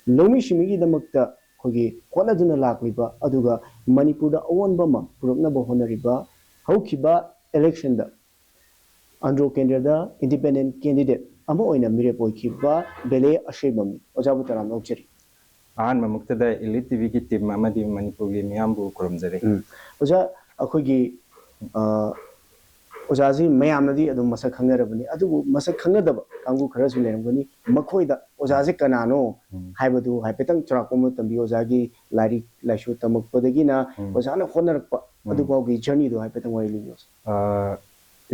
ꯂꯧꯃꯤ ꯁꯤꯡꯃꯤꯒꯤꯗꯃꯛꯇ ꯑꯩꯈꯣꯏꯒꯤ ꯍꯣꯠꯅꯗꯨꯅ ꯂꯥꯛꯂꯤꯕ ꯑꯗꯨꯒ ꯃꯅꯤꯄꯨꯔꯗ ꯑꯑꯣꯟꯕ ꯑꯃ ꯄꯨꯔꯛꯅꯕ ꯍꯣꯠꯅꯔꯤꯕ ꯍꯧꯈꯤꯕ ꯏꯂꯦꯛꯁꯟꯗ ꯑꯟꯗ꯭ꯔꯣ ꯀꯦꯟꯗ꯭ꯔꯗ ꯏꯟꯗꯤꯄꯦꯟꯗꯦꯟ ꯀꯦꯟꯗꯤꯗꯦꯠ ꯑꯃ ꯑꯣꯏꯅ ꯃꯤꯔꯦꯞ ꯑꯣꯏꯈꯤꯕ ꯕꯦꯂꯦ ꯑꯁꯦꯏꯕꯝꯅꯤ ꯑꯣꯖꯥꯕꯨ ꯇꯔꯥꯝ ꯂꯧꯖꯔꯤ ꯑꯍꯥꯟꯕ ꯃꯛꯇꯗ ꯏꯂꯤꯠ ꯇꯤꯚꯤꯒꯤ ꯇꯤꯝ ꯑꯃꯗꯤ ꯃꯅꯤꯄꯨꯔꯒꯤ ꯃꯤꯌꯥꯝꯕꯨ ꯈꯨꯔꯨꯝꯖꯔꯤ ꯑꯣꯖꯥ ꯑꯩꯈꯣꯏꯒꯤ ꯑꯣꯖꯥꯁꯤ ꯃꯌꯥꯝꯅꯗꯤ ꯑꯗꯨꯝ ꯃꯁꯛ ꯈꯪꯅꯔꯕꯅꯤ ꯑꯗꯨꯕꯨ ꯃꯁꯛ ꯈꯪꯅꯗꯕ ꯀꯥꯡꯕꯨ ꯈꯔꯁꯨ ꯂꯩꯔꯝꯒꯅꯤ ꯃꯈꯣꯏꯗ ꯑꯣꯖꯥꯁꯤ ꯀꯅꯥꯅꯣ ꯍꯥꯏꯕꯗꯨ ꯍꯥꯏꯐꯦꯠꯇꯪ ꯆꯥꯎꯔꯥꯛꯄ ꯑꯃ ꯇꯝꯕꯤꯌꯨ ꯑꯣꯖꯥꯒꯤ ꯂꯥꯏꯔꯤꯛ ꯂꯥꯏꯁꯨ ꯇꯝꯃꯛꯄꯗꯒꯤꯅ ꯑꯣꯖꯥꯅ ꯍꯣꯠꯅꯔꯛꯄ ꯑꯗꯨꯐꯥꯎꯒꯤ ꯖꯔꯅꯤꯗꯣ ꯍꯥꯏꯐꯦꯠꯇꯪ ꯋꯥꯔꯤ ꯂꯤꯕꯤꯌꯨ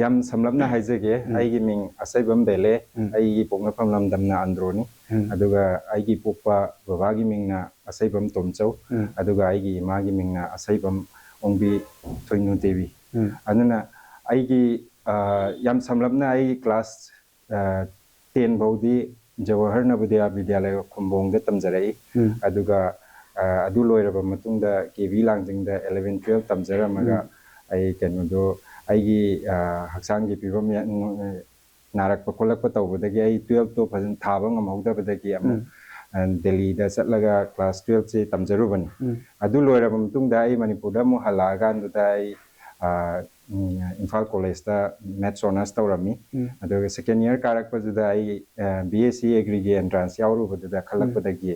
ꯌꯥꯝ ꯁꯝꯂꯞꯅ ꯍꯥꯏꯖꯒꯦ ꯑꯩꯒꯤ ꯃꯤꯡ ꯑꯁꯩꯕꯝ ꯕꯦꯂꯦ ꯑꯩꯒꯤ ꯄꯣꯛꯅꯐꯝ ꯂꯝꯗꯝꯅ ꯑꯟꯗ꯭ꯔꯣꯅꯤ ꯑꯗꯨꯒ ꯑꯩꯒꯤ ꯄꯣꯛꯄ ꯕꯕꯥꯒꯤ ꯃꯤꯡꯅ ꯑꯁꯩꯕꯝ ꯇꯣꯝꯆꯧ ꯑꯗꯨꯒ ꯑꯩꯒꯤ ꯏꯃꯥꯒꯤ ꯃꯤꯡꯅ ꯑꯁꯩꯕꯝ ꯑꯣꯡꯕꯤ ꯊꯣꯏꯅꯨ ꯗꯦꯕꯤ ꯑꯗꯨꯅ ꯑꯩꯒꯤ ꯌꯥꯝ ꯁꯝꯂꯞꯅ ꯑꯩ ꯀ꯭ꯂꯥꯁ 10 ꯐꯥꯎꯗꯤ ꯖꯋꯍꯔ ꯅꯕꯣꯗꯤꯌꯥ ꯕꯤꯗ꯭ꯌꯥꯂꯌ ꯈꯨꯝꯕꯣꯡꯗ ꯇꯝꯖꯔꯛꯏ ꯑꯗꯨꯒ ꯑꯗꯨ ꯂꯣꯏꯔꯕ ꯃꯇꯨꯡꯗ ꯀꯦꯕꯤ ꯂꯥꯡꯖꯤꯡꯗ 11 12 ꯇꯝꯖꯔꯝꯃꯒ ꯑꯩ ꯀꯩꯅꯣꯗꯣ ꯑꯩꯒꯤ ꯍꯛꯆꯥꯡꯒꯤ ꯐꯤꯕꯝ ꯅꯥꯔꯛꯄ ꯈꯣꯠꯂꯛꯄ ꯇꯧꯕꯗꯒꯤ ꯑꯩ 12 ꯇꯣ ꯐꯖꯅ ꯊꯥꯕ ꯉꯝꯍꯧꯗꯕꯗꯒꯤ ꯑꯃꯨꯛ ꯗꯦꯜꯂꯤꯗ ꯆꯠꯂꯒ ꯀ꯭ꯂꯥꯁ 12 ꯁꯦ ꯇꯝꯖꯔꯨꯕꯅꯤ ꯑꯗꯨ ꯂꯣꯏꯔꯕ ꯃꯇꯨꯡꯗ ꯑꯩ ꯃꯅꯤꯄꯨꯔꯗ ꯑꯃꯨꯛ ꯍꯜꯂꯛꯑꯀꯥꯟꯗꯨꯗ ꯑꯩ ꯏꯝꯐꯥꯜ ꯀꯣꯂꯦꯖꯇ ꯃꯦꯊ꯭ꯁ ꯑꯣꯅꯔꯁ ꯇꯧꯔꯝꯃꯤ ꯑꯗꯨꯒ ꯁꯦꯀꯦꯟ ꯏꯌꯔ ꯀꯥꯔꯛꯄꯗꯨꯗ ꯑꯩ BSc ꯑꯦꯒ꯭ꯔꯤꯒꯤ ꯑꯦꯟꯇ꯭ꯔꯥꯟꯁ ꯌꯥꯎꯔꯨꯕꯗꯨꯗ ꯈꯜꯂꯛꯄꯗꯒꯤ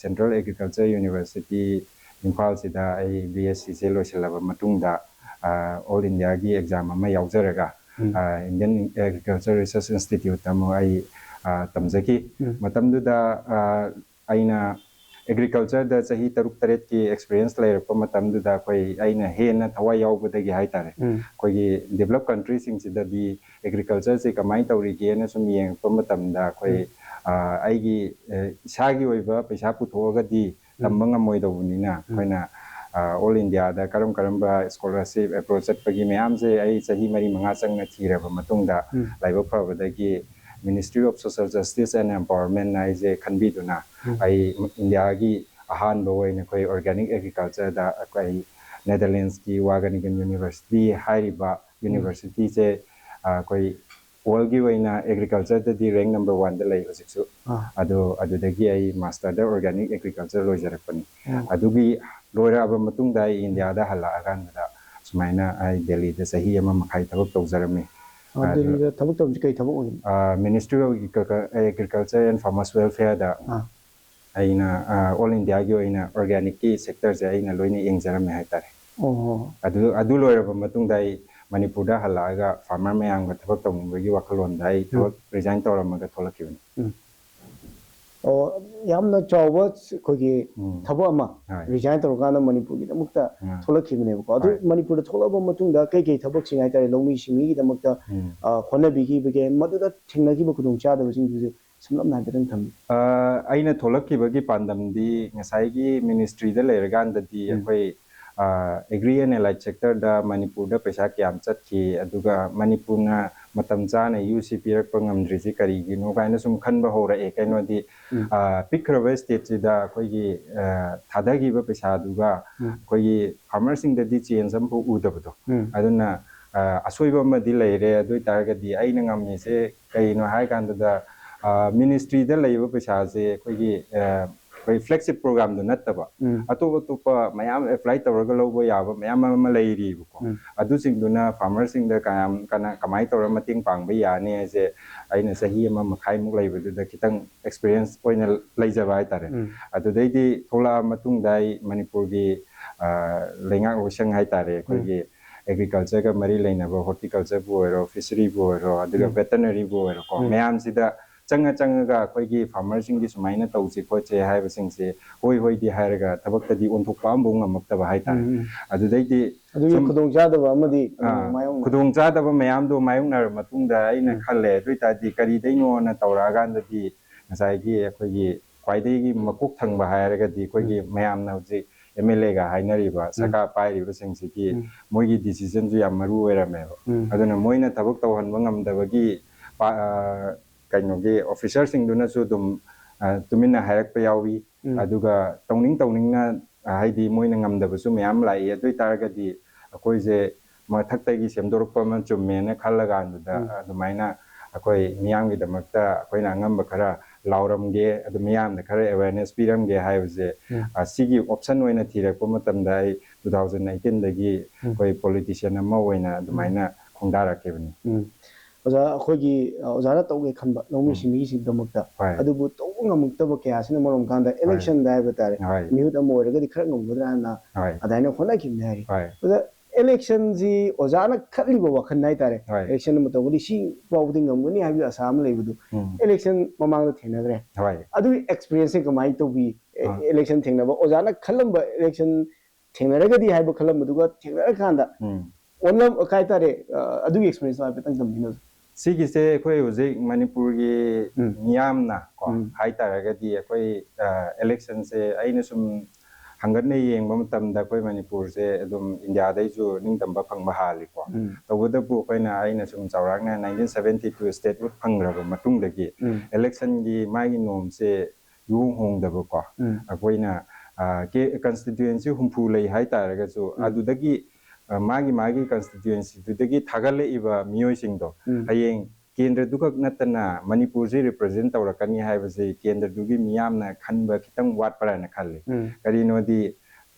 ꯁꯦꯟꯇ꯭ꯔꯦꯜ ꯑꯦꯒ꯭ꯔꯤꯀꯜꯆꯔ ꯌꯨꯅꯤꯚꯔꯁꯤꯇꯤ ꯏꯝꯐꯥꯜꯁꯤꯗ ꯑꯩ BSc ꯁꯦ ꯂꯣꯏꯁꯤꯜꯂꯕ ꯃꯇꯨꯡꯗ ꯑꯣꯜ ꯏꯟꯗꯤꯌꯥꯒꯤ ꯑꯦꯛꯖꯥꯝ ꯑꯃ ꯌꯥꯎꯖꯔꯒ ꯏꯟꯗꯤꯌꯟ ꯑꯦꯒ꯭ꯔꯤꯀꯜꯆꯔ ꯔꯤꯁꯔꯁ ꯏꯟꯁꯇꯤꯇ꯭ꯌꯨꯠꯇ ꯑꯃꯨꯛ ꯑꯩ ꯇꯝꯖꯈꯤ ꯃꯇꯝꯗꯨꯗ ꯑꯩꯅ ꯑꯦꯒ꯭ꯔꯤꯀꯜꯆꯔꯗ ꯆꯍꯤ 6-7ꯀꯤ ꯑꯦꯛꯁꯄꯤꯔꯤꯌꯦꯟꯁ ꯂꯩꯔꯛꯄ ꯃꯇꯝꯗꯨꯗ ꯑꯩꯅ ꯍꯦꯟꯅ ꯊꯋꯥꯏ ꯌꯥꯎꯕꯗꯒꯤ ꯍꯥꯏꯇꯥꯔꯦ ꯑꯩꯈꯣꯏꯒꯤ ꯗꯦꯚꯂꯞ ꯀꯟꯇ꯭ꯔꯤꯁꯤꯡꯁꯤꯗꯗꯤ ꯑꯦꯒ꯭ꯔꯤꯀꯜꯆꯔꯁꯦ ꯀꯃꯥꯏꯅ ꯇꯧꯔꯤꯒꯦꯅ ꯁꯨꯝ ꯌꯦꯡꯉꯛꯄ ꯃꯇꯝꯗ ꯑꯩꯒꯤ ꯏꯁꯥꯒꯤ ꯑꯣꯏꯕ ꯄꯩꯁꯥ ꯄꯨꯊꯣꯛꯑꯒꯗꯤ ꯇꯝꯕ ꯉꯝꯃꯣꯏꯗꯧꯕꯅꯤꯅ ꯑꯩꯈꯣꯏꯅ ऑल इंडिया करम करम स्कॉलरशिप अप्रोच चटपगी मैम से चाही 4-5 चंगना थीरब मतुंगदा लाइबक फबदगी ministry of social justice and empowerment आइजे खनबीदुना इंडिया की अहान बोइने कोई ऑर्गेनिक एग्रीकल्चर दा कोई नेदरलैंड्स की वागनिगन यूनिवर्सिटी हाइरिबा यूनिवर्सिटी से कोई वर्ल्ड की वैना एग्रीकल्चर दी रैंक नंबर 1 दा लई हजिसु अदुदगी आई मास्टर दा ऑर्गेनिक एग्रीकल्चर लोइजरपनी अदुगी लोइराबा मतुंगदा इंडिया दा हलागानदा सुमाइना आई दिल्ली दा सही अमा मखाई थबक तौजरमे दिल्ली दा थबक तौज कई थबक ओइ ministry of agriculture and farmers welfare दा आइना ऑल इंडिया की ओइना ऑर्गेनिक की सेक्टर से आइना लोइने यंगजरमे हाइतारे अदु लोइराबा मतुंगदा आई मणिपुर दा हलागा फार्मर मयांग थबक तौनिबगी वखलोंदा आई थबक रिजाइन तौरमगा थोलकिबनी यामना चावबा कोगी थबक अमा रिजाइन तौरगाना मणिपुर की दमकता थोलकिबनेबको अदु मणिपुर दा थोलबा मतुंगदा कई थबक सिंग हाइतारे लौमी सिंगी दमकता होनबिगी बगे मदुदा थिंगनागिबो खुदुंग चादबसिंग समलम हाइफेटन थम्बी अइना थोलकिबगी पांदमदी ngसाइगी मिनिस्ट्री दा लेरगानददी अखोई एग्री एंड एलाइट सेक्टर दा मणिपुर दा पैसा क्याम चटकी अदुगा मणिपुरना मतम चाना UC पिरक ngamdrisi karigino kaina sum khanba hora e kainodi pikraba state sida koigi thadagiba paisa duga koigi farmer sing da di change am bu udabdo aduna asoiba ma di leire adoi targadi aina ngamni se kaino hai kanda da ministry da leiba paisa se koigi कोई flagship programme दो नत्तबा अतोप अतोपा मयाम apply तौरगा लौबा याबा मयाम अमा लेरिबको अदु सिंगदुना farmer सिंग दा कायम कना कमाई तौर मतिंग पांगबा याने जे आइना सही अमा मखाई मुक लेबदुदा खितंग एक्सपीरियंस ओइना लेजबा हाइतारे अदुदैदि थोला मतुंग दाई मणिपुर की लेंगा ओसंग हाइतारे कोगी एग्रीकल्चर का मरी लेनबा हॉर्टिकल्चर बु ओरो फिशरी बु ओरो अदुगा वेटरनरी बु ओरो को मयाम सिदा चंगा चंगा कोई फार्मर सिंगी सुमाइना तौसी खोचे हाइबा सिंगसे होई होई दी हायरगा थबक्तदी ओंथोकपा अमबो ngमक्तबा हाइता अदुदैदि अदुगी खुदोंग चादबा अमदी मायोंग खुदोंग चादबा मयाम दो मायोंगनर मतुंगदा आइना खल्ले दुइतादि करी दैनो ना तौरागानददी ngसाइगी अखोगी क्वाइदैगी मकोक थंगबा हायरगादि कोगी मयामना हुजि MLA गा हाइनरिबा सरकार पाइरिबा सिंगसिगी मोइगी डिसिजन जु याम मरु ओइरामेबा अदुना मोइना थबक तौहनबा ngमदबगी कई ऑफिसर सिंगदुना सु दुम तुमिना हायरक पे यावी अदुगा तौनिंगना हाइदी मोइना ngमदबसु मयाम लाई अदुइ तारगदी अखोइजे मथक्तगी सेमदोरकपा चुम्मेना खल्लगा अदुमाइना अखोइ मियांगी दमक्ता अखोइना ngamba खरा ꯂꯥꯎꯔꯝꯒꯦ ꯑꯗꯨ ꯃꯤꯌꯥꯝꯗ ꯈꯔ ꯑꯦꯋꯦꯌꯔꯅꯦꯁ ꯄꯤꯔꯝꯒꯦ ꯍꯥꯏꯕꯁꯦ ꯁꯤꯒꯤ ꯑꯣꯞꯁꯟ ꯑꯣꯏꯅ ꯊꯤꯔꯛꯄ ꯃꯇꯝꯗ ꯑꯩ 2018ꯗꯒꯤ ꯑꯩꯈꯣꯏ ꯄꯣꯂꯤꯇꯤꯁꯤꯌꯟ ꯑꯃ ꯑꯣꯏꯅ ꯑꯗꯨꯃꯥꯏꯅ ꯈꯣꯡꯗꯥꯔꯛꯈꯤꯕꯅꯤ ꯑꯣꯖꯥ ꯑꯩꯈꯣꯏꯒꯤ ꯑꯣꯖꯥꯅ ꯇꯧꯒꯦ ꯈꯟꯕ ꯂꯧꯃꯤ ꯁꯤꯟꯃꯤꯒꯤꯗꯃꯛꯇ ꯑꯗꯨꯕꯨ ꯇꯧꯕ ꯉꯝꯃꯛꯇꯕ ꯀꯌꯥꯁꯤꯅ ꯃꯔꯝ ꯀꯥꯟꯗ ꯑꯦꯂꯦꯛꯁꯟꯗ ꯍꯥꯏꯕ ꯇꯥꯔꯦ ꯃꯤꯍꯨꯠ ꯑꯃ ꯑꯣꯏꯔꯒꯗꯤ ꯈꯔ ꯉꯝꯒꯗ꯭ꯔꯥꯅ ꯑꯗꯨꯃꯥꯏꯅ ꯍꯣꯠꯅꯈꯤꯕꯅꯤ ꯍꯥꯏꯔꯤ ꯑꯗꯨꯗ ꯑꯦꯂꯦꯛꯁꯟꯁꯤ ꯑꯣꯖꯥꯅ ꯈꯜꯂꯤꯕ ꯋꯥꯈꯜ ꯍꯥꯏꯇꯥꯔꯦ ꯑꯦꯂꯦꯛꯁꯟ ꯑꯃ ꯇꯧꯕꯗꯤ ꯁꯤ ꯐꯥꯎꯕꯗꯤ ꯉꯝꯒꯅꯤ ꯍꯥꯏꯕꯒꯤ ꯑꯁꯥ ꯑꯃ ꯂꯩꯕꯗꯨ ꯑꯦꯂꯦꯛꯁꯟ ꯃꯃꯥꯡꯗ ꯊꯦꯡꯅꯈ꯭ꯔꯦ ꯑꯗꯨꯒꯤ ꯑꯦꯛꯁꯄꯤꯔꯤꯌꯦꯟꯁꯁꯦ ꯀꯃꯥꯏꯅ ꯇꯧꯕꯤ election thing na ba ojana khalam ba election thing na raga di hai ba khalam duga thing na khanda onam kai tare adu experience ba petang tam dino sigi se khoi hojik manipur gi miyam na ko hai taraga di khoi election se aina sum hangat ne yeng ba matam da khoi manipur se adum india dai ju ning tam ba phang ba hali ko tawada bu khoi na aina sum chawrak na 1972 state wood phang ra ba matung da gi election gi mai gi nom se yung hong da ba ko khoi na ke constituency humpu lei hai taraga ju adu da gi magi constituency tu dagi thagale iba miyoi sing do hayeng kendra dukak natana manipur ji represent tawrakani haibase kendra dugi miyam na khanba khitang wat para na khalle kari no di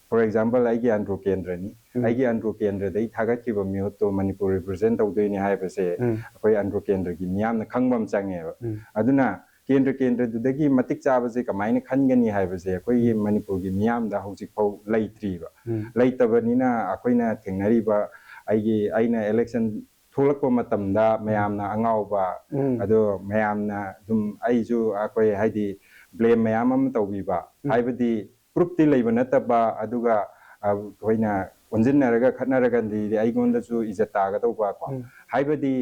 for example ai gi andro kendra ni ai gi andro kendra dai thagat ki ba miyot to manipur represent tawdoi ni haibase akoi andro kendra gi miyam na khangbam change aduna kendra dudagi matik chabase kamaina khangani haibase akoi manipur gi miyam da hojik pau laitri ba laitabani na akoi na thengnari ba aina election tholakpa matamda mayamna angau ba ado mayamna dum aiju akoi haidi blame mayam am tawbi ba haibadi proof ti leiba nataba aduga koina onjinnaraga khatnaraga di aigonda su ijata ga tawba ko haibadi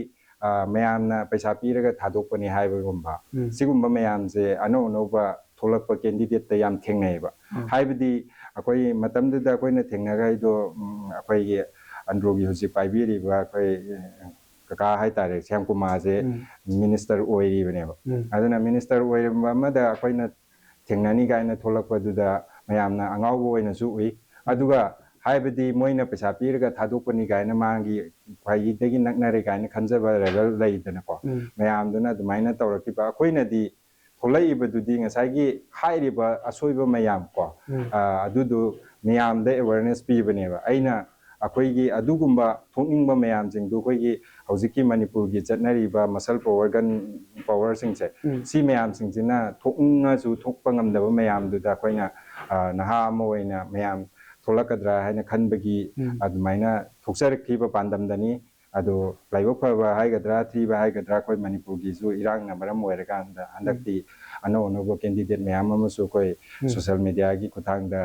mayamna paisa piraga thadokpani haibagumba sigumba mayamse ano ba tholakpa candidate ta yam thengnai ba haibadi akoi matamda koina thengnaga ido akoi gi androgi hoji paibiri ba akoi kaka hai tare syam kumar je minister oiri bane ba aduna minister oiri amada akoina thengnani gaina tholakpa duda mayamna angau oina su ui aduga haibadi moina pesa piraga thadokpani gaina mangi phai dagi naknare gaina khanjaba level leidana ko mayam duna dumaina tawrakiba akoina di tholai ibadudi ngasai hairiba asoiba mayam ko adudu miyam da awareness pi bane ba aina akoi gi adugumba thokningba mayam jing du koi gi hojiki manipur gi chatnari ba masal power gun power sing se si mayam sing jina thoknga ju thokpa ngamdaba mayam du da koina naha moina mayam tholakadra haina khanbagi adumaina thoksarakhi ba pandam dani ado laibok phaba haigadra thiba haigadra koi manipur gi ju irang na maram oirakan da andakti ano bo candidate mayam amasu koi social media gi kuthang da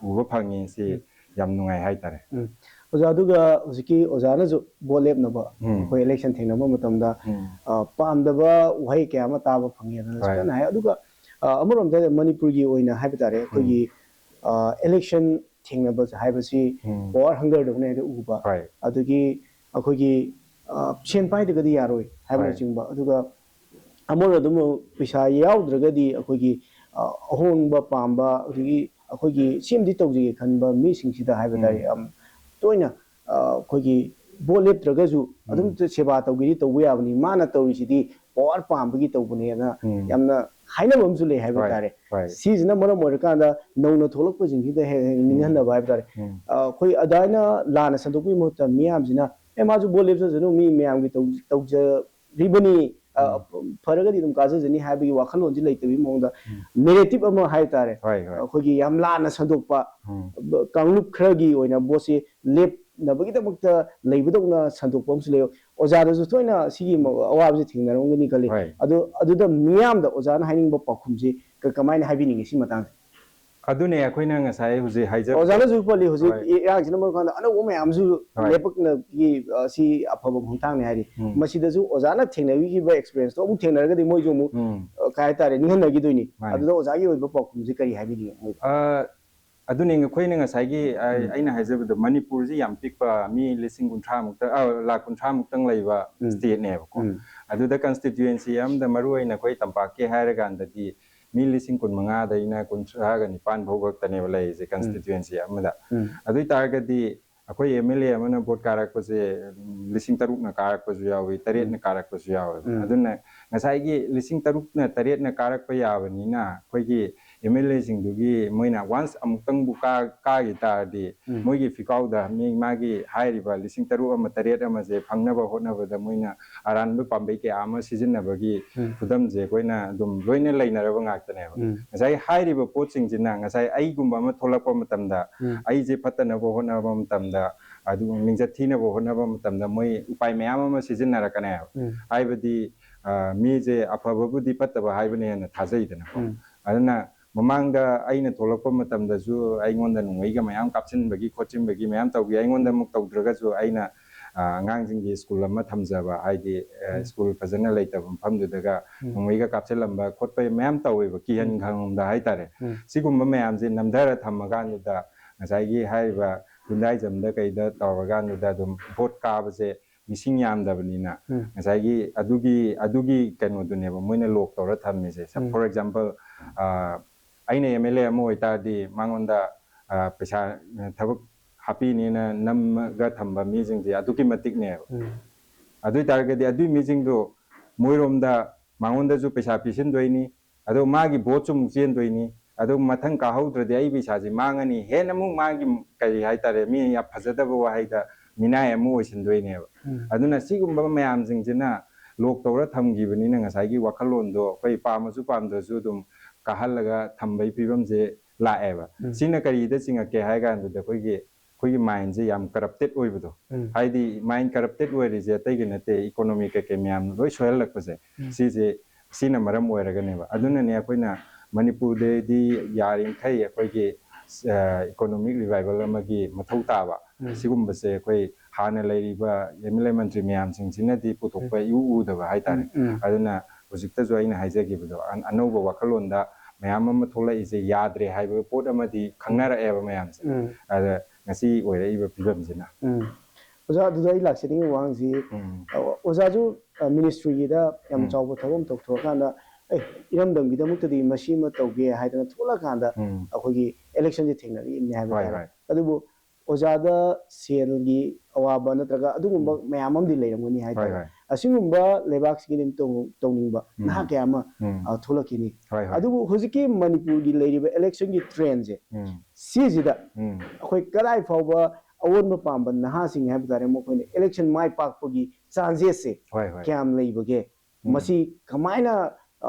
uba phangi si yam nungai hai tare oza aduga hojiki ozana ju bolep na ba koi election thing na ma matamda pamdaba uhai kya ma taba phangi na skan hai aduga amarom da manipur gi oina hai tare koi gi election thing na ba hai ba si power hunger do ne uba adugi akoi gi chen pai da gi yaroi hai ba chingba aduga amor adum pisa yaudragadi akoi gi ahongba pamba adugi akoi gi semdi tawji khanba mi singsida hai ba tare toina koi gi bolep tragaju adum seba tawgi tawbu yabani mana tawrisidi power pambagi tawbune na yamna haina bamsu le hai ba tare sijina maram orkanda nauna tholakpa jingida ninghana ba tare koi adaina lana sandokui mota miyamjina emaju bolep janu mi miyam gi tawja ribani faragadi dum kaza jani habi wakhalon ji leitabi monda narrative ama hai tare koi gi yam lana sandokpa kanglup khragi oina bosi lep nabagi damukta leibudona sandokpa amsu le ojana ju toina sigi awabji thingnarongani kali aduda miyam da ojana hainingba pakhumji kamaina habiningi si matang adune akoina ngasai huji haija ojana ju pali huji yang jina mo khanda ana wo mayam ju lepak na gi si afaba bhungtang ne hari masida ju ojana thengnawi gi ba experience to mu thengnar ga di moi ju mu kai tare ningan na gi doini aduda ojagi oiba pakhumji kari habini adune ngakoina ngasai gi aina haijabdo manipur ji yam pikpa mi lising kunthra mukta la kunthra muktang leiba state ne ko aduda constituency am da maru aina koi tampak ke hairaga andadi mi lising kun manga da ina kunthra ga nipan bhogak tane balai je constituency amada adui targa di ꯑꯩꯈꯣꯏ MLA ꯑꯃꯅ vote ꯀꯥꯔꯛꯄꯁꯦ 6,000ꯅ ꯀꯥꯔꯛꯄꯁꯨ ꯌꯥꯎꯏ 7ꯅ ꯀꯥꯔꯛꯄꯁꯨ ꯌꯥꯎꯏ ꯑꯗꯨꯅ ꯉꯁꯥꯏꯒꯤ 6,000ꯅ 7ꯅ ꯀꯥꯔꯛꯄ ꯌꯥꯕꯅꯤꯅ ꯑꯩꯈꯣꯏꯒꯤ MLA ꯁꯤꯡꯗꯨꯒꯤ ꯃꯣꯏꯅ ꯋꯥꯟꯁ ꯑꯃꯨꯛꯇꯪꯕꯨ ꯀꯥꯒꯤ ꯇꯥꯔꯗꯤ ꯃꯣꯏꯒꯤ ꯐꯤꯀꯥꯎꯗ ꯃꯥꯒꯤ ꯍꯥꯏꯔꯤꯕ 6,000 ꯑꯃ 7 ꯑꯃꯁꯦ ꯐꯪꯅꯕ ꯍꯣꯠꯅꯕꯗ ꯃꯣꯏꯅ ꯑꯔꯥꯟꯕ ꯄꯥꯝꯕꯩ ꯀꯌꯥ ꯑꯃ ꯁꯤꯖꯤꯟꯅꯕꯒꯤ ꯈꯨꯗꯝꯁꯦ ꯑꯩꯈꯣꯏꯅ ꯑꯗꯨꯝ ꯂꯣꯏꯅ ꯂꯩꯅꯔꯕ ꯉꯥꯛꯇꯅꯦꯕ ꯉꯁꯥꯏ ꯍꯥꯏꯔꯤꯕ ꯄꯣꯠꯁꯤꯡꯁꯤꯅ ꯉꯁꯥꯏ ꯑꯩꯒꯨꯝꯕ ꯑꯃ ꯊꯣꯛꯂꯛꯄ ꯃꯇꯝꯗ ꯑꯩꯁꯦ ꯐꯠꯇꯅꯕ ꯍꯣꯠꯅꯕ ꯃꯇꯝꯗ ꯑꯗꯨ ꯃꯤꯡꯆꯠ ꯊꯤꯅꯕ ꯍꯣꯠꯅꯕ ꯃꯇꯝꯗ ꯃꯣꯏ ꯎꯄꯥꯏ ꯃꯌꯥꯝ ꯑꯃ ꯁꯤꯖꯤꯟꯅꯔꯛꯀꯅꯦꯕ ꯍꯥꯏꯕꯗꯤ ꯃꯤꯁꯦ ꯑꯐꯕꯕꯨꯗꯤ ꯐꯠꯇꯕ ꯍꯥꯏꯕꯅꯦꯅ ꯊꯥꯖꯩꯗꯅꯀꯣ ꯑꯗꯨꯅ ꯃꯃꯥꯡꯗ ꯑꯩꯅ ꯊꯣꯛꯂꯛꯄ ꯃꯇꯝꯗꯁꯨ ꯑꯩꯉꯣꯟꯗ ꯅꯣꯡꯃꯩꯒ ꯃꯌꯥꯝ ꯀꯥꯞꯁꯤꯟꯕꯒꯤ ꯈꯣꯠꯆꯤꯟꯕꯒꯤ ꯃꯌꯥꯝ ꯇꯧꯈꯤ ꯑꯩꯉꯣꯟꯗ ꯑꯃꯨꯛ ꯇꯧꯗ꯭ꯔꯒꯁꯨ ꯑꯩꯅ ꯑꯉꯥꯡꯁꯤꯡꯒꯤ ꯁ꯭ꯀꯨꯜ ꯑꯃ ꯊꯝꯖꯕ ꯍꯥꯏꯗꯤ ꯁ꯭ꯀꯨꯜ ꯐꯖꯅ ꯂꯩꯇꯕ ꯃꯐꯝꯗꯨꯗꯒ ꯅꯣꯡꯃꯩꯒ ꯀꯥꯞꯁꯤꯜꯂꯝꯕ ꯈꯣꯠꯄ ꯃꯌꯥꯝ ꯇꯧꯋꯦꯕ ꯀꯤꯍꯟ ꯈꯪꯍꯟꯕ ꯍꯥꯏꯇꯥꯔꯦ ꯁꯤꯒꯨꯝꯕ ꯃꯌꯥꯝꯁꯦ ꯅꯝꯊꯔ ꯊꯝꯃꯀꯥꯟꯗꯨꯗ ꯉꯁꯥꯏꯒꯤ ꯍꯥꯏꯔꯤꯕ ꯒꯨꯟꯗꯥꯏꯖꯝꯗ ꯀꯩꯗ ꯇꯧꯔꯀꯥꯟꯗꯨꯗ ꯑꯗꯨꯝ ꯚꯣꯠ ꯀꯥꯕꯁꯦ ꯃꯤꯁꯤꯡ ꯌꯥꯝꯗꯕꯅꯤꯅ ꯉꯁꯥꯏꯒꯤ ꯑꯗꯨꯒꯤ ꯀꯩꯅꯣꯗꯨꯅꯦꯕ ꯃꯣꯏꯅ ꯂꯣꯛ ꯇꯧꯔ ꯊꯝꯃꯤꯁꯦ ꯐꯣꯔ ꯑꯦꯛꯖꯥꯝꯄꯜ ꯑꯩꯅ MLA ꯑꯃ ꯑꯣꯏꯇꯥꯔꯗꯤ ꯃꯉꯣꯟꯗ ꯄꯩꯁꯥ ꯊꯕꯛ ꯍꯥꯞꯄꯤꯅꯦꯅ ꯅꯝꯃꯒ ꯊꯝꯕ ꯃꯤꯁꯤꯡꯁꯦ ꯑꯗꯨꯛꯀꯤ ꯃꯇꯤꯛꯅꯦꯕ ꯑꯗꯨ ꯑꯣꯏꯇꯥꯔꯒꯗꯤ ꯑꯗꯨꯒꯤ ꯃꯤꯁꯤꯡꯗꯣ ꯃꯣꯏꯔꯣꯝꯗ ꯃꯉꯣꯟꯗꯁꯨ ꯄꯩꯁꯥ ꯄꯤꯁꯤꯟꯗꯣꯏꯅꯤ ꯑꯗꯣ ꯃꯥꯒꯤ ꯚꯣꯠꯁꯨ ꯑꯃꯨꯛ ꯆꯦꯟꯗꯣꯏꯅꯤ ꯑꯗꯣ ꯃꯊꯪ ꯀꯥꯍꯧꯗ꯭ꯔꯗꯤ ꯑꯩ ꯄꯩꯁꯥꯁꯦ ꯃꯥꯡꯉꯅꯤ ꯍꯦꯟꯅ ꯑꯃꯨꯛ ꯃꯥꯒꯤ ꯀꯔꯤ ꯍꯥꯏꯇꯥꯔꯦ ꯃꯤ ꯌꯥꯝ ꯐꯖꯗꯕ ꯋꯥꯍꯩꯗ ꯃꯤꯅꯥꯏ ꯑꯃ ꯑꯣꯏꯁꯤꯟꯗꯣꯏꯅꯦꯕ ꯑꯗꯨꯅ ꯁꯤꯒꯨꯝꯕ ꯃꯌꯥꯝꯁꯤꯡꯁꯤꯅ ꯂꯣꯛ ꯇꯧꯔ ꯊꯝꯈꯤꯕꯅꯤꯅ ꯉꯁꯥꯏꯒꯤ ꯋꯥꯈꯜꯂꯣꯟꯗꯣ ꯑꯩꯈꯣꯏ ꯄꯥꯝꯃꯁꯨ ꯄꯥꯝꯗ꯭ꯔꯁꯨ ꯑꯗꯨꯝ ꯀꯥꯍꯜꯂꯒ ꯊꯝꯕꯒꯤ ꯐꯤꯕꯝꯁꯦ ꯂꯥꯛꯑꯦꯕ ꯁꯤꯅ ꯀꯔꯤꯗ ꯆꯤꯡꯉꯛꯀꯦ ꯍꯥꯏ ꯀꯥꯟꯗꯨꯗ ꯑꯩꯈꯣꯏꯒꯤ ꯃꯥꯏꯟꯁꯦ ꯌꯥꯝ ꯀꯔꯞꯇꯦꯠ ꯑꯣꯏꯕꯗꯣ ꯍꯥꯏꯗꯤ ꯃꯥꯏꯟ ꯀꯔꯞꯇꯦꯠ ꯑꯣꯏꯔꯤꯁꯦ ꯑꯇꯩꯒꯤ ꯅꯠꯇꯦ ꯏꯀꯣꯅꯣꯃꯤ ꯀꯩꯀꯩ ꯃꯌꯥꯝ ꯂꯣꯏ ꯁꯣꯏꯍꯜꯂꯛꯄꯁꯦ ꯁꯤꯅ ꯃꯔꯝ ꯑꯣꯏꯔꯒꯅꯦꯕ ꯑꯗꯨꯅꯅꯦ ꯑꯩꯈꯣꯏꯅ ꯃꯅꯤꯄꯨꯔꯗꯗꯤ ꯌꯥꯔꯤꯈꯩ ꯑꯩꯈꯣꯏꯒꯤ ꯏꯀꯣꯅꯣꯃꯤꯛ ꯔꯤꯚꯥꯏꯕꯜ ꯑꯃꯒꯤ ꯃꯊꯧ ꯇꯥꯕ ꯁꯤꯒꯨꯝꯕꯁꯦ ꯑꯩꯈꯣꯏ ꯍꯥꯟꯅ ꯂꯩꯔꯤꯕ MLA ꯃꯟꯇ꯭ꯔꯤ ꯃꯌꯥꯝꯁꯤꯡꯁꯤꯅꯗꯤ ꯄꯨꯊꯣꯛꯄ ꯎꯗꯕ ꯍꯥꯏꯇꯥꯔꯦ ꯑꯗꯨꯅ ꯍꯧꯖꯤꯛꯇꯁꯨ ꯑꯩꯅ ꯍꯥꯏꯖꯈꯤꯕꯗꯣ ꯑꯅꯧꯕ ꯋꯥꯈꯜꯂꯣꯟꯗ ꯃꯌꯥꯝ ꯑꯃ ꯊꯣꯛꯂꯛꯏꯁꯦ ꯌꯥꯗ꯭ꯔꯦ ꯍꯥꯏꯕ ꯄꯣꯠ ꯑꯃꯗꯤ ꯈꯪꯅꯔꯛꯑꯦꯕ ꯃꯌꯥꯝꯁꯦ ꯑꯗ ꯉꯁꯤ ꯑꯣꯏꯔꯛꯏꯕ ꯐꯤꯕꯝꯁꯤꯅ ꯑꯣꯖꯥ ꯑꯗꯨꯗ ꯑꯩ ꯂꯥꯛꯆꯅꯤꯡꯉꯤ ꯋꯥꯍꯪꯁꯤ ꯑꯣꯖꯥꯁꯨ ꯃꯤꯅꯤꯁꯇ꯭ꯔꯤꯒꯤꯗ ꯌꯥꯝ ꯆꯥꯎꯕ ꯊꯕꯛ ꯑꯃ ꯇꯧꯊꯣꯛꯑꯀꯥꯟꯗ ꯏꯔꯝꯗꯝꯒꯤꯗꯃꯛꯇꯗꯤ ꯃꯁꯤ ꯑꯃ ꯇꯧꯒꯦ ꯍꯥꯏꯗꯅ ꯊꯣꯛꯂꯛꯀꯥꯟꯗ ꯑꯩꯈꯣꯏꯒꯤ ꯏꯂꯦꯛꯁꯟꯁꯦ ꯊꯦꯡꯅꯔꯛꯏꯕꯅꯤ ꯍꯥꯏꯕ ꯇꯥꯔꯦ ꯑꯗꯨꯕꯨ ꯑꯣꯖꯥꯗ ꯁꯦꯜꯒꯤ ꯑꯋꯥꯕ ꯅꯠꯇ꯭ꯔꯒ ꯑꯗꯨꯒꯨꯝꯕ ꯃꯌꯥꯝ ꯑꯃꯗꯤ ꯂꯩꯔꯝꯒꯅꯤ ꯍꯥꯏꯇꯥꯔꯦ ꯑꯁꯤꯒꯨꯝꯕ ꯂꯩꯕꯥꯛꯁꯤꯒꯤ ꯇꯧꯅꯤꯡꯕ ꯅꯍꯥ ꯀꯌꯥ ꯑꯃ ꯊꯣꯛꯂꯛꯈꯤꯅꯤ ꯑꯗꯨꯕꯨ ꯍꯧꯖꯤꯛꯀꯤ ꯃꯅꯤꯄꯨꯔꯒꯤ ꯂꯩꯔꯤꯕ ꯏꯂꯦꯛꯁꯟꯒꯤ ꯇ꯭ꯔꯦꯟꯁꯦ ꯁꯤꯁꯤꯗ ꯑꯩꯈꯣꯏ ꯀꯗꯥꯏ ꯐꯥꯎꯕ ꯑꯑꯣꯟꯕ ꯄꯥꯝꯕ ꯅꯍꯥꯁꯤꯡ ꯍꯥꯏꯕ ꯇꯥꯔꯦ ꯃꯈꯣꯏꯅ ꯏꯂꯦꯛꯁꯟ ꯃꯥꯏ ꯄꯥꯛꯄꯒꯤ ꯆꯥꯟꯁꯦꯁꯁꯦ ꯀꯌꯥꯝ ꯂꯩꯕꯒꯦ ꯃꯁꯤ ꯀꯃꯥꯏꯅ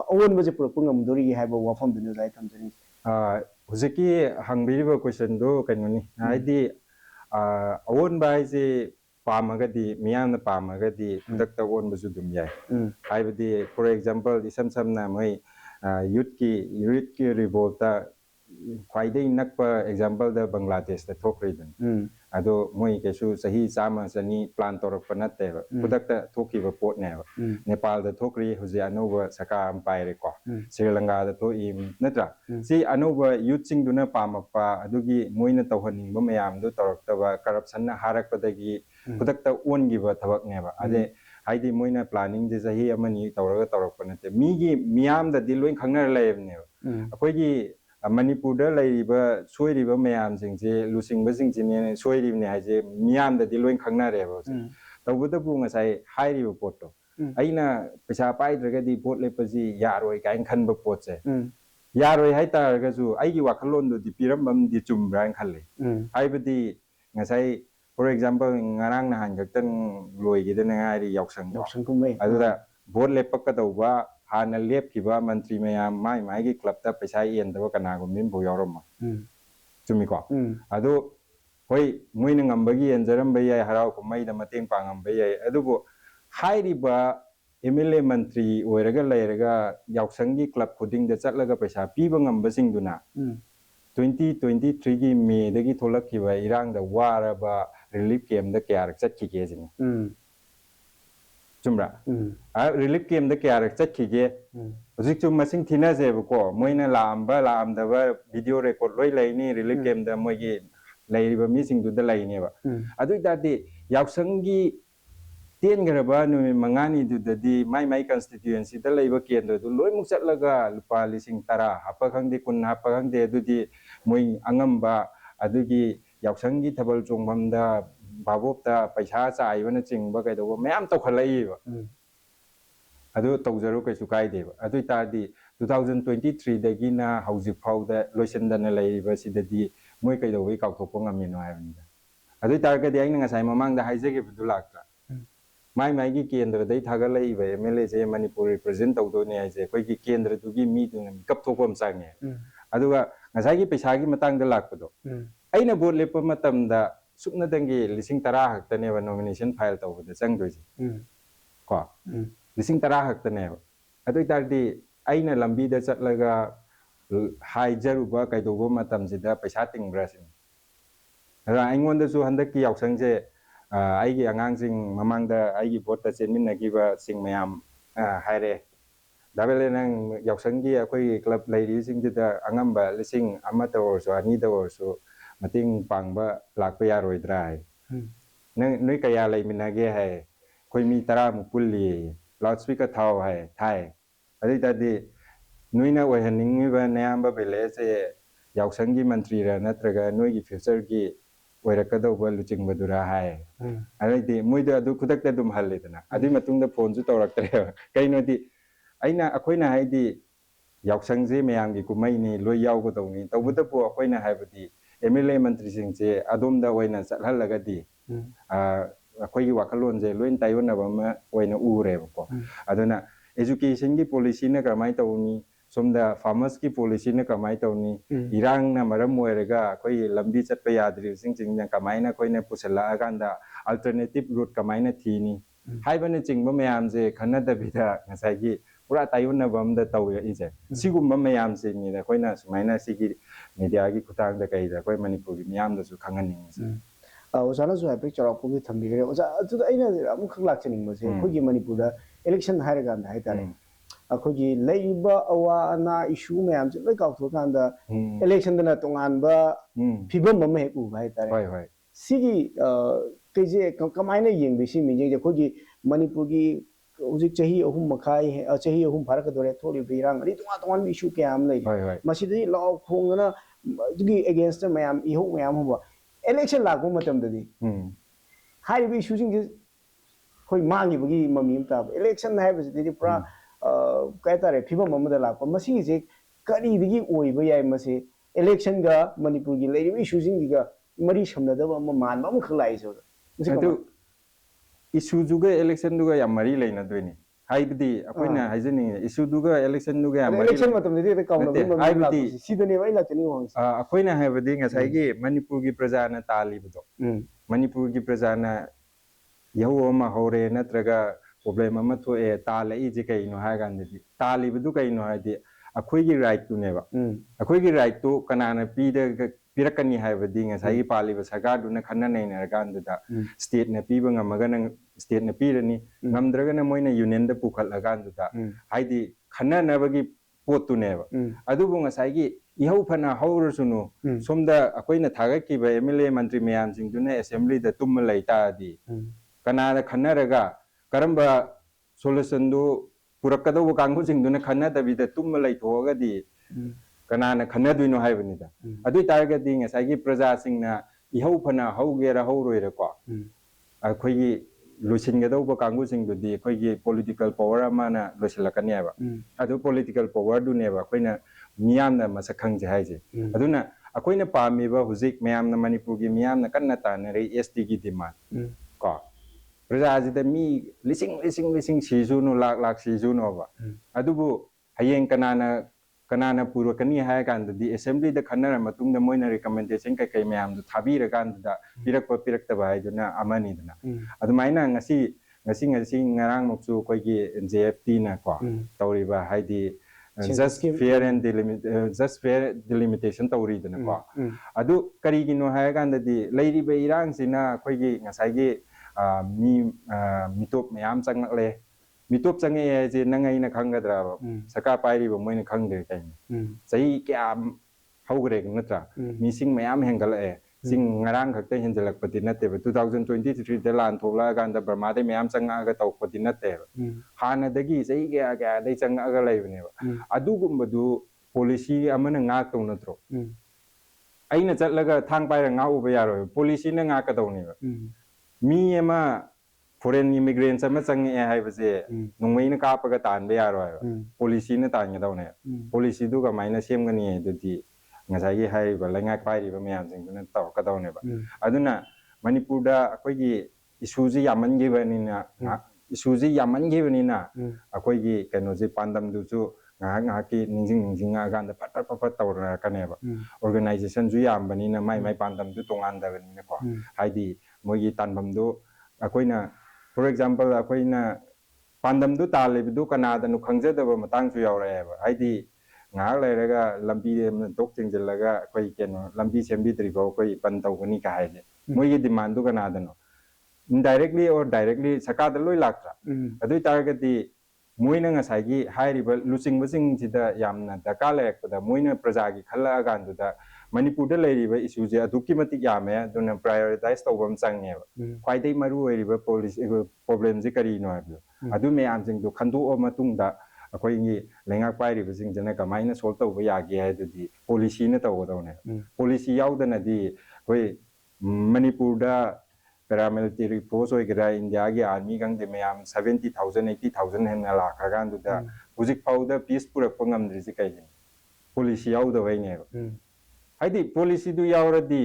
ꯑꯑꯣꯟꯕꯁꯦ ꯄꯨꯔꯛꯄ ꯉꯝꯗꯣꯔꯤꯒꯦ ꯍꯥꯏꯕ ꯋꯥꯐꯝꯗꯨꯅꯤ ꯑꯣꯖꯥ ꯊꯝꯖꯅꯤꯡꯉꯤ ꯍꯧꯖꯤꯛꯀꯤ ꯍꯪꯕꯤꯔꯤꯕ ꯀꯣꯏꯁꯟꯗꯣ ꯀꯩꯅꯣꯅꯤ ꯍꯥꯏꯗꯤ ꯑꯑꯣꯟꯕ ꯍꯥꯏꯁꯦ ꯄꯥꯝꯃꯒꯗꯤ ꯃꯤꯌꯥꯝꯅ ꯄꯥꯝꯃꯒꯗꯤ ꯈꯨꯗꯛꯇ ꯑꯣꯟꯕꯁꯨ ꯑꯗꯨꯝ ꯌꯥꯏ ꯍꯥꯏꯕꯗꯤ ꯐꯣꯔ ꯑꯦꯛꯖꯥꯝꯄꯜ ꯏꯁꯝ ꯁꯝꯅ ꯃꯣꯏ ꯌꯨꯠꯀꯤ ꯔꯤꯚꯣꯜꯇ ꯈ꯭ꯋꯥꯏꯗꯒꯤ ꯅꯛꯄ ꯑꯦꯛꯖꯥꯝꯄꯜꯗ ꯕꯪꯒ꯭ꯂꯥꯗꯦꯁꯇ ꯊꯣꯛꯈ꯭ꯔꯤꯗꯨꯅꯤ ꯑꯗꯣ ꯃꯣꯏ ꯀꯩꯁꯨ ꯆꯍꯤ 100-100 ꯄ꯭ꯂꯥꯟ ꯇꯧꯔꯛꯄ ꯅꯠꯇꯦꯕ ꯈꯨꯗꯛꯇ ꯊꯣꯛꯈꯤꯕ ꯄꯣꯠꯅꯦꯕ ꯅꯦꯄꯥꯜꯗ ꯊꯣꯛꯈ꯭ꯔꯤ ꯍꯧꯖꯤꯛ ꯑꯅꯧꯕ ꯁꯔꯀꯥꯔ ꯑꯃ ꯄꯥꯏꯔꯦꯀꯣ ꯁ꯭ꯔꯤ ꯂꯪꯀꯥꯗ ꯊꯣꯛꯏ ꯅꯠꯇ꯭ꯔꯥ ꯁꯤ ꯑꯅꯧꯕ ꯌꯨꯠꯁꯤꯡꯗꯨꯅ ꯄꯥꯝꯃꯛꯄ ꯑꯗꯨꯒꯤ ꯃꯣꯏꯅ ꯇꯧꯍꯟꯅꯤꯡꯕ ꯃꯌꯥꯝꯗꯨ ꯇꯧꯔꯛꯇꯕ ꯀꯔꯞꯁꯟꯅ ꯍꯥꯔꯛꯄꯗꯒꯤ ꯈꯨꯗꯛꯇ ꯑꯣꯟꯈꯤꯕ ꯊꯕꯛꯅꯦꯕ ꯑꯗꯩ ꯍꯥꯏꯗꯤ ꯃꯣꯏꯅ ꯄ꯭ꯂꯥꯅꯤꯡꯁꯦ ꯆꯍꯤ 1-2 ꯇꯧꯔꯛꯄ ꯅꯠꯇꯦ ꯃꯤꯌꯥꯝꯗꯗꯤ ꯂꯣꯏ ꯈꯪꯅꯔ ꯂꯩꯔꯕꯅꯦꯕ ꯑꯩꯈꯣꯏꯒꯤ ꯃꯅꯤꯄꯨꯔꯗ ꯂꯩꯔꯤꯕ ꯁꯣꯏꯔꯤꯕ ꯃꯌꯥꯝꯁꯤꯡꯁꯦ ꯂꯨꯆꯤꯡꯕꯁꯤꯡꯁꯤꯅꯦ ꯁꯣꯏꯔꯤꯕꯅꯦ ꯍꯥꯏꯁꯦ ꯃꯤꯌꯥꯝꯗꯗꯤ ꯂꯣꯏ ꯈꯪꯅꯔꯦꯕ ꯍꯧꯖꯤꯛ ꯇꯧꯕꯇꯕꯨ ꯉꯁꯥꯏ ꯍꯥꯏꯔꯤꯕ ꯄꯣꯠꯇꯣ ꯑꯩꯅ ꯄꯩꯁꯥ ꯄꯥꯏꯗ꯭ꯔꯒꯗꯤ ꯚꯣꯠ ꯂꯦꯞꯄꯁꯤ ꯌꯥꯔꯣꯏ ꯀꯥꯏꯅ ꯈꯟꯕ ꯄꯣꯠꯁꯦ ꯌꯥꯔꯣꯏ ꯍꯥꯏꯇꯥꯔꯒꯁꯨ ꯑꯩꯒꯤ ꯋꯥꯈꯜꯂꯣꯟꯗꯨꯗꯤ ꯄꯤꯔꯝꯕꯝꯗꯤ ꯆꯨꯝꯕ꯭ꯔꯥꯅ ꯈꯜꯂꯤ ꯍꯥꯏꯕꯗꯤ ꯉꯁꯥꯏ ꯐꯣꯔ ꯑꯦꯛꯖꯥꯝꯄꯜ ꯉꯔꯥꯡ ꯅꯍꯥꯟ ꯈꯛꯇꯪ ꯂꯣꯏꯈꯤꯗꯅ ꯉꯥꯏꯔꯤ ꯌꯥꯎꯁꯪꯗꯣ ꯑꯗꯨꯗ ꯚꯣꯠ ꯂꯦꯞꯄꯛꯀꯗꯧꯕ ꯍꯥꯟꯅ ꯂꯦꯞꯈꯤꯕ ꯃꯟꯇ꯭ꯔꯤ ꯃꯌꯥꯝ ꯃꯥꯒꯤ ꯀ꯭ꯂꯕꯇ ꯄꯩꯁꯥ ꯌꯦꯟꯗꯕ ꯀꯅꯥꯒꯨꯝꯕ ꯑꯃꯐꯥꯎ ꯌꯥꯎꯔꯝꯃꯣꯏ ꯆꯨꯝꯃꯤꯀꯣ ꯑꯗꯣ ꯍꯣꯏ ꯃꯣꯏꯅ ꯉꯝꯕꯒꯤ ꯌꯦꯟꯖꯔꯝꯕ ꯌꯥꯏ ꯍꯔꯥꯎ ꯀꯨꯝꯍꯩꯗ ꯃꯇꯦꯡ ꯄꯥꯡꯉꯝꯕ ꯌꯥꯏ ꯑꯗꯨꯕꯨ ꯍꯥꯏꯔꯤꯕ MLA ꯃꯟꯇ꯭ꯔꯤ ꯑꯣꯏꯔꯒ ꯂꯩꯔꯒ ꯌꯥꯎꯁꯪꯒꯤ ꯀ꯭ꯂꯕ ꯈꯨꯗꯤꯡꯗ ꯆꯠꯂꯒ ꯄꯩꯁꯥ ꯄꯤꯕ ꯉꯝꯕꯁꯤꯡꯗꯨꯅ 2023ꯒꯤ ꯃꯦꯗꯒꯤ ꯊꯣꯛꯂꯛꯈꯤꯕ ꯏꯔꯥꯡꯗ ꯋꯥꯔꯕ ꯔꯤꯂꯤꯐ ꯀꯦꯝꯞꯗ ꯀꯌꯥꯔꯛ ꯆꯠꯈꯤꯒꯦ ꯁꯤꯅꯤ ꯆꯨꯝꯕ꯭ꯔꯥ ꯔꯤꯂꯤꯐ ꯀꯦꯝꯞꯗ ꯀꯌꯥꯔꯛ ꯆꯠꯈꯤꯒꯦ ꯍꯧꯖꯤꯛꯁꯨ ꯃꯁꯤꯡ ꯊꯤꯅꯖꯦꯕꯀꯣ ꯃꯣꯏꯅ ꯂꯥꯛꯑꯝꯗꯕ ꯚꯤꯗꯤꯑꯣ ꯔꯦꯀꯣꯔꯠ ꯂꯣꯏ ꯂꯩꯅꯤ ꯔꯤꯂꯤꯐ ꯀꯦꯝꯞꯗ ꯃꯣꯏꯒꯤ ꯂꯩꯔꯤꯕ ꯃꯤꯁꯤꯡꯗꯨꯗ ꯂꯩꯅꯦꯕ ꯑꯗꯨ ꯑꯣꯏꯇꯥꯔꯗꯤ ꯌꯥꯎꯁꯪꯒꯤ ꯇꯦꯟꯈ꯭ꯔꯕ ꯅꯨꯃꯤꯠ 5ꯅꯤꯗꯨꯗꯗꯤ ꯃꯥꯏ ꯀꯟꯁꯇꯤꯇ꯭ꯌꯨꯌꯦꯟꯁꯤꯗ ꯂꯩꯕ ꯀꯦꯟꯗ꯭ꯔꯗꯨ ꯂꯣꯏꯃꯨꯛ ꯆꯠꯂꯒ ꯂꯨꯄꯥ 10,000 10 ꯍꯥꯞꯄ ꯈꯪꯗꯦ 10 ꯍꯥꯞꯄ ꯈꯪꯗꯦ ꯑꯗꯨꯗꯤ ꯃꯣꯏ ꯑꯉꯝꯕ ꯑꯗꯨꯒꯤ yausanggi thabal chongbamda babopta paisa chaibana chingba kaidoba mayam tokhalaiba adu tawjaru kaisu kaideba adu tadi 2023 dagi na hauji phauda loisandana laiba sidadi moi kaidobi kauthopa ngamino haibanda adu targadi aina ngasai mamangda haijege budulakta mai mai gi kendra dai thagalai ba MLA je Manipur represent tawdone haije koi gi kendra dugi mi duna kap thopam change aduga ngasai gi paisa gi matang da lakpado aina vote lepa matamda sukna dangi lising tara haktane ba nomination file tawbada changdoji ko lising tara haktane ba adu tardi aina lambi da chatlaga haijaru ba kaidobo matamjida paisa tingbra sin ara aingonda su handaki yausangje aigi angangsing mamangda aigi vote chenminagiba sing mayam haire dabele nang yausanggi akoi club lairi singjida angamba lising amata orso ani da orso mating pangba lakpa yaroidra nang noi kaya laiminage hai koi mi tara mu pulli loudspeaker thau hai thai adi tadi noina oihaningiba nayamba bele se yausanggi mantri ra natraga noi gi future gi oirakadauba luchingmadura hai adai moida adu khudakta dum halledana adi matungda phone su tawraktre kainodi aina akoina haidi yausangje mayamgi kumai ni loi yawgo dawni tawbuda po akoina haibadi MLA mantri singje adomda oina chathalagadi akoi wakalon je loin tayona bama oina ureba ko aduna education gi policy na kamai tawni somda farmers ki policy na kamai tawni irang na maram moirega koi lambi chatpa yadri sing na kamai na koi na pusala aganda alternative route kamai na thini haibana chingba mayam je khana da bida ngasai gi pura tayona bamda tawya ije sigumba mayam se ni da koi na sumaina sigi media gi khutang da kai da koi Manipur gi miyam da su khanganing ओजाना जो है चौराक को भी थम्बी गए ओजा अदुदा अइना अमुक खंग लाक्चनिंग मसे अखोगी मणिपुर दा election हायरगा दा हायतारे अखोगी लैबा अवा अना इशू मयाम जे लय काउथो कांदा इलेक्शन दना तोंगानबा फिबम मम हे उ हायतारे होय होय सिगी केजे कमाइना येंबिसि मिजे अखोगी मणिपुर की उजिक चाही अहुम मखाई चाही अहुम भारत दोरे थोड़ी बिरांग रि तोंगा तोंगान इशू क्याम लय मसिदि लॉ खोंगना दुगी अगेंस्ट मयाम इहो मयाम होबा election लागो मतम ददी हाई भी इशूसिंग जे कोई मांगी बगी मम्मी मता election है बस ददी पूरा कहता रे फिबम ममदा लाको मसी जे करी दगी ओइबो याय मसे election गा मणिपुर की लेरी इशूसिंग दिगा मरी समनदब म मान बम खलाई जो तो इशू जुगा election दुगा या मरी लेना दोनी हाइबदी अकोइना हाइजनी इशू दुगा election दुगा या मरी election मतम ददी काउना हाइबदी सीदने वाइ लातनी होंस अकोइना हाइबदी ngasai Manipur gi praja na talibdo Manipur gi praja na yahu ma hore natraga problem ama to e tala i je kai no ha gandidi talibdu kai no hadi akoi gi right tu neba akoi gi right tu kanana pi de pirakani haibadi ngasai paliba sarkar du na khanna nei na gandida state na pi banga magana state na pi rani ngamdraga na moina union da pukhat lagandida haidi khanna na bagi potu neba adu bu ngasai gi ihau phana haur sunu somda akoina thaga ki ba MLA mantri mayam sing du na assembly da tum lai ta di kanana khanna raga karamba solution du purakado bu kanghu sing du na khanna da bi da tum lai thoga di kanana khanna du no haibani da adu targa di ngasai gi praja sing na ihau phana haugera hauroira ko akhoi gi lusingadau ba kanghu sing du di akhoi gi political power ama na losilakani ba adu political power du ne ba akoina miyam na masakhang je haije aduna akoina pami ba huzik mayam na Manipur gi miyam na kanna ta na re ST gi demand ko praja ji da mi lising sizu no lak sizu no ba adubu hayeng kanana puro kani ha kan di assembly da khanna matung da moina recommendation kai mayam du thabi ra kan da pirak ta ba iduna amani dana adumaina ngasi ngarang muksu koi gi JFT na ko tauri ba haidi just fair delimitation tauri dana ko adu kari gi no ha kan di leiri ba irang sina koi gi ngasai gi mitop mayam chang le mitop change je nangai na khangadra saka pairi ba moina khangde kai sai kya haugre natra mising mayam hengal e sing ngarang khakte henjalak pati natte 2023 da lan thokla ganda Burma de mayam changa ga tawk pati natte hana dagi sai kya dai changa ga leibne ba adu gumba du policy amana ngak to natro ꯑꯩꯅ ꯆꯠꯂꯒ ꯊꯥꯡ ꯄꯥꯏꯔ ꯉꯥꯛꯎꯕ ꯌꯥꯔꯣꯏ ꯄꯣꯂꯤꯁꯤꯅ ꯉꯥꯛꯀꯗꯧꯅꯦꯕ ꯃꯤ ꯑꯃ foreign ꯏꯃꯤꯒ꯭ꯔꯦꯟꯁ ꯑꯃ ꯆꯪꯉꯛꯑꯦ ꯍꯥꯏꯕꯁꯦ ꯅꯣꯡꯃꯩꯅ ꯀꯥꯞꯄꯒ ꯇꯥꯟꯕ ꯌꯥꯔꯣꯏꯕ ꯄꯣꯂꯤꯁꯤꯅ ꯇꯥꯟꯒꯗꯧꯅꯦ ꯄꯣꯂꯤꯁꯤꯗꯨ ꯀꯃꯥꯏꯅ ꯁꯦꯝꯒꯅꯤ ꯑꯗꯨꯗꯤ ꯉꯁꯥꯏꯒꯤ ꯍꯥꯏꯔꯤꯕ ꯂꯩꯉꯥꯛ ꯄꯥꯏꯔꯤꯕ ꯃꯌꯥꯝꯁꯤꯡꯗꯨꯅ ꯇꯧꯔꯛꯀꯗꯧꯅꯦꯕ ꯑꯗꯨꯅ ꯃꯅꯤꯄꯨꯔꯗ ꯑꯩꯈꯣꯏꯒꯤ ꯏꯁꯨꯁꯤ ꯌꯥꯝꯃꯟꯈꯤꯕꯅꯤꯅ ꯑꯩꯈꯣꯏꯒꯤ ꯀꯩꯅꯣꯁꯤ ꯄꯥꯟꯗꯝꯗꯨꯁꯨ ꯉꯥꯏꯍꯥꯛ ꯉꯥꯏꯍꯥꯛꯀꯤ ꯅꯤꯡꯁꯤꯡꯉꯛꯑꯀꯥꯟꯗ ꯐꯠ ꯇꯧꯔꯛꯀꯅꯦꯕ ꯑꯣꯔꯒꯅꯥꯏꯖꯦꯁꯟꯁꯨ ꯌꯥꯝꯕꯅꯤꯅ ꯃꯥꯏ ꯄꯥꯟꯗꯝꯗꯨ ꯇꯣꯉꯥꯟꯗꯕꯅꯤꯅꯀꯣ ꯍꯥꯏꯗꯤ ꯃꯣꯏꯒꯤ ꯇꯥꯟꯐꯝꯗꯨ ꯑꯩꯈꯣꯏꯅ ꯐꯣꯔ ꯑꯦꯛꯖꯥꯝꯄꯜ ꯑꯩꯈꯣꯏꯅ ꯄꯥꯟꯗꯝꯗꯨ ꯇꯥꯜꯂꯤꯕꯗꯨ ꯀꯅꯥꯗꯅꯣ ꯈꯪꯖꯗꯕ ꯃꯇꯥꯡꯁꯨ ꯌꯥꯎꯔꯛꯑꯦꯕ ꯍꯥꯏꯗꯤ ꯉꯥꯏꯍꯥꯛ ꯂꯩꯔꯒ ꯂꯝꯕꯤ ꯗꯣꯛ ꯊꯤꯡꯖꯤꯜꯂꯒ ꯑꯩꯈꯣই ꯀꯩꯅꯣ ꯂꯝꯕꯤ ꯁꯦꯝꯕꯤꯗ꯭ꯔꯤꯐꯥꯎ ꯑꯩꯈꯣꯏ ꯕꯟ ꯇꯧꯒꯅꯤ ꯀ ꯍꯥꯏꯁꯦ ꯃꯣꯏꯒꯤ ꯗꯤꯃꯥꯟꯗꯨ ꯀꯅꯥꯗꯅꯣ indirectly or directly ꯁꯔꯀꯥꯔꯗ ꯂꯣꯏ ꯂꯥꯛꯇ꯭ꯔꯥ ꯑꯗꯨ ꯑꯣꯏꯇꯥꯔꯒꯗꯤ ꯃꯣꯏꯅ ꯉꯁꯥꯏꯒꯤ ꯍꯥꯏꯔꯤꯕ ꯂꯨꯆꯤꯡꯕꯁꯤꯡꯁꯤꯗ ꯌꯥꯝꯅ ꯗꯔꯀꯥꯔ ꯂꯩꯔꯛꯄꯗ ꯃꯣꯏꯅ प्रजाꯒꯤ ꯈꯜꯂꯛꯑꯀꯥꯟꯗꯨꯗ ꯃꯅꯤꯄꯨꯔꯗ ꯂꯩꯔꯤꯕ ꯏꯁꯨꯁꯦ ꯑꯗꯨꯛꯀꯤ ꯃꯇꯤꯛ ꯌꯥꯝꯃꯦ ꯑꯗꯨꯅ ꯄ꯭ꯔꯥꯏꯌꯣꯔꯤꯇꯥꯏꯁ ꯇꯧꯕ ꯑꯃ ꯆꯪꯉꯦꯕ ꯈ꯭ꯋꯥꯏꯗꯒꯤ ꯃꯔꯨ ꯑꯣꯏꯔꯤꯕ ꯄ꯭ꯔꯣꯕ꯭ꯂꯦꯝꯁꯦ ꯀꯔꯤꯅꯣ ꯍꯥꯏꯕꯗꯣ ꯑꯗꯨ ꯃꯌꯥꯝꯁꯤꯡꯗꯣ ꯈꯟꯗꯣꯛꯑ ꯃꯇꯨꯡꯗ ꯑꯩꯈꯣꯏꯒꯤ ꯂꯩꯉꯥꯛ ꯄꯥꯏꯔꯤꯕꯁꯤꯡꯁꯤꯅ ꯀꯃꯥꯏꯅ ꯁꯣꯜꯕ ꯇꯧꯕ ꯌꯥꯒꯦ ꯍꯥꯏꯗꯨꯗꯤ ꯄꯣꯂꯤꯁꯤꯅ ꯇꯧꯒꯗꯧꯅꯦꯕ ꯄꯣꯂꯤꯁꯤ ꯌꯥꯎꯗꯅꯗꯤ ꯑꯩꯈꯣꯏ ꯃꯅꯤꯄꯨꯔꯗ paramilitary force ꯑꯣꯏꯒꯦꯔꯥ ꯏꯟꯗꯤꯌꯥꯒꯤ ꯑꯥꯔꯃꯤ ꯈꯪꯗꯦ ꯃꯌꯥꯝ 70,000 80,000 ꯍꯦꯟꯅ ꯂꯥꯛꯈ꯭ꯔꯀꯥꯟꯗꯨꯗ ꯍꯧꯖꯤꯛ ꯐꯥꯎꯗ ꯄꯤꯁ ꯄꯨꯔꯛꯄ ꯉꯝꯗ꯭ꯔꯤꯁꯤ ꯀꯩꯒꯤꯅꯣ ꯄꯣꯂꯤꯁꯤ ꯌꯥꯎꯗꯕꯩꯅꯦꯕ ꯍꯥꯏꯗꯤ ꯄꯣꯂꯤꯁꯤꯗꯨ ꯌꯥꯎꯔꯗꯤ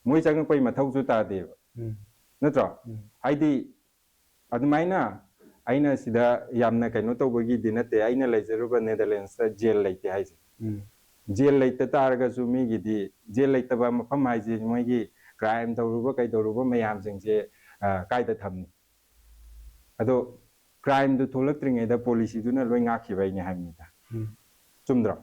ꯃꯣꯏ ꯆꯪꯉꯛꯄꯩ ꯃꯊꯧꯁꯨ ꯇꯥꯗꯦꯕ ꯅꯠꯇ꯭ꯔꯣ ꯍꯥꯏꯗꯤ ꯑꯗꯨꯃꯥꯏꯅ ꯑꯩꯅ ꯁꯤꯗ ꯌꯥꯝꯅ ꯀꯩꯅꯣ ꯇꯧꯕꯒꯤꯗꯤ ꯅꯠꯇꯦ ꯑꯩꯅ ꯂꯩꯖꯔꯨꯕ ꯅꯦꯗꯔꯂꯦꯟड्ꯁꯇ ꯖꯦꯜ ꯂꯩꯇꯦ ꯍꯥꯏꯁꯦ ꯖꯦꯜ ꯂꯩꯇ ꯇꯥꯔꯒꯁꯨ ꯃꯤꯒꯤꯗꯤ ꯖꯦꯜ ꯂꯩꯇꯕ ꯃꯐꯝ ꯍꯥꯏꯁꯦ ꯃꯣꯏꯒꯤ ꯀ꯭ꯔꯥꯏꯝ ꯇꯧꯔꯨꯕ ꯀꯩꯗꯧꯔꯨꯕ ꯃꯌꯥꯝꯁꯤꯡꯁꯦ ꯀꯥꯏꯗ ꯊꯝꯅꯤ ꯑꯗꯣ ꯀ꯭ꯔꯥꯏꯝꯗꯨ ꯊꯣꯛꯂꯛꯇ꯭ꯔꯤꯉꯩꯗ ꯄꯣꯂꯤꯁꯤꯗꯨꯅ ꯂꯣꯏ ꯉꯥꯛꯈꯤꯕꯩꯅꯦ ꯍꯥꯏꯕꯅꯤꯗ ꯆꯨꯝꯗ꯭ꯔꯣ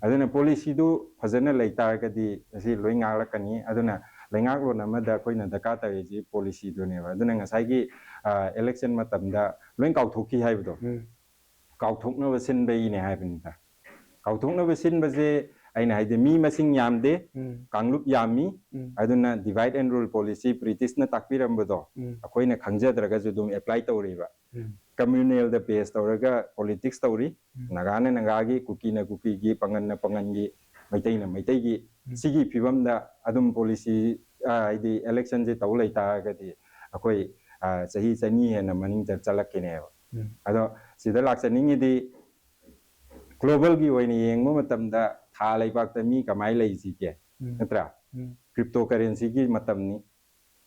ꯑꯗꯨꯅ ꯄꯣꯂꯤꯁꯤꯗꯨ ꯐꯖꯅ ꯂꯩ ꯇꯥꯔꯒꯗꯤ ꯑꯁꯤ ꯂꯣꯏ ꯉꯥꯛꯂꯛꯀꯅꯤ ꯑꯗꯨꯅ ꯂꯩꯉꯥꯛꯂꯣꯟ ꯑꯃꯗ ꯑꯩꯈꯣꯏꯅ ꯗꯔꯀꯥꯔ ꯇꯥꯔꯤꯁꯤ ꯄꯣꯂꯤꯁꯤꯗꯨꯅꯦꯕ ꯑꯗꯨꯅ ꯉꯁꯥꯏꯒꯤ election matamda loin kauthokhi haibdo kauthokna basin baine haibnita kauthokna basin baje aina haide mi masing yamde kanglup yami aduna divide and rule policy british na takpirambado akoina khangjadraga judum apply tawriba communal the base tawraga politics tawri nagana nagagi kuki na kuki gi pangan na pangangi maitai na maitai gi sigi phibamda adum policy id election je tawlai ta gadi akoi sahi chani hena maning chalakkineba ado sida lakchaningi global gi oina yengma matamda tha laibakta mi kamai leiji ke natra cryptocurrency gi matamni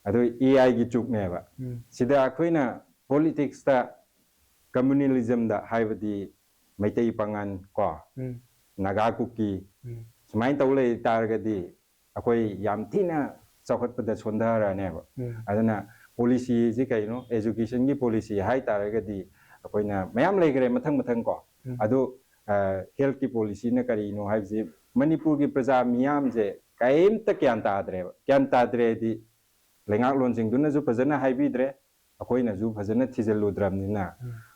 ado ai gi chukneba sida akoina politics ta communalism da haibadi maitai pangan ko naga kuki sumain tawlai targadi akoi yam thina chawkhatpada sondara neba adana policy ji kaino education gi policy hai taragadi akoina mayam legre mathang mathang ko adu health ki policy na kari no haibji manipur gi praja miyam je kaimta kyan tadre di lengak lonsing duna ju phajana haibidre akoina ju phajana thijaludramnina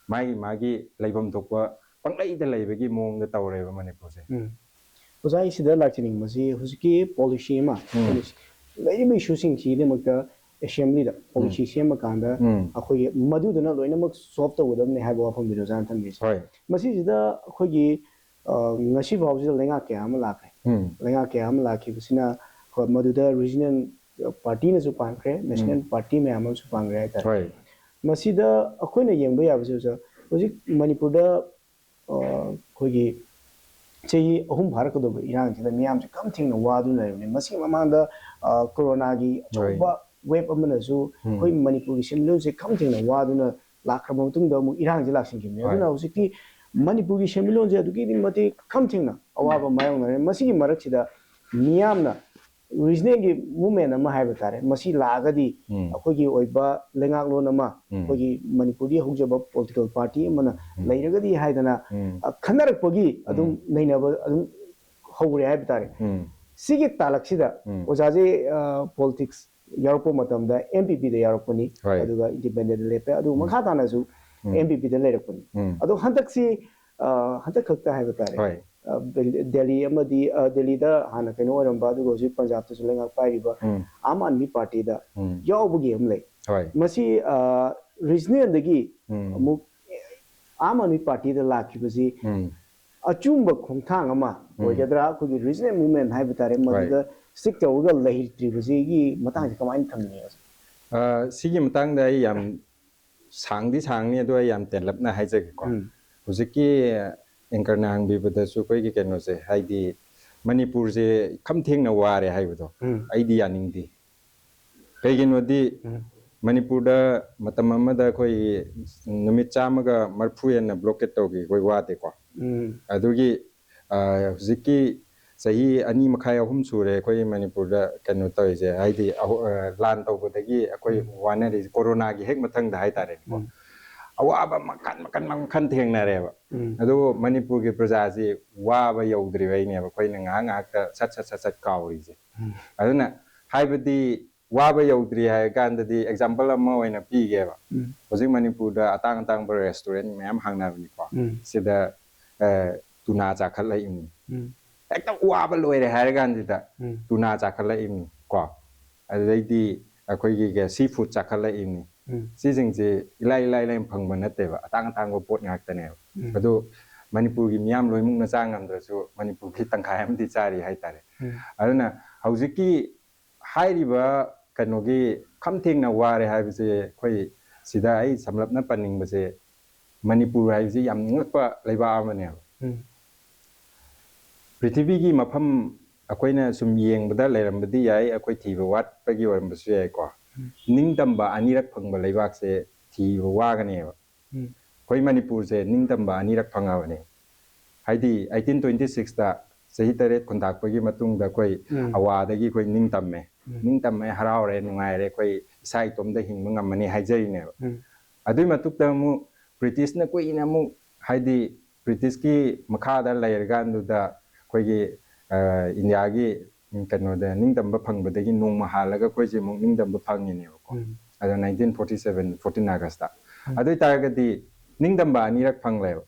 magi leibam thokwa panglai da leibagi mong da tawreba manipur se ozai sida lakchining masi husiki policy ma leib issue sing chi de makta assembly da policy sema kanda akhoi maduduna loinamak solve tawdamne haiba wafam bido jan thambi masi sida akhoi ngasi bawji lenga kya am lakre lenga kya am lakhi bisina maduda regional party na su pankre national party me amal su pangre ta masi da akhoi na yengba ya bisu hojik manipur da khoi chei ahum bharak do irang sida miyam se kam thing na wadu na ne masi mamang da corona gi choba web amana su khoi manipur simlo se kam thing na wadu na lakhram tung da mu irang je laksin ki me aduna hojiki manipur gi simlo je aduki di mate kam thing na awaba mayong na masi gi marak sida miyam na regional gi movement ama haiba tare masi lagadi akhoi gi oiba lengak lon ama akhoi gi manipur gi hojaba political party amana leiragadi haidana khanarak pagi adum nainaba adum hogre haiba tare sigi talak sida ojaje politics yaropo matamda MPP da yaropani aduga independent lepe adu makha tana su MPP da lerakpani adu hantaksi hantak khakta haiba tare Delhi amadi Delhi da hana kaino oramba adu goji Punjab ta sulenga pairiba Aam Aadmi party da yawbugi amle masi regional dagi amuk Aam Aadmi party da lakibasi achumba khongthang ama oigadra ko regional movement haiba tare madida stick ꯇꯧꯔꯒ ꯂꯩꯇ꯭ꯔꯤꯕꯁꯤꯒꯤ ꯃꯇꯥꯡꯁꯦ ꯀꯃꯥꯏꯅ ꯊꯝꯅꯤꯡꯉꯦ ꯁꯤꯒꯤ ꯃꯇꯥꯡꯗ ꯑꯩ ꯌꯥꯝ ꯁꯥꯡꯗꯤ ꯁꯥꯡꯅꯤ ꯑꯗꯣ ꯑꯩ ꯌꯥꯝ ꯇꯦꯟꯂꯞꯅ ꯍꯥꯏꯖꯒꯦꯀꯣ ꯍꯧꯖꯤꯛꯀꯤ ꯑꯦꯡꯀꯔꯅ ꯍꯪꯕꯤꯕꯗꯁꯨ ꯑꯩꯈꯣꯏꯒꯤ ꯀꯩꯅꯣꯁꯦ ꯍꯥꯏꯗꯤ ꯃꯅꯤꯄꯨꯔꯁꯦ ꯈꯝ ꯊꯦꯡꯅ ꯋꯥꯔꯦ ꯍꯥꯏꯕꯗꯣ ꯑꯩꯗꯤ ꯌꯥꯅꯤꯡꯗꯦ ꯀꯩꯒꯤꯅꯣꯗꯤ ꯃꯅꯤꯄꯨꯔꯗ ꯃꯇꯝ ꯑꯃꯗ ꯑꯩꯈꯣꯏ ꯅꯨꯃꯤꯠ 140 ꯍꯦꯟꯅ ꯕ꯭ꯂꯣꯀꯦꯠ ꯇꯧꯈꯤ ꯑꯩꯈꯣꯏ ꯋꯥꯗꯦꯀꯣ ꯑꯗꯨꯒꯤ ꯍꯧꯖꯤꯛꯀꯤ ꯆꯍꯤ 2 ꯃꯈꯥꯏ 3 ꯁꯨꯔꯦ ꯑꯩꯈꯣꯏ ꯃꯅꯤꯄꯨꯔꯗ ꯀꯩꯅꯣ ꯇꯧꯔꯤꯁꯦ ꯍꯥꯏꯗꯤ ꯂꯥꯟ ꯇꯧꯕꯗꯒꯤ ꯑꯩꯈꯣꯏ ꯋꯥꯅꯔꯤꯁꯦ ꯀꯣꯔꯣꯅꯥꯒꯤ ꯍꯦꯛ ꯃꯊꯪꯗ ꯍꯥꯏꯇꯥꯔꯦꯀꯣ ꯑꯋꯥꯕ ꯃꯈꯟ ꯊꯦꯡꯅꯔꯦꯕ ꯑꯗꯨ ꯃꯅꯤꯄꯨꯔꯒꯤ ꯄ꯭ꯔꯖꯥꯁꯤ ꯋꯥꯕ ꯌꯧꯗ꯭ꯔꯤꯕꯩꯅꯦꯕ ꯑꯩꯈꯣꯏꯅ ꯉꯥꯏꯍꯥꯛꯇ ꯁꯠ ꯀꯥꯎꯔꯤꯁꯦ ꯑꯗꯨꯅ ꯍꯥꯏꯕꯗꯤ ꯋꯥꯕ ꯌꯧꯗ꯭ꯔꯤ ꯍꯥꯏ ꯀꯥꯟꯗꯗꯤ ꯑꯦꯛꯖꯥꯝꯄꯜ ꯑꯃ ꯑꯣꯏꯅ ꯄꯤꯒꯦꯕ ꯍꯧꯖꯤꯛ ꯃꯅꯤꯄꯨꯔꯗ ꯑꯇꯥꯡꯕ ꯔꯦꯁꯇꯨꯔꯦꯟ ꯃꯌꯥꯝ ꯍꯥꯡꯅꯕꯅꯤꯀꯣ ꯁꯤꯗ ꯇꯨꯅꯥ ꯆꯥꯈꯠꯂꯛꯏꯅꯤ ꯍꯦꯛꯇ ꯋꯥꯕ ꯂꯣꯏꯔꯦ ꯍꯥꯏꯔ ꯀꯥꯟꯁꯤꯗ ꯇꯨꯅꯥ ꯆꯥꯈꯠꯂꯛꯏꯅꯤ ꯀꯣ ꯑꯗꯨꯗꯩꯗꯤ ꯑꯩꯈꯣꯏꯒꯤ ꯁꯤ ꯐꯨꯗ ꯆꯥꯈꯠꯂꯛꯏꯅꯤ ꯁꯤꯁꯤꯡꯁꯦ ꯏꯂꯥꯏ ꯐꯪꯕ ꯅꯠꯇꯦꯕ ꯑꯇꯥꯡꯕ ꯄꯣꯠ ꯉꯥꯛꯇꯅꯦꯕ ꯑꯗꯣ ꯃꯅꯤꯄꯨꯔꯒꯤ ꯃꯤꯌꯥꯝ ꯂꯣꯏꯅꯃꯛꯅ ꯆꯥ ꯉꯝꯗ꯭ꯔꯁꯨ ꯃꯅꯤꯄꯨꯔꯒꯤ ꯇꯪꯈꯥꯏ ꯑꯃꯗꯤ ꯆꯥꯔꯤ ꯍꯥꯏꯇꯥꯔꯦ ꯑꯗꯨꯅ ꯍꯧꯖꯤꯛꯀꯤ ꯍꯥꯏꯔꯤꯕ ꯀꯩꯅꯣꯒꯤ ꯈꯝ ꯊꯦꯡꯅ ꯋꯥꯔꯦ ꯍꯥꯏꯕꯁꯦ ꯑꯩꯈꯣꯏ ꯁꯤꯗ ꯑꯩ ꯁꯝꯂꯞꯅ ꯄꯟꯅꯤꯡꯕꯁꯦ ꯃꯅꯤꯄꯨꯔ ꯍꯥꯏꯕꯁꯤ ꯌꯥꯝ ꯉꯛꯄ ꯂꯩꯕꯥꯛ ꯑꯃꯅꯦꯕ ꯄ꯭ꯔꯤꯊꯤꯕꯤꯒꯤ ꯃꯐꯝ ꯑꯩꯈꯣꯏꯅ ꯁꯨꯝ ꯌꯦꯡꯕꯗ ꯂꯩꯔꯝꯕꯗꯤ ꯌꯥꯏ ꯑꯩꯈꯣꯏ ꯊꯤꯕ ꯋꯥꯠꯄꯒꯤ ꯑꯣꯏꯔꯝꯕꯁꯨ ꯌꯥꯏꯀꯣ ꯅꯤꯡꯇꯝꯕ ꯑꯅꯤꯔꯛ ꯐꯪꯕ ꯂꯩꯕꯥꯛꯁꯦ ꯊꯤꯕ ꯋꯥꯒꯅꯦꯕ ꯑꯩꯈꯣꯏ ꯃꯅꯤꯄꯨꯔꯁꯦ ꯅꯤꯡꯇꯝꯕ ꯑꯅꯤꯔꯛ ꯐꯪꯉꯕꯅꯦ ꯍꯥꯏꯗꯤ 1826ꯗ ꯆꯍꯤ 8 ꯈꯨꯟꯇꯥꯛꯄꯒꯤ ꯃꯇꯨꯡꯗ ꯑꯩꯈꯣꯏ ꯑꯋꯥꯗꯒꯤ ꯑꯩꯈꯣꯏ ꯅꯤꯡꯇꯝꯃꯦ ꯍꯔꯥꯎꯔꯦ ꯅꯨꯡꯉꯥꯏꯔꯦ ꯑꯩꯈꯣꯏ ꯏꯁꯥ ꯏꯇꯣꯝꯗ ꯍꯤꯡꯕ ꯉꯝꯃꯅꯤ ꯍꯥꯏꯖꯔꯤꯅꯦꯕ ꯑꯗꯨꯏ ꯃꯇꯨꯡꯗ ꯑꯃꯨꯛ ꯕ꯭ꯔꯤꯇꯤꯁꯅ ꯀꯨꯏꯅ ꯑꯃꯨꯛ ꯍꯥꯏꯗꯤ ꯕ꯭ꯔꯤꯇꯤꯁꯀꯤ ꯃꯈꯥꯗ ꯂꯩꯔꯀꯥꯟꯗꯨꯗ ꯑꯩꯈꯣꯏꯒꯤ ꯏꯟꯗꯤꯌꯥꯒꯤ ꯀꯩꯅꯣꯗ ꯅꯤꯡꯇꯝꯕ ꯐꯪꯕꯗꯒꯤ ꯅꯣꯡꯃ ꯍꯥꯜꯂꯒ ꯑꯩꯈꯣꯏꯁꯦ ꯑꯃꯨꯛ ꯅꯤꯡꯇꯝꯕ ꯐꯪꯉꯤꯅꯦꯕꯀꯣ ꯑꯗꯣ 1947 14 ꯑꯥꯒꯁꯇ ꯑꯗꯨ ꯑꯣꯏꯇꯥꯔꯒꯗꯤ ꯅꯤꯡꯇꯝꯕ ꯑꯅꯤꯔꯛ ꯐꯪꯂꯦꯕ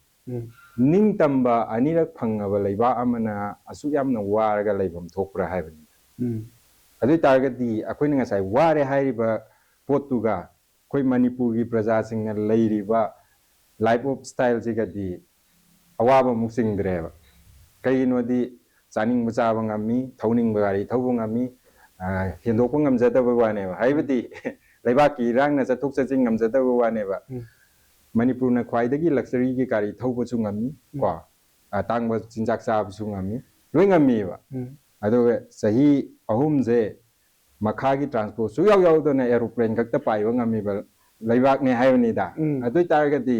ꯅꯤꯡꯇꯝꯕ ꯑꯅꯤꯔꯛ ꯐꯪꯉꯕ ꯂꯩꯕꯥꯛ ꯑꯃꯅ ꯑꯁꯨꯛ ꯌꯥꯝꯅ ꯋꯥꯔꯒ ꯂꯩꯐꯝ ꯊꯣꯛꯄ꯭ꯔꯥ ꯍꯥꯏꯕꯅꯤ ꯑꯗꯨ ꯑꯣꯏꯇꯥꯔꯒꯗꯤ ꯑꯩꯈꯣꯏꯅ ꯉꯁꯥꯏ ꯋꯥꯔꯦ ꯍꯥꯏꯔꯤꯕ ꯄꯣꯠꯇꯨꯒ ꯑꯩꯈꯣꯏ ꯃꯅꯤꯄꯨꯔꯒꯤ ꯄ꯭ꯔꯖꯥꯁꯤꯡꯅ ꯂꯩꯔꯤꯕ ꯂꯥꯏꯐ ꯑꯣꯐ ꯁ꯭ꯇꯥꯏꯜꯁꯤꯒꯗꯤ ꯑꯋꯥꯕ ꯑꯃꯨꯛ ꯆꯤꯡꯗ꯭ꯔꯦꯕ ꯀꯩꯒꯤꯅꯣꯗꯤ ꯆꯥꯅꯤꯡꯕ ꯆꯥꯕ ꯉꯝꯃꯤ ꯊꯧꯅꯤꯡꯕ ꯒꯥꯔꯤ ꯊꯧꯕ ꯉꯝꯃꯤ ꯍꯦꯟꯗꯣꯛꯄ ꯉꯝꯖꯗꯕ ꯋꯥꯅꯦꯕ ꯍꯥꯏꯕꯗꯤ ꯂꯩꯕꯥꯛꯀꯤ ꯏꯔꯥꯡꯅ ꯆꯠꯊꯣꯛ ꯆꯠꯁꯤꯟ ꯉꯝꯖꯗꯕ ꯋꯥꯅꯦꯕ ꯃꯅꯤꯄꯨꯔꯅ ꯈ꯭ꯋꯥꯏꯗꯒꯤ ꯂꯛꯖꯔꯤꯒꯤ ꯒꯥꯔꯤ ꯊꯧꯕꯁꯨ ꯉꯝꯃꯤ ꯀꯣ ꯑꯇꯥꯡꯕ ꯆꯤꯟꯖꯥꯛ ꯆꯥꯕꯁꯨ ꯉꯝꯃꯤ ꯂꯣꯏ ꯉꯝꯃꯤꯕ ꯑꯗꯨꯒ ꯆꯍꯤ 3ꯁꯦ ꯃꯈꯥꯒꯤ ꯇ꯭ꯔꯥꯟꯁꯄꯣꯔꯠ ꯁꯨꯡꯌꯥꯎ ꯌꯥꯎꯗꯅ ꯑꯦꯔꯣꯄ꯭ꯂꯦꯟ ꯈꯛꯇ ꯄꯥꯏꯕ ꯉꯝꯃꯤꯕ ꯂꯩꯕꯥꯛꯅꯦ ꯍꯥꯏꯕꯅꯤꯗ ꯑꯗꯨ ꯑꯣꯏꯇꯥꯔꯒꯗꯤ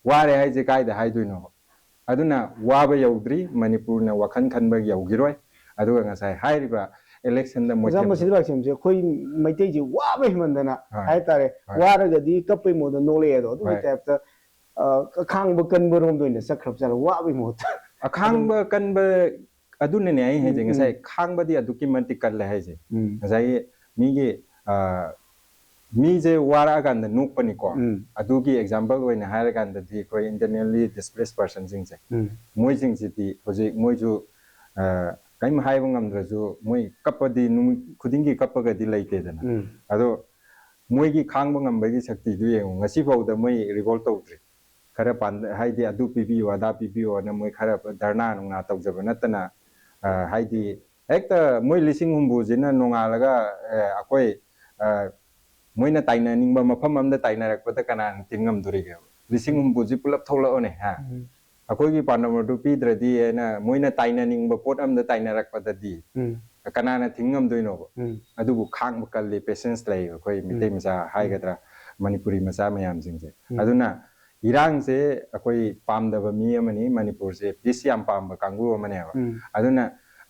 ꯋꯥꯔꯦ ꯍꯥꯏꯁꯦ ꯀꯥꯏꯗ ꯍꯥꯏꯗꯣꯏꯅꯣ ꯑꯗꯨꯅ ꯋꯥꯕ ꯌꯧꯗ꯭री ꯃꯅꯤꯄꯨꯔꯅ ꯋꯥꯈꯜ ꯈꯟꯕ ꯌꯧꯈꯤꯔꯣꯏ ꯑꯗꯨꯒ ꯉꯁꯥꯏ ꯍꯥꯏꯔꯤꯕ ꯏꯂꯦꯛꯁꯟꯗ ꯑꯣꯖꯥ ꯃꯁꯤꯗ ꯂꯥꯛꯆꯝꯁꯦ ꯑꯩꯈꯣꯏ ꯃꯩꯇꯩꯁꯦ ꯋꯥꯕ ꯍꯦꯟꯃꯟꯗꯅ ꯍꯥꯏꯇꯥꯔꯦ ꯋꯥꯔꯒꯗꯤ ꯀꯞꯄꯩ ꯃꯣꯗ ꯅꯣꯛꯂꯛꯑꯦꯗꯣ ꯑꯗꯨꯒꯤ ꯇꯥꯏꯞꯇ ꯑꯈꯥꯡꯕ ꯀꯟꯕꯔꯣꯝꯗ ꯑꯣꯏꯅ ꯆꯠꯈ꯭ꯔꯕꯖꯥꯠꯂ ꯋꯥꯕꯩ ꯃꯍꯨꯠꯇ ꯑꯈꯥꯡꯕ ꯀꯟꯕ ꯑꯗꯨꯅꯅꯦ ꯑꯩ ꯍꯥꯏꯁꯦ ꯉꯁꯥꯏ ꯈꯥꯡꯕꯗꯤ ꯑꯗꯨꯛꯀꯤ ꯃꯇꯤꯛ ꯀꯜꯂꯦ ꯍꯥꯏꯁꯦ ꯉꯁꯥꯏ ꯃꯤꯒꯤ ꯃꯤꯁꯦ ꯋꯥꯔꯛꯑꯀꯥꯟꯗ ꯅꯣꯛꯄꯅꯤꯀꯣ ꯑꯗꯨꯒꯤ ꯑꯦꯛꯖꯥꯝꯄꯜ ꯑꯣꯏꯅ ꯍꯥꯏꯔꯀꯥꯟꯗꯗꯤ ꯑꯩꯈꯣꯏ ꯏꯟꯇꯔꯅꯦꯜꯂꯤ ꯗꯤꯁꯄ꯭ꯂꯦꯁ ꯄꯔꯁꯟꯁꯤꯡꯁꯦ ꯃꯣꯏꯁꯤꯡꯁꯤꯗꯤ ꯍꯧꯖꯤꯛ ꯃꯣꯏꯁꯨ ꯀꯔꯤꯝ ꯍꯥꯏꯕ ꯉꯝꯗ꯭ꯔꯁꯨ ꯃꯣꯏ ꯀꯞꯄꯗꯤ ꯅꯨꯃꯤꯠ ꯈꯨꯗꯤꯡꯒꯤ ꯀꯞꯄꯒꯗꯤ ꯂꯩꯇꯦꯗꯅ ꯑꯗꯣ ꯃꯣꯏꯒꯤ ꯈꯥꯡꯕ ꯉꯝꯕꯒꯤ ꯁꯛꯇꯤꯗꯨ ꯌꯦꯡꯉꯨ ꯉꯁꯤꯐꯥꯎꯗ ꯃꯣꯏ ꯔꯤꯚꯣꯜꯠ ꯇꯧꯗ꯭ꯔꯤ खरा हाइदी अदु पीबियो अदा पीबियो न मोय खरा धरना नुंगा तौजब नतना हाइदी हेक्ता मोय लिसिंग हुंबु जिना नोंगालगा अकोय मोयना ताइना निंगबा मफम अमदा ताइना रखपदा कना तिंगम दुरिगे लिसिंग हुंबु जि पुलप थौलओने हा अकोयगी पार्टनर दु पीद्रदी एना मोयना ताइना निंगबा पोट अमदा ताइना रखपदा दी कनाना थिंगम दोइनो अदुबु खांग बकल्ली पेशेंस लै अकोय मिते मसा हाइगद्रा मणिपुरी मसा मयाम सिंगजे अदुना इरांग से अकोई पामदबा मी अमनी मणिपुर से piece yam पामबा कांगु अमनेबा अदुना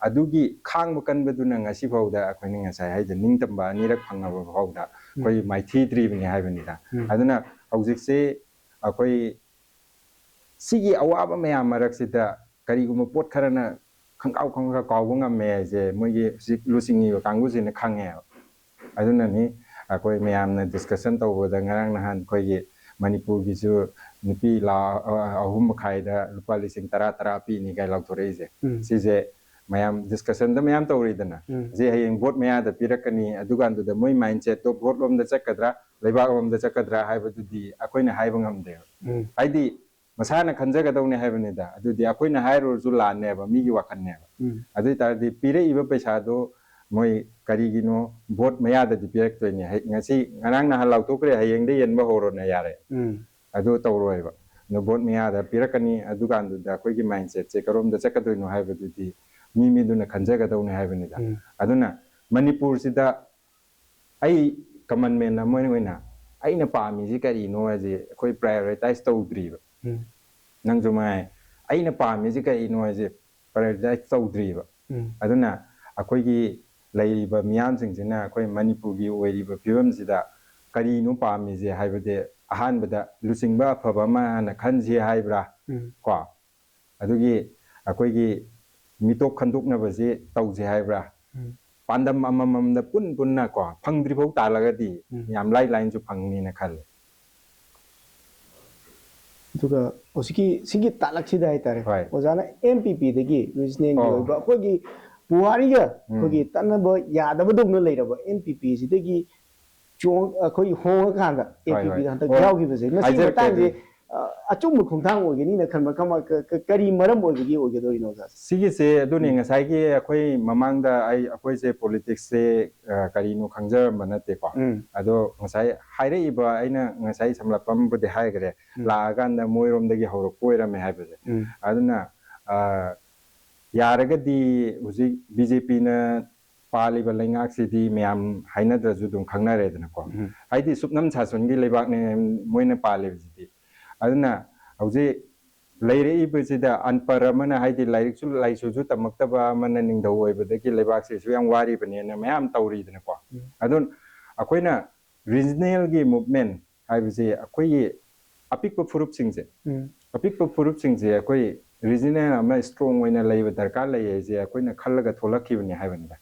अदुगी खांग बकनबदुना ngasi fawda akoy ni ngasai haida ningtamba anirak phangaba fawda akoy maithhi tribni haibani da aduna hawjik se akoy sigi awaba mayam marak sida kariguma pot kharana khangkaw khangka kawba ngamme je moigi sik lusingi kanggu sine khange aduna ni akoy mayamna discussion tawboda ngarang nahan koigi Manipur gisu nupi la ahum khaida lupa lising tara pi ni gai lauthore je sije mayam discussion da mayam tawridana je hayeng vote maya da pirakani adugan da moi mindset to vote lom da chakadra leiba lom da chakadra haibadu di akoina haiba ngamde haidi masana khanjaga dawne haibani da adudi akoina hairo ju la ne ba mi gi wakan ne adu tar di pire iba paisa do moi karigino vote mayada di pirak to ni ngasi nganang na halau to kre hayeng de yen ba horo na yare adu tawroi ba no vote mayada pirakani adu kan du da koi gi mindset che karom da chakadoi no haiba du di mi du na khanja ga dau ne haiba ni da aduna manipur sida ai common man na moi na ai na pa mi ji kari no je koi prioritize to dri ba nang jumai ai na pa mi ji kari no je prioritize to dri ba aduna akoi gi ꯂꯩꯔꯤꯕ ꯃꯤꯌꯥꯝꯁꯤꯡꯁꯤꯅ ꯑꯩꯈꯣꯏ ꯃꯅꯤꯄꯨꯔꯒꯤ ꯑꯣꯏꯔꯤꯕ ꯐꯤꯕꯝꯁꯤꯗ ꯀꯔꯤꯅꯣ ꯄꯥꯝꯃꯤꯁꯦ ꯍꯥꯏꯕꯗꯤ ꯑꯍꯥꯟꯕꯗ ꯂꯨꯆꯤꯡꯕ ꯑꯐꯕ ꯑꯃꯅ ꯈꯟꯁꯤ ꯍꯥꯏꯕ꯭ꯔꯥ ꯀꯣ ꯑꯗꯨꯒꯤ ꯑꯩꯈꯣꯏꯒꯤ ꯃꯤꯇꯣꯞ ꯈꯟꯗꯣꯛꯅꯕꯁꯤ ꯇꯧꯁꯤ ꯍꯥꯏꯕ꯭ꯔꯥ ꯄꯥꯟꯗꯝ ꯑꯃꯃꯝꯗ ꯄꯨꯟꯅ ꯀꯣ ꯐꯪꯗ꯭ꯔꯤꯐꯥꯎ ꯇꯥꯜꯂꯒꯗꯤ ꯌꯥꯝ ꯂꯥꯏꯅꯁꯨ ꯐꯪꯅꯤꯅ ꯈꯜꯂꯦ ꯑꯗꯨꯒ ꯍꯧꯖꯤꯛꯀꯤ ꯁꯤꯒꯤ ꯇꯥꯛꯂꯛꯁꯤꯗ ꯍꯥꯏꯇꯥꯔꯦ ꯑꯣꯖꯥꯅ MPP ꯗꯒꯤ ꯔꯤꯖꯅꯦꯜꯒꯤ ꯑꯣꯏꯕ ꯑꯩꯈꯣꯏꯒꯤ ꯄꯨꯋꯥꯔꯤꯒ ꯑꯩꯈꯣꯏꯒꯤ ꯇꯠꯅꯕ ꯌꯥꯗꯕꯗꯧꯅ ꯂꯩꯔꯕ MPP ꯁꯤꯗꯒꯤ ꯑꯩꯈꯣꯏ ꯍꯣꯡꯉꯀꯥꯟꯗ MPP ꯗ ꯍꯟꯗꯛ ꯌꯥꯎꯈꯤꯕꯁꯦ ꯃꯁꯤꯒꯤ ꯃꯇꯥꯡꯁꯦ ꯑꯆꯨꯝꯕ ꯈꯣꯡꯊꯥꯡ ꯑꯣꯏꯒꯅꯤꯅ ꯈꯟꯕ ꯀꯔꯤ ꯃꯔꯝ ꯑꯣꯏꯒꯗꯣꯔꯤꯅꯣ ꯑꯣꯖꯥ? ꯁꯤꯒꯤꯁꯦ ꯑꯗꯨꯅꯤ ꯉꯁꯥꯏꯒꯤ ꯑꯩꯈꯣꯏ ꯃꯃꯥꯡꯗ ꯑꯩꯈꯣꯏꯁꯦ ꯄꯣꯂꯤꯇꯤꯛꯁꯁꯦ ꯀꯔꯤꯅꯣ ꯈꯪꯖꯔꯝꯕ ꯅꯠꯇꯦꯀꯣ ꯑꯗꯣ ꯉꯁꯥꯏ ꯍꯥꯏꯔꯛꯏꯕ ꯑꯩꯅ ꯉꯁꯥꯏ ꯁꯝꯂꯞꯄꯝꯕꯨꯗꯤ ꯍꯥꯏꯈ꯭ꯔꯦ ꯂꯥꯛꯑꯀꯥꯟꯗ ꯃꯣꯏꯔꯣꯝꯗꯒꯤ ꯍꯧꯔꯛꯄ ꯑꯣꯏꯔꯝꯃꯦ ꯍꯥꯏꯕꯁꯦ ꯑꯗꯨꯅ ꯌꯥꯔꯒꯗꯤ ꯍꯧꯖꯤꯛ BJPꯅ ꯄꯥꯜꯂꯤꯕ ꯂꯩꯉꯥꯛꯁꯤꯗꯤ ꯃꯌꯥꯝ ꯍꯥꯏꯅꯗ꯭ꯔꯁꯨ ꯑꯗꯨꯝ ꯈꯪꯅꯔꯦꯗꯅꯀꯣ ꯍꯥꯏꯗꯤ ꯁꯨꯞꯅꯝ ꯁꯥꯁꯣꯟꯒꯤ ꯂꯩꯕꯥꯛꯅꯦ ꯃꯣꯏꯅ ꯄꯥꯜꯂꯤꯕꯁꯤꯗꯤ ꯑꯗꯨꯅ ꯍꯧꯖꯤꯛ ꯂꯩꯔꯛꯏꯕꯁꯤꯗ ꯑꯟꯄꯔ ꯑꯃꯅ ꯍꯥꯏꯗꯤ ꯂꯥꯏꯔꯤꯛꯁꯨ ꯂꯥꯏꯁꯨꯁꯨ ꯇꯝꯃꯛꯇꯕ ꯑꯃꯅ ꯅꯤꯡꯊꯧ ꯑꯣꯏꯕꯗꯒꯤ ꯂꯩꯕꯥꯛꯁꯤꯁꯨ ꯌꯥꯝ ꯋꯥꯔꯤꯕꯅꯦꯅ ꯃꯌꯥꯝ ꯇꯧꯔꯤꯗꯅꯀꯣ ꯑꯗꯨꯅ ꯑꯩꯈꯣꯏꯅ ꯔꯤꯖꯅꯦꯜꯒꯤ ꯃꯨꯚꯃꯦꯟ ꯍꯥꯏꯕꯁꯤ ꯑꯩꯈꯣꯏꯒꯤ ꯑꯄꯤꯛꯄ ꯐꯨꯔꯨꯞꯁꯤꯡꯁꯦ ꯑꯩꯈꯣꯏ ꯔꯤꯖꯅꯦꯜ ꯑꯃ ꯁ꯭ꯇ꯭ꯔꯣꯡ ꯑꯣꯏꯅ ꯂꯩꯕ ꯗꯔꯀꯥꯔ ꯂꯩ ꯍꯥꯏꯁꯦ ꯑꯩꯈꯣꯏꯅ ꯈꯜꯂꯒ ꯊꯣꯛꯂꯛꯈꯤꯕꯅꯤ ꯍꯥꯏꯕꯅꯤꯗ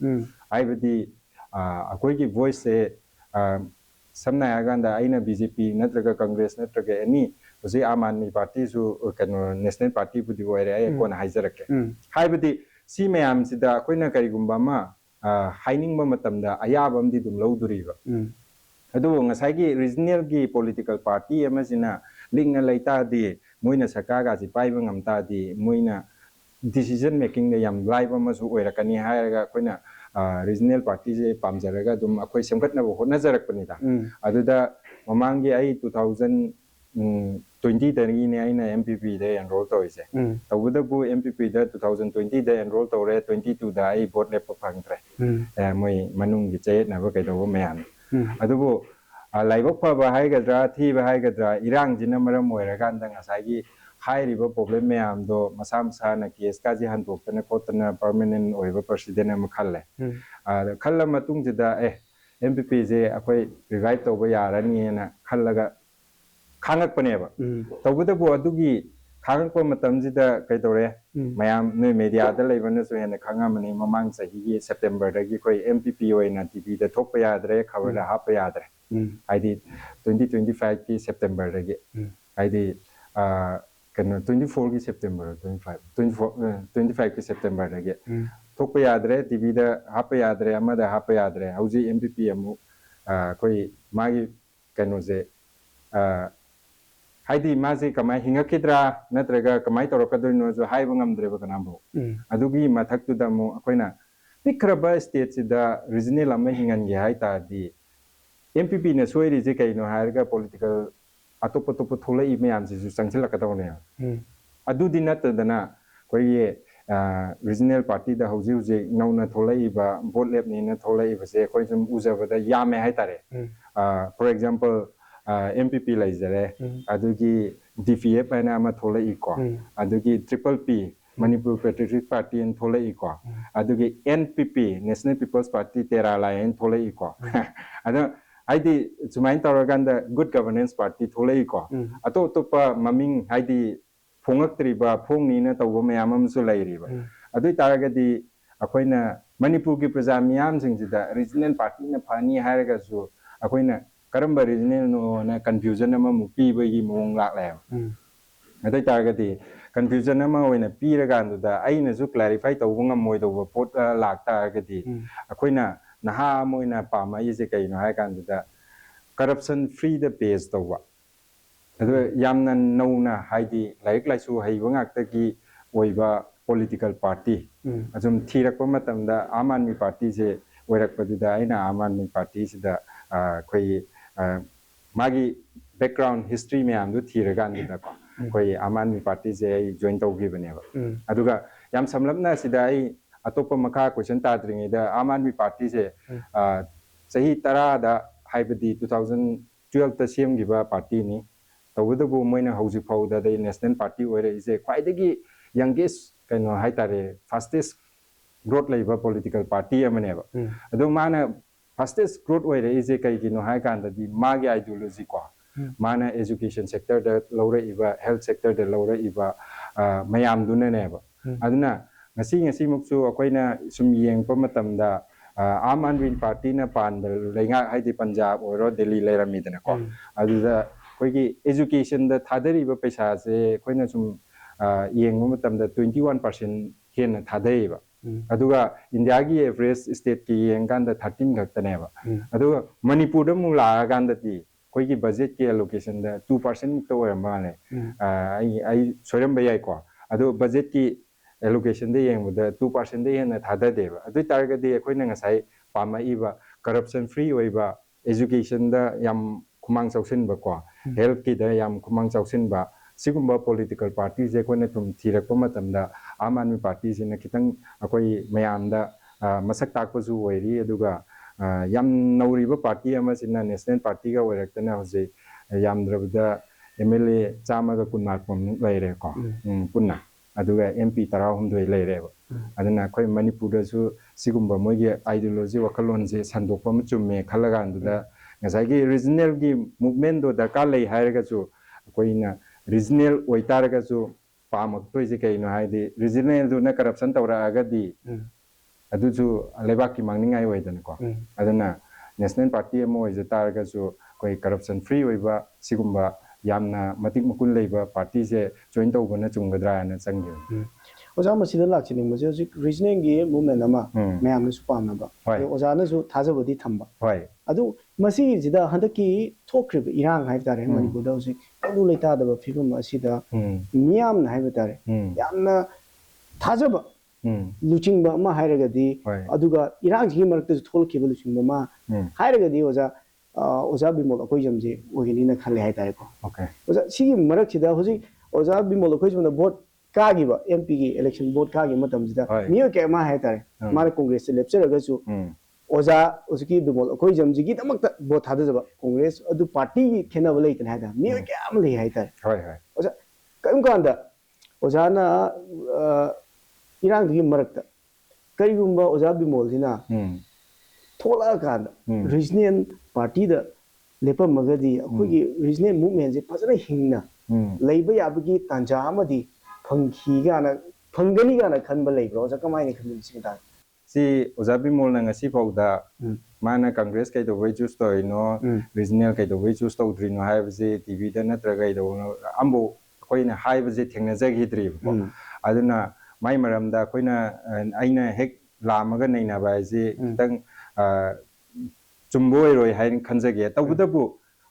ꯍꯥꯏꯕꯗꯤ ꯑꯩꯈꯣꯏꯒꯤ ꯚꯣꯏꯁꯁꯦ ꯁꯝꯅ ꯍꯥꯏꯔꯀꯥꯟꯗ ꯑꯩꯅ BJP ꯅꯠꯇ꯭ꯔꯒ ꯀꯪꯒ꯭ꯔꯦꯁ ꯅꯠꯇ꯭ꯔꯒ ꯑꯦꯅꯤ ꯍꯧꯖꯤꯛ ꯑꯥꯝ ꯑꯥꯗꯃꯤ ꯄꯥꯔꯇꯤꯁꯨ ꯀꯩꯅꯣ ꯅꯦꯁꯅꯦꯜ ꯄꯥꯔꯇꯤꯕꯨꯗꯤ ꯑꯣꯏꯔꯦ ꯑꯩ ꯀꯣꯟꯅ ꯍꯥꯏꯖꯔꯛꯀꯦ ꯍꯥꯏꯕꯗꯤ ꯁꯤ ꯃꯌꯥꯝꯁꯤꯗ ꯑꯩꯈꯣꯏꯅ ꯀꯔꯤꯒꯨꯝꯕ ꯑꯃ ꯍꯥꯏꯅꯤꯡꯕ ꯃꯇꯝꯗ ꯑꯌꯥꯕ ꯑꯃꯗꯤ ꯑꯗꯨꯝ ꯂꯧꯗꯣꯔꯤꯕ ꯑꯗꯨꯕꯨ ꯉꯁꯥꯏꯒꯤ ꯔꯤꯖꯅꯦꯜꯒꯤ ꯄꯣꯂꯤꯇꯤꯀꯦꯜ ꯄꯥꯔꯇꯤ ꯑꯃꯁꯤꯅ ꯂꯤꯡꯅ ꯂꯩꯇꯥꯔꯗꯤ ꯃꯣꯏꯅ ꯁꯔꯀꯥꯔꯒꯁꯤ ꯄꯥꯏꯕ ꯉꯝ ꯇꯥꯔꯗꯤ ꯃꯣꯏꯅ ꯗꯤꯁꯤꯖꯟ ꯃꯦꯀꯤꯡꯗ ꯌꯥꯝ ꯂꯥꯏꯕ ꯑꯃꯁꯨ ꯑꯣꯏꯔꯛꯀꯅꯤ ꯍꯥꯏꯔꯒ ꯑꯩꯈꯣꯏꯅ ꯔꯤꯖꯅꯦꯜ ꯄꯥꯔꯇꯤꯁꯦ ꯄꯥꯝꯖꯔꯒ ꯑꯗꯨꯝ ꯑꯩꯈꯣꯏ ꯁꯦꯝꯒꯠꯅꯕ ꯍꯣꯠꯅꯖꯔꯛꯄꯅꯤꯗ ꯑꯗꯨꯗ ꯃꯃꯥꯡꯒꯤ ꯑꯩ 2020ꯗꯒꯤꯅꯦ ꯑꯩꯅ MPPꯗ ꯑꯦꯟꯔꯣꯜ ꯇꯧꯔꯤꯁꯦ ꯇꯧꯕꯗꯕꯨ MPPꯗ 2020ꯗ ꯑꯦꯟꯔꯣꯜ ꯇꯧꯔꯦ 22ꯗ ꯑꯩ ꯚꯣꯠ ꯂꯦꯞꯄ ꯐꯪꯗ꯭ꯔꯦ ꯃꯣꯏ ꯃꯅꯨꯡꯒꯤ ꯆꯌꯦꯠꯅꯕ ꯀꯩꯗꯧꯕ ꯃꯌꯥꯝ ꯑꯗꯨꯕꯨ ꯂꯥꯏꯕꯛ ꯐꯕ ꯍꯥꯏꯒꯗ꯭ꯔꯥ ꯊꯤꯕ ꯍꯥꯏꯒꯗ꯭ꯔꯥ ꯏꯔꯥꯡꯁꯤꯅ ꯃꯔꯝ ꯑꯣꯏꯔꯀꯥꯟꯗ ꯉꯁꯥꯏꯒꯤ ꯍꯥꯏꯔꯤꯕ ꯄ꯭ꯔꯣꯕ꯭ꯂꯦꯝ ꯃꯌꯥꯝꯗꯣ ꯃꯁꯥ ꯃꯁꯥꯅ ꯀꯦꯁꯀꯥꯁꯦ ꯍꯟꯗꯣꯛꯇꯅ ꯈꯣꯠꯇꯅ ꯄꯔꯃꯅꯦꯟ ꯑꯣꯏꯕ ꯄ꯭ꯔꯁꯤꯗꯦꯟ ꯑꯃ ꯈꯜꯂꯦ ꯈꯜꯂ ꯃꯇꯨꯡꯁꯤꯗ MPPꯁꯦ ꯑꯩꯈꯣꯏ ꯔꯤꯚꯥꯏꯚ ꯇꯧꯕ ꯌꯥꯔꯅꯤꯅ ꯈꯜꯂꯒ ꯈꯥꯡꯉꯛꯄꯅꯦꯕ ꯇꯧꯕꯇꯕꯨ ꯑꯗꯨꯒꯤ ꯈꯥꯡꯉꯛꯄ ꯃꯇꯝꯁꯤꯗ ꯀꯩꯗꯧꯔꯦ ꯃꯌꯥꯝ ꯅꯣꯏ ꯃꯦꯗꯤꯌꯥꯗ ꯂꯩꯕꯅꯁꯨ ꯍꯦꯟꯅ ꯈꯪꯉꯝꯃꯅꯤ ꯃꯃꯥꯡ ꯆꯍꯤꯒꯤ ꯁꯦꯞꯇꯦꯝꯕꯔꯗꯒꯤ ꯑꯩꯈꯣꯏ MPP ꯑꯣꯏꯅ TVꯗ ꯊꯣꯛꯄ ꯌꯥꯗ꯭ꯔꯦ ꯈꯕꯔꯗ ꯍꯥꯞꯄ ꯌꯥꯗ꯭ꯔꯦ ꯍꯥꯏꯗꯤ 2025ꯒꯤ ꯁꯦꯞꯇꯦꯝꯕꯔꯗꯒꯤ ꯍꯥꯏꯗꯤ ꯀꯩꯅꯣ 24ꯒꯤ ꯁꯦꯞꯇꯦꯝꯕꯔ 25ꯒꯤ ꯁꯦꯞꯇꯦꯝꯕꯔꯗꯒꯤ ꯊꯣꯛꯄ ꯌꯥꯗ꯭ꯔꯦ TVꯗ ꯍꯥꯞꯄ ꯌꯥꯗ꯭ꯔꯦ ꯑꯃꯗ ꯍꯥꯞꯄ ꯌꯥꯗ꯭ꯔꯦ ꯍꯧꯖꯤꯛ MPP ꯑꯃꯨꯛ ꯑꯩꯈꯣই ꯃꯥꯒꯤ ꯀꯩꯅꯣꯁꯦ ꯍꯥꯏꯗꯤ ꯃꯥꯁꯦ ꯀꯃꯥꯏ ꯍꯤꯡꯉꯛꯈꯤꯗ꯭ꯔꯥ ꯅꯠꯇ꯭ꯔꯒ ꯀꯃꯥꯏ ꯇꯧꯔꯛꯀꯗꯣꯏꯅꯣꯁꯨ ꯍꯥꯏꯕ ꯉꯝꯗ꯭ꯔꯦꯕ ꯀꯅꯥꯝꯐꯥꯎ ꯑꯗꯨꯒꯤ ꯃꯊꯛꯇꯨꯗ ꯑꯃꯨꯛ ꯑꯩꯈꯣꯏꯅ ꯄꯤꯛꯈ꯭ꯔꯕ ꯁ꯭ꯇꯦꯠꯁꯤꯗ ꯔꯤꯖꯅꯦꯜ ꯑꯃ ꯍꯤꯡꯍꯟꯒꯦ ꯍꯥꯏ ꯇꯥꯔꯗꯤ MPPꯅ ꯁꯣꯏꯔꯤꯁꯦ ꯀꯩꯅꯣ ꯍꯥꯏꯔꯒ ꯄꯣꯂꯤꯇꯤꯀꯦꯜ ꯑꯇꯣꯞꯄ ꯊꯣꯛꯂꯛꯏ ꯃꯌꯥꯝꯁꯤꯁꯨ ꯆꯪꯁꯤꯜꯂꯛꯀꯗꯧꯅꯦꯕ ꯑꯗꯨꯗꯤ ꯅꯠꯇꯗꯅ ꯑꯩꯈꯣꯏꯒꯤ ꯔꯤꯖꯅꯦꯜ ꯄꯥꯔꯇꯤꯗ ꯍꯧꯖꯤꯛ ꯅꯧꯅ ꯊꯣꯛꯂꯛꯏꯕ ꯚꯣꯠ ꯂꯦꯞꯅꯤꯅ ꯊꯣꯛꯂꯛꯏꯕꯁꯦ ꯑꯩꯈꯣꯏ ꯁꯨꯝ ꯎꯖꯕꯗ ꯌꯥꯝꯃꯦ ꯍꯥꯏꯇꯥꯔꯦ ꯐꯣꯔ ꯑꯦꯛꯖꯥꯝꯄꯜ MPP ꯂꯩꯖꯔꯦ ꯑꯗꯨꯒꯤ DPF ꯍꯥꯏꯅ ꯑꯃ ꯊꯣꯛꯂꯛꯏꯀꯣ ꯑꯗꯨꯒꯤ PP Manipur Patriotic Party and Tholaiko, Adugi NPP, National People's Party, Terala and Tholaiko. Adi Sumain Taraganda, Good Governance Party, Tholaiko. Ato Topa, Maming, Heidi, Pongaktriba, Pongina, Tawamam Sulairiba. Adu Taragadi, Aquina, Manipur Prasamiam, the regional party in a Pani Haragasu, Aquina, Karamba regional no confusion among people, Mong Lam. Adu Taragadi. Confusion ama when a piragan da ainazu clarify to wunga moido port lakta agadi. Aquina Naha moina pama is a kaino haikanda corruption free the base to what. Yamna nona Heidi like su Haywangaki Oiva political party. Azum Tirakomatam the Aadmi party ꯑꯣꯏꯔꯛꯄꯗꯨꯗ ꯑꯩꯅ ꯑꯥꯝ ꯑꯥꯗꯃꯤ ꯄꯥꯔꯇꯤꯁꯤꯗ ꯑꯩꯈꯣꯏꯒꯤ ꯃꯥꯒꯤ background history ꯃꯌꯥꯝꯗꯨ ꯊꯤꯔꯀꯥꯟꯗꯨꯗꯀꯣ ꯑꯩꯈꯣꯏ ꯑꯥꯝ ꯑꯥꯗꯃꯤ ꯄꯥꯔꯇꯤꯁꯦ ꯑꯩ join ꯇꯧꯈꯤꯕꯅꯦꯕ ꯑꯗꯨꯒ ꯌꯥꯝ ꯁꯝꯂꯞꯅ ꯑꯁꯤꯗ ꯑꯩ ꯑꯇꯣꯞꯄ ꯃꯈꯥ ꯀꯣꯏꯁꯟ ꯇꯥꯗ꯭ꯔꯤꯉꯩꯗ ꯑꯥꯝ ꯑꯥꯗꯃꯤ ꯄꯥꯔꯇꯤꯁꯦ ꯆꯍꯤ 10ꯗ ꯍꯥꯏꯕꯗꯤ 2012ꯇ ꯁꯦꯝꯈꯤꯕ ꯄꯥꯔꯇꯤꯅꯤ ꯇꯧꯕꯇꯕꯨ ꯃꯣꯏꯅ ꯍꯧꯖꯤꯛ ꯐꯥꯎꯕꯗ ꯅꯦꯁꯅꯦꯜ ꯄꯥꯔꯇꯤ ꯑꯣꯏꯔꯛꯏꯁꯦ ꯈ꯭ꯋꯥꯏꯗꯒꯤ ꯌꯪꯒꯦꯁ ꯀꯩꯅꯣ ꯍꯥꯏꯇꯥꯔꯦ ꯐꯥꯁꯇꯦꯁ ꯒ꯭ꯔꯣꯠ ꯂꯩꯕ ꯄꯣꯂꯤꯇꯤꯀꯦꯜ ꯄꯥꯔꯇꯤ ꯑꯃꯅꯦꯕ ꯑꯗꯣ ꯃꯥꯅ ꯐꯥꯁꯇꯦꯁ ꯒ꯭ꯔꯣꯠ ꯑꯣꯏꯔꯛꯏꯁꯦ ꯀꯩꯒꯤꯅꯣ ꯍꯥꯏ ꯀꯥꯟꯗꯗꯤ ꯃꯥꯒꯤ ꯑꯥꯏꯗꯤꯌꯣꯂꯣꯖꯤ ꯀꯣ ꯃꯥꯅ एजुकेशन सेक्टर लौरइबा हेल्थ सेक्टर लौरइबा मयामदुननेबा अदुना ngasi ngasi muksu akoina sum yengpa matamda आम आदमी पार्टी ना पान लेगा हाइदि पंजाब और दिल्ली लेरमीदना को अदुदा कोई एजुकेशन द थादरीब पैसा से कोइना सुम येंगबा मतमदा 21% हेन थादैबा अदुगा इंडिया की एवरेज स्टेट की येंगांदा 13 खक्तनेबा अदुगा मणिपुर द मुला गांदती कोई की बजट के एलोकेशन द 2% तो ओरमाले आई सोरम बयाई को अदु बजट की एलोकेशन दे येंगबदा 2% दे हेन थाददेबा अदु तारगदि अखोइना ngasai पामाइबा करप्शन फ्री ओइबा एजुकेशन दा याम खुमांग चौसिनबा को हेल्थ की दा याम खुमांग चौसिनबा सिगुम्बा पॉलिटिकल पार्टी जे कोइना तुम थिरकपा मतमदा आम आदमी पार्टी जिना खितंग अखोइ मयामदा मसक ताकपसु ओइरि अदुगा याम नौरिबा पार्टी अमा सिना नेशनल पार्टी का ओइरक्तना होजे यामद्रबदा एमएलए चामागा कुनमार्पम लैरे को पुन्ना अदुगा एमपी 13 लैरेबा अदुना अखोइ मणिपुरदसु सिगुम्बा मोइगे आइडियोलॉजी वखलोनजे संदोकपम चुम्मे खलगांदुदा ngसाइगी रीजनल की मूवमेंट दो दरकार लै हायरगासु अखोइना रीजनल ओइतारगासु पामक्तोइजे कैनो हाइदि रीजनल दुना करप्शन तौरागदि अदुसु लेबाकी मांगनिंगाय ओइदनको अदुना नेशनल पार्टी अमो ओइजे तारगासु कोइ करप्शन फ्री ओइबा सिगुम्बा यामना मतिक मकुन लेबा पार्टी से जॉइन तौबना चुंगद्राना चंगे ओजा मसिदा लाचिनिंग मजे हजिक रीजनिंग की मूवमेंट अमा मयाम सु पामनबा ओजा नसु थाजबदि थंबा होय अदु मसी जिदा हंदकी थोक्रिब इरांग हाइब तारे मणिपुरदा हजिक तंगु लेतादबा फिबम असिदा मियाम ना हाइब तारे यामना थाजबा लुचिंगबा अमा हाइरगदि अदुगा इरांग जी मरकते थोलखिबा लुचिंगबा मा हाइरगदि ओजा ओजा बिमोल अखोइ जमजे ओगिनिना खले हाइ तारे को ओके ओजा सी मरक सिदा हजिक ओजा बिमोल अखोइ जमना वोट कागिबा एमपी की इलेक्शन वोट कागी मतमजिदा मियो के मा हाइ तारे मारे कांग्रेस से लेप्चरगसु ओजा उसकी बिमोल अखोइ जमजिगी दमक वोट थादजबा कांग्रेस अदु पार्टी की खेनब लेतन हाइदा मियो के आम ले हाइ तारे होय होय ओजा कम कांदा ओजाना इरांग की मरकता करिगुम्बा ओजा बिमोल जिना थोला कांदा रीजनल पार्टी दा लेपमगदी अखोइगी रीजनल मूवमेंट जे फजरा हिंगना लेबा याबगी तांजा अमदी फंखीगाना फंगनीगाना खनबा लेब्रो ओजा कमाइने खनसिंदा सी ओजा बिमोल ना ngasi फाउदा माना कांग्रेस कै दो चूज तोइनो रीजनल कै दो चूज तौद्रिनो हाइबजे टीवी दा नत्र कै दो अम्बो कोइना हाइबजे थेंगनाजगिद्रि अदुना माइ मरमदा कोइना आइना हेक लामगा नैना बाइजे तंग चुम्बोय रोय हाइन खनजगे तबुदबु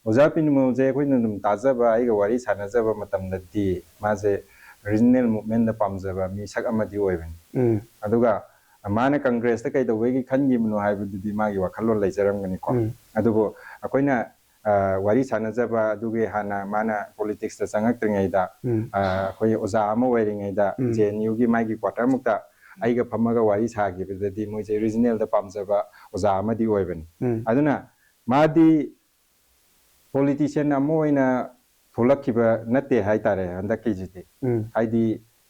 ओजा बिमोल जे कोइना दम ताजबा आइगा वारी सानाजबा मतमदि माजे रीजनल मूवमेंट पामजबा मी सक अमदि ओइबन अदुगा माना कांग्रेस ता कै दवैगी खनगिमनो हाइबदुदि मागी वखलोन लैजरमगनि को अदुबो अखोइना वारी सानाजबा अदुगे हाना माना पॉलिटिक्स ता चंगक्त्रिङैदा अखोइ ओजा अमा ओइरिङैदा जेएनयू की मागी क्वार्टर मुक्ता आइगा फमगा वारी सागिबदि मोइजे रीजनल दा पामजबा ओजा अमदि ओइबन अदुना मादी पॉलिटिशियन अमा ओइना थोलखिबा नते हाइ तारे हंदकी जिति हाइदि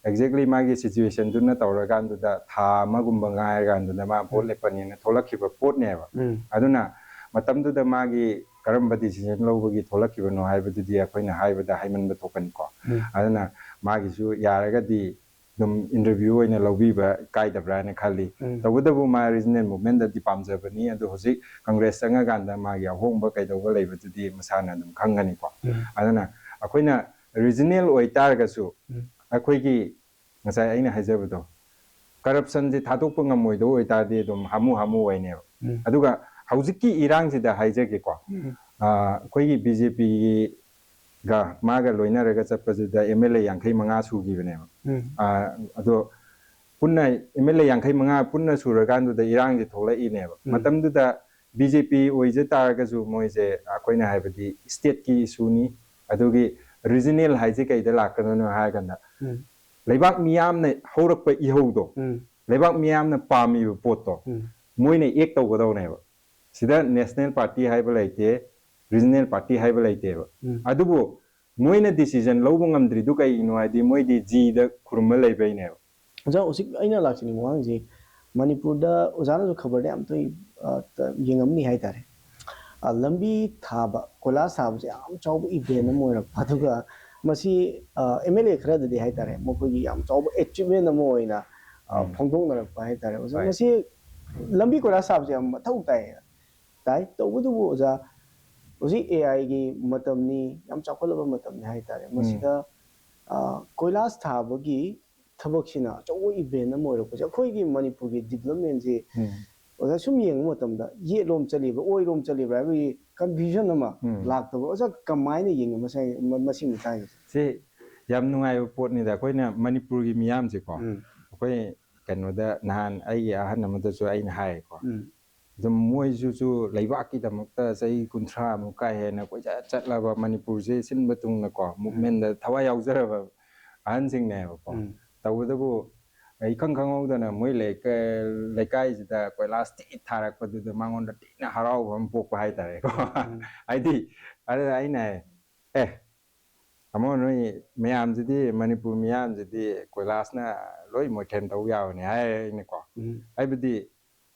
एक्जेक्टली मागी सिचुएशन दुना तौरगांदुदा था मगुम्बा गायरगांदुदा मा भोट लेपनिना थोलखिबा पोटनेबा अदुना मतमदुदा मागी करम्बा डिसिजन लौबगी थोलखिबनो हाइबदुदि अखोइना हाइबदा हाइमनबा थोकन को अदुना मागीसु यारगदि दम इंटरव्यू ओइना लौबीबा काइदब्राने खाली तबुदबु मा रीजनल मूवमेंट दि पामजबनी अदु होजि कांग्रेस संगागांदा मागी अहोंबा कैदौबा लेबदुदि मसाना दम खंगनी को अदुना अखोइना regional ओइतारगसु अखोइगी ngасai aina haijabado corruption ji thadokpa ngamoido oitadi dum hamu hamu oineba aduga haujiki irang ji da haijage ko akoigi bjp ga maga loinaraga chapaju da mla 35 sugi bane ado पुन्ना MLA यांखै मंगा पुन्ना सुरकांदुदा इरांगजे थोलइनेबा मतमदुदा BJP ओइजे तारगजु मोइजे अखोइना हाइबदि state की इशूनी अदुगी regional हाइजे कैदा लाकनो हागना लेबाक मियामने हौरकप इहौदो लेबाक मियामने पामिबो पोतो मोइने एक तौगदौनेबा सिदा national party हाइबा लाइते रीजनल पार्टी हाइबा लाइतेबा अदुबो मोइने डिसीजन लौबो ngamdridu कैनो हाइदि मोइदि जीदा खुरुमा लैबैनेबा ओजा उसिक अइना लाक्सिनि वांगजे मणिपुरदा ओजाना जो खबर दे अमतोय येंगमनि हाइतारे लंबी थाबा कोला साबसे आम चाउब इवेंट अम ओइरक अदुगा मसी MLA खरददि हाइतारे मखोगी आम चाउब अचीवमेंट अम ओइना फोंदोंनरक हाइतारे ओजा मसी लंबी कोला साबसे आम मथौ ताई तौबदुबो ओजा ओजी AI की मतमनी याम चाखलबा मतमनी हाइतारे मसीदा कोइलास थाबगी थबकसिना चौ इवेंट अम ओइरकपसे अखोइगी मणिपुरगी डेवलपमेंट जे ओजा सुम येंग मतमदा ये लोम चलीबा ओइ लोम चलीबा हाइबी कन्फ्यूजन अमा लाक्तबा ओजा कमाइना येंग मसाइ मसी मुताइ से याम नुंगाइबा पोटनिदा अखोइना मणिपुरगी मियामसे को अखोइ कनोदा नहान आई आहन अमदसु आइना हाइ को दम मोइजुजु लैबाकी दमकता सही कुंथ्रा मुका हेना कोइजा चटलाबा मणिपुर से सिनबा तुंगना को मूवमेंट दा थवा याउजरबा ahन सिंगनेबा को तौबदबो इखंग खंगौदना मोइ लेकाइसिदा कोइलास ति थारकपदुदा मांगोंदा तिना हराउबम पोकपा हाइतारे को आइदि अरे आइना ए अमो नोइ मयामजिदि मणिपुर मयामजिदि कोइलासना लोइ मोइथेन तौ यावने हाइने को आइबदि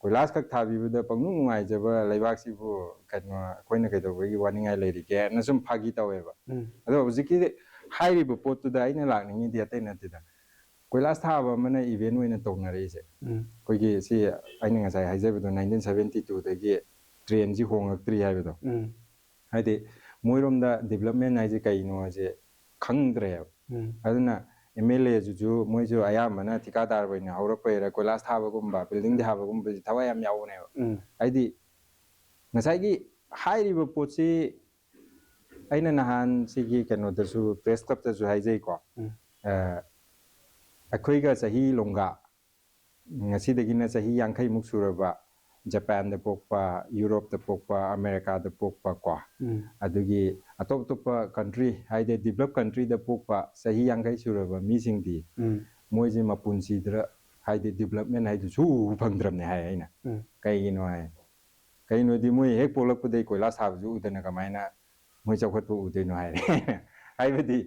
कोइलास खक थाबिबदा पंगनु नुंगाइजबा लैबाकसिबु कनो कोइना कैदोबगी वानिंगाइ लेरिके न सुम फागी तौएबा अदो हुजिकि हाइरिबो पोतुदा आइना लाकनिंगि दियातै नतिदा कोइलास थाबा मने इवेंट ओइना तौनारेसे कोइगी सि आइना ngasai हाइजबदो 1972 दगी ट्रेन जि होंगक्त्रि हाइबदो हाइदि मोइरोमदा डेवलपमेंट हाइजे कैनो जे खंगद्रे अदुना MLA जुजु मोइजु आयामना ठिकादार बइना हौरकपैरा कोइलास थाबगुम्बा बिल्डिंग थाबगुम्बा थवा याम यावनेबा हाइदि ngasai हाइरिबो पोछि आइना नहान सिगी कनोदसु प्रेस क्लब तसु हाइजे को अखोइगा सही लोंगा ngasidagiना सही यांखै मुक सुरबा जापान द पोकपा यूरोप द पोकपा अमेरिका द पोकपा को अदुगी अतोप तोपा कंट्री हाइदे डेवलप कंट्री द पोकपा सही यांखै सुरबा मीसिंगदी मोइजे मपुनसीद्र हाइदे डेवलपमेंट हाइदु सु फंगद्रमने हाइ हैना कैगिनो हाइ कैनोदि मोइ हेक पोलकपदे कोइला साबजु उदना कमाइना मोइ चौखतपु उदैनो हाइ हाइबदि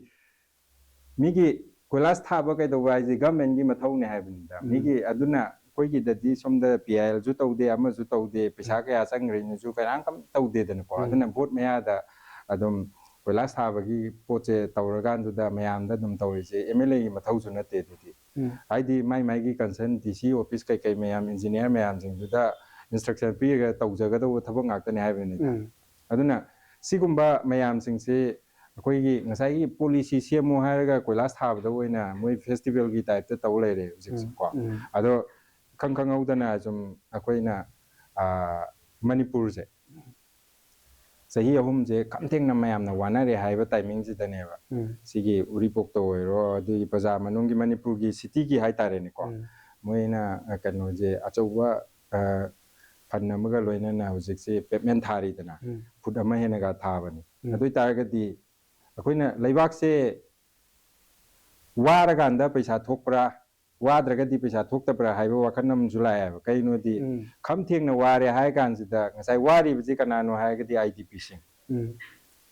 मिगी कोइलास थाबा कैदोबा हाइजे गवर्नमेंट की मथौने हाइबनिदा मिगी अदुना कोइगी ददि सोमदा PIL जु तौदे अमजु तौदे पैसा कया चंग्रेनु जु कयां कम तौदे दनको अदुना भोट मयादा अदुम कोइलास थाबगी पोचे तौरगानदुदा मयामदा दुम तौरिसे MLA की मथौजु नते दुदि हाइदि माई कंसर्न DC ऑफिस कई मयाम इंजीनियर मयाम जिंगदुदा इंस्ट्रक्शन पीगा तौजगदो थबक ngakतने हाइबनिदा अदुना सिगुम्बा मयाम सिंगसे अखोइगी ngasai policy semo हायरगा कोइलास थाबदा ओइना मोइ फेस्टिवल की टाइप त तौ लेरे जिक्स को अदो खंखंगौदना जुम अखोइना मणिपुर से सही अहुम जे कमथेंग न मयामना वानारे हाइबा टाइमिंग जिदनेबा सिगी उरिपोक तो ओइरो अदुगी बजार मनुंगी मणिपुर की सिटी की हाइतारेने को मोइना कनो जे अचौबा फन अमगा लोइना हुजिकसे पेमेंट थारिदना फुट अमा हेनगा थाबनी अदुइ तारगदी अखोइना लैबाकसे वारगांदा पैसा थोकप्रा वाद्रगदी पैसा थोक्तप्रा हाइबा वखनम जुलायबा कैनोदि खमथेंग न वारे हाय कानसिदा ngasai वारी बिजि कनानो हायगदी IDP सिंग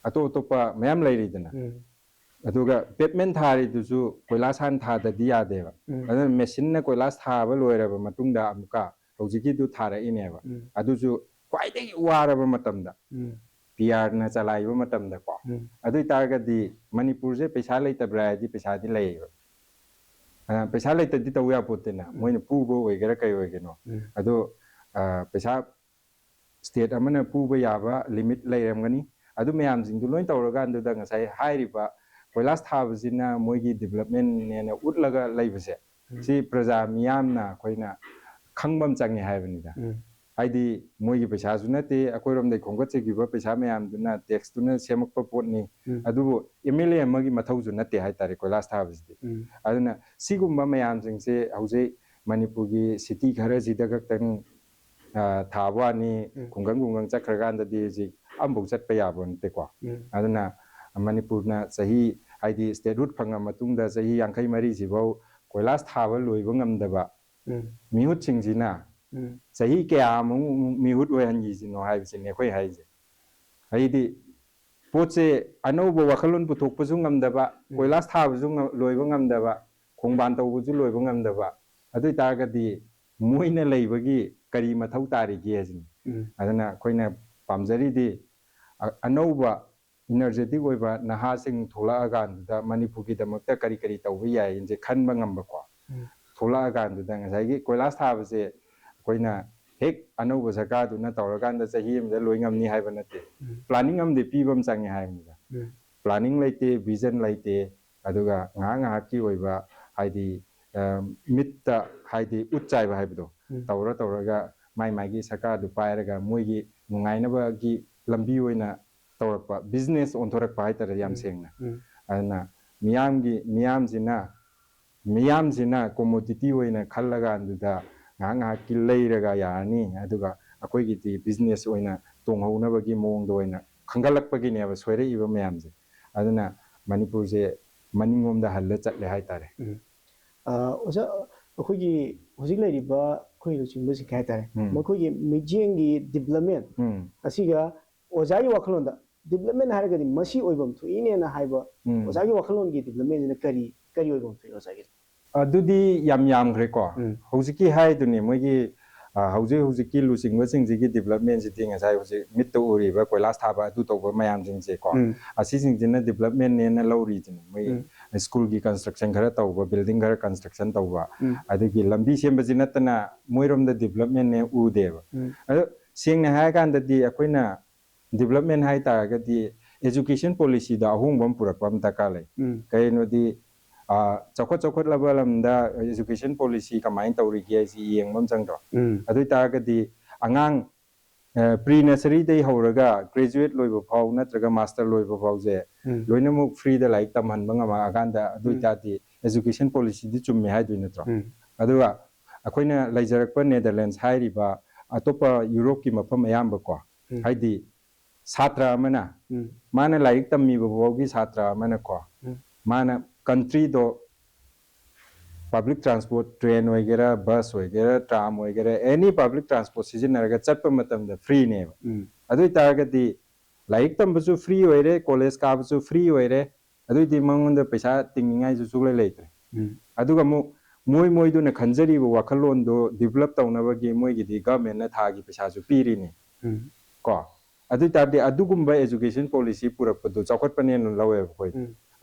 अतो तोपा मयाम लैरिदना अदुगा पेमेंट थारिदुजु कोइलास हान थाददि यादेबा अदु मेसिन न कोइलास थाबा लोइरबा मतुंगदा अमुका हौजिकी दु थारा इनेबा अदुजु क्वाइदगी वारबा मतमदा PR na चलाइबा मतमदा को अदुइ तारगदी मणिपुर से पैसा लैतब्रादि पैसादि लैबा पैसा लैतदि तौया पोतेना मोइना पुबो ओइगरा कै ओइगनो अदो पैसा स्टेट अमना पुबा याबा लिमिट लैरमगनी अदु मयाम जिंदु लोइन तौरगानदुदा ngasai हाइरिबा कोइलास थाबजिना मोइगी डेवलपमेंट नेना उटलगा लैबसे सि प्रजा मियामना खोइना खंगबम चंगे हाइबनिदा हाइदि मोइगी पैसा जुनते अकोइरोमदै खोंगतसेगिबा पैसा मयामदुना टैक्स तुना सेमकपा पोटनी अदुबो MLA अमगी मथौजु नते हाइतारे कोइलास थाबजिदि अदुना सिगुम्बा मयाम जिंगसे हौजे Manipur gi city khara jida kaktang thawani kungang chakhraganda di ji ambu chatpa yabon te ko aduna Manipur na sahi haidi state route phanga matungda sahi yankai mari jibau koilas thawa loiba ngamdaba mihut singjina sahi kya mihut oyangi jino haibsine khoi haije haidi poche anauba wakhalon puthokpasu ngamdaba koilas thabasu loiba ngamdaba khongban tawbusu loiba ngamdaba adui targadi moina leibagi kari mathau tari gi ajin adana khoina pamjari di anauba energetic oiba naha sing thola agan da Manipur gi damakta kari tawba yai inje khanba ngamba ko thola agan da ngasai gi koilas thabase khoina hek anauba sarkar du na tawragan da sahi amda loi ngamni haiba nate planning amde pibam changi haimda planning laite vision laite aduga nga ki oiba haidi mitta haidi utchai ba haibo tawraga mai gi sarkar du pairaga moigi nungainaba gi lambi oina tawrakpa business ontorakpa haitara yam sengna adna miyamjina commodity oina khallaga anduda nga ki leiraga yani aduga akoi gi business oina tonghaunaba gi mongdo oina khangalakpa gi neba soire iba mayamje aduna Manipur je maningomda halla chatle haitare oja akhoi hojik lairiba khoi luchingba si khai tare makhoi mijengi development asiga ojagi wakhalonda development haragadi masi oibam thuine na haiba ojagi wakhalon gi development na kari oibam thu ojagi adudi yam gre ko hojiki hai duni moigi hojiki luchingba singjigi development ji tinga sai hoji mitto uriba koilas thaba adu toba mayam jingje ko asi singjina development ne na lori jin moi school gi construction khara tawba building khara construction tawba adigi lambi semba jinatana moirom da development ne u deba ado sengna ha kan da di akoina development hai ta ga di education policy da ahongbam purakpam takale kaino di chokot level amda education policy kamain tawri gi si yengmam changdo adui ta ga di angang pre nursery dei horaga graduate loiba phau natraga master loiba phau je loinamuk free da like tamhan banga ma aganda adui ta di education policy di chumme hai dui natro aduwa akoina laijarakpa Netherlands hairiba atopa Europe ki mafam ayamba ko haidi satra amana mana like tammi bogi satra amana ko mana country do public transport train oigera bus oigera tram oigera any public transport sizinaraga chatpa matamda free ne adui targati like tambasu free oire college kabasu free oire adui di mangonda paisa tingingai su sugle leitre aduga moi du na khanjari bo wakhalon do develop tawnaba gi moi gi di government na thagi paisa su piri ni ko adui tardi adugumba education policy purak padu chakot panen lawe khoi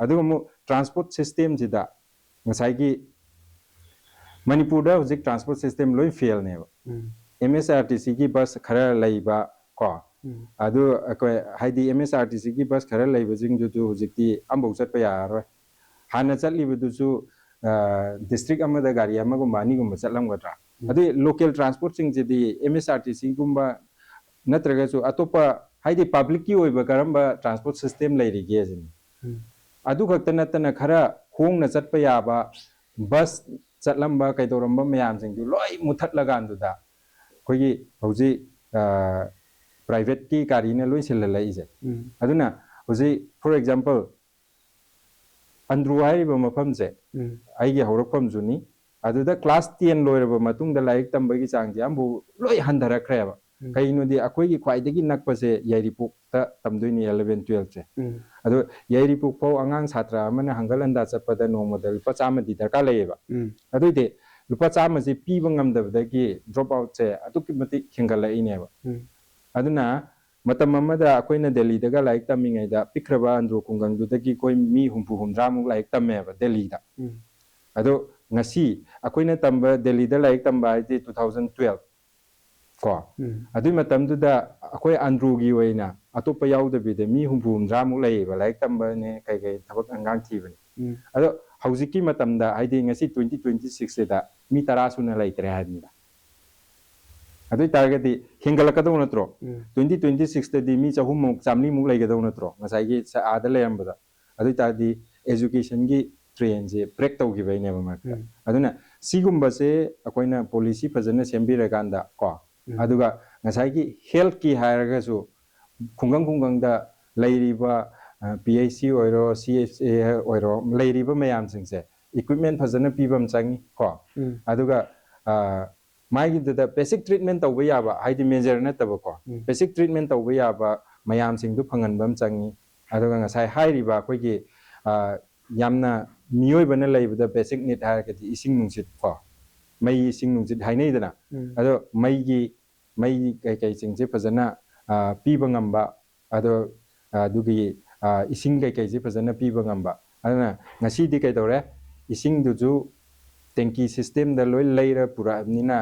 aduga transport system jida ngasai gi Manipur da hojik transport system loi fail ne MSRTC ki bus khara laiba ko adu haidi MSRTC ki bus khara laiba jing ju hojik ti ambau chat pa yaro hana chatli bu su district amada gari ama gum bani gum chatlam gatra adu local transport sing jidi MSRTC gumba natraga su atopa haidi public ki oiba karamba transport system lairi ge jin adu khakta natana khara khong na chatpa yaba bus chatlamba kaidoramba mayam sing ju loi muthat lagan du da khogi hoji private ki gari na loi sil lai je aduna hoji for example andru hai ba mafam je ai ge horakpam juni aduda class 10 loiraba matung da laik tamba gi chang ji ambu loi handara khreba kaino di akoi gi khwai degi nakpa se yairipuk ta tamdoini 11 12 che ado yairipuk pau angang satra amana hangalanda chapada nomada lupa chama di darka laiba ado de lupa chama je piba ngamdabda gi drop out che aduki mati khengala ineba aduna matam amada akoina Delhi daga laik tamingai da pikraba andro kungang du dagi koi mi humpu humdra muk laik tammeba Delhi da ado ngasi akoina tamba Delhi da laik tamba ai 2012 ko adui matam du da akoi andro gi oina atopa yauda bi de mi humpu humdra muk laiba laik tamba ne kai thabak angang thibani ado haujiki matam da haidi ngasi 2026 da mi tara suna laitre hadni da adui targeti hingalakadau natro 2026 da di mi chahum chamni muk laigadau natro ngasai gi sa ada layambada adui tardi education gi train je break tau gi baine ma aduna सिगुम्बसे अकोइना policy फजन सेम्बिरकांदा को अदुगा ngसाइगी health की हायरगसु खुंगंग खुंगंगदा लैरिबा पीएचसी ओइरो सीएचए ओइरो लैरिबा मयाम सिंगसे इक्विपमेंट फजन पीबम चांगी को अदुगा माइगी द बेसिक ट्रीटमेंट तौबा याबा हाइदि मेजर नतबा को बेसिक ट्रीटमेंट तौबा याबा मयाम सिंगदु फंगनबम चांगी अदुगा ngसाइ हाइरिबा अखोइगी यामना मियोइबना लैबदा बेसिक नीड हायरगदि इसिंग नुंसित को मई इसिंग नुंसित हाइनैदना अदो मईगी मई कई सिंगसे फजना पीबा ngamba अदो दुगी इसिंग कई से फजना पीबा ngamba अदना ngasi di kai tore इसिंग दुजु टेंकी सिस्टम द लोय लैरा पुरानिना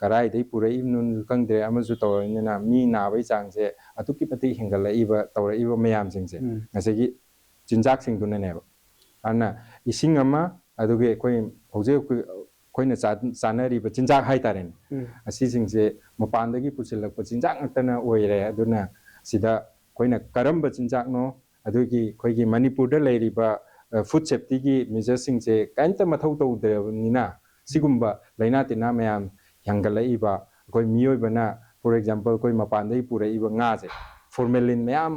कराइ दै पुरै नुन खंगदे अमजु तौरनिना मी नाबै चांगसे अतुकी पति हिंगलइबा तौरइबा मयाम सिंगसे ngasi चिंजाक सिंग दुननेबा अना इसिंग अमा अदुगे कोइ हौजे कोइना चानरिबा चिंजाक हाइतारेन असि सिंगसे मपानदगी पुसिलक चिंजाक नक्तना ओइरे अदुना सिदा कोइना करम्बा चिंजाक नो अदुगी कोइगी मणिपुर द लैरिबा फूड सेफ्टी की मेजर सिंगसे काइंता मथौ तौदनिना सिगुम्बा लैना तिना मयाम हंगलइबा कोइ मियोइबना फॉर एग्जांपल कोइ मपानदगी पुरइबा ngaसे फॉर्मेलिन मयाम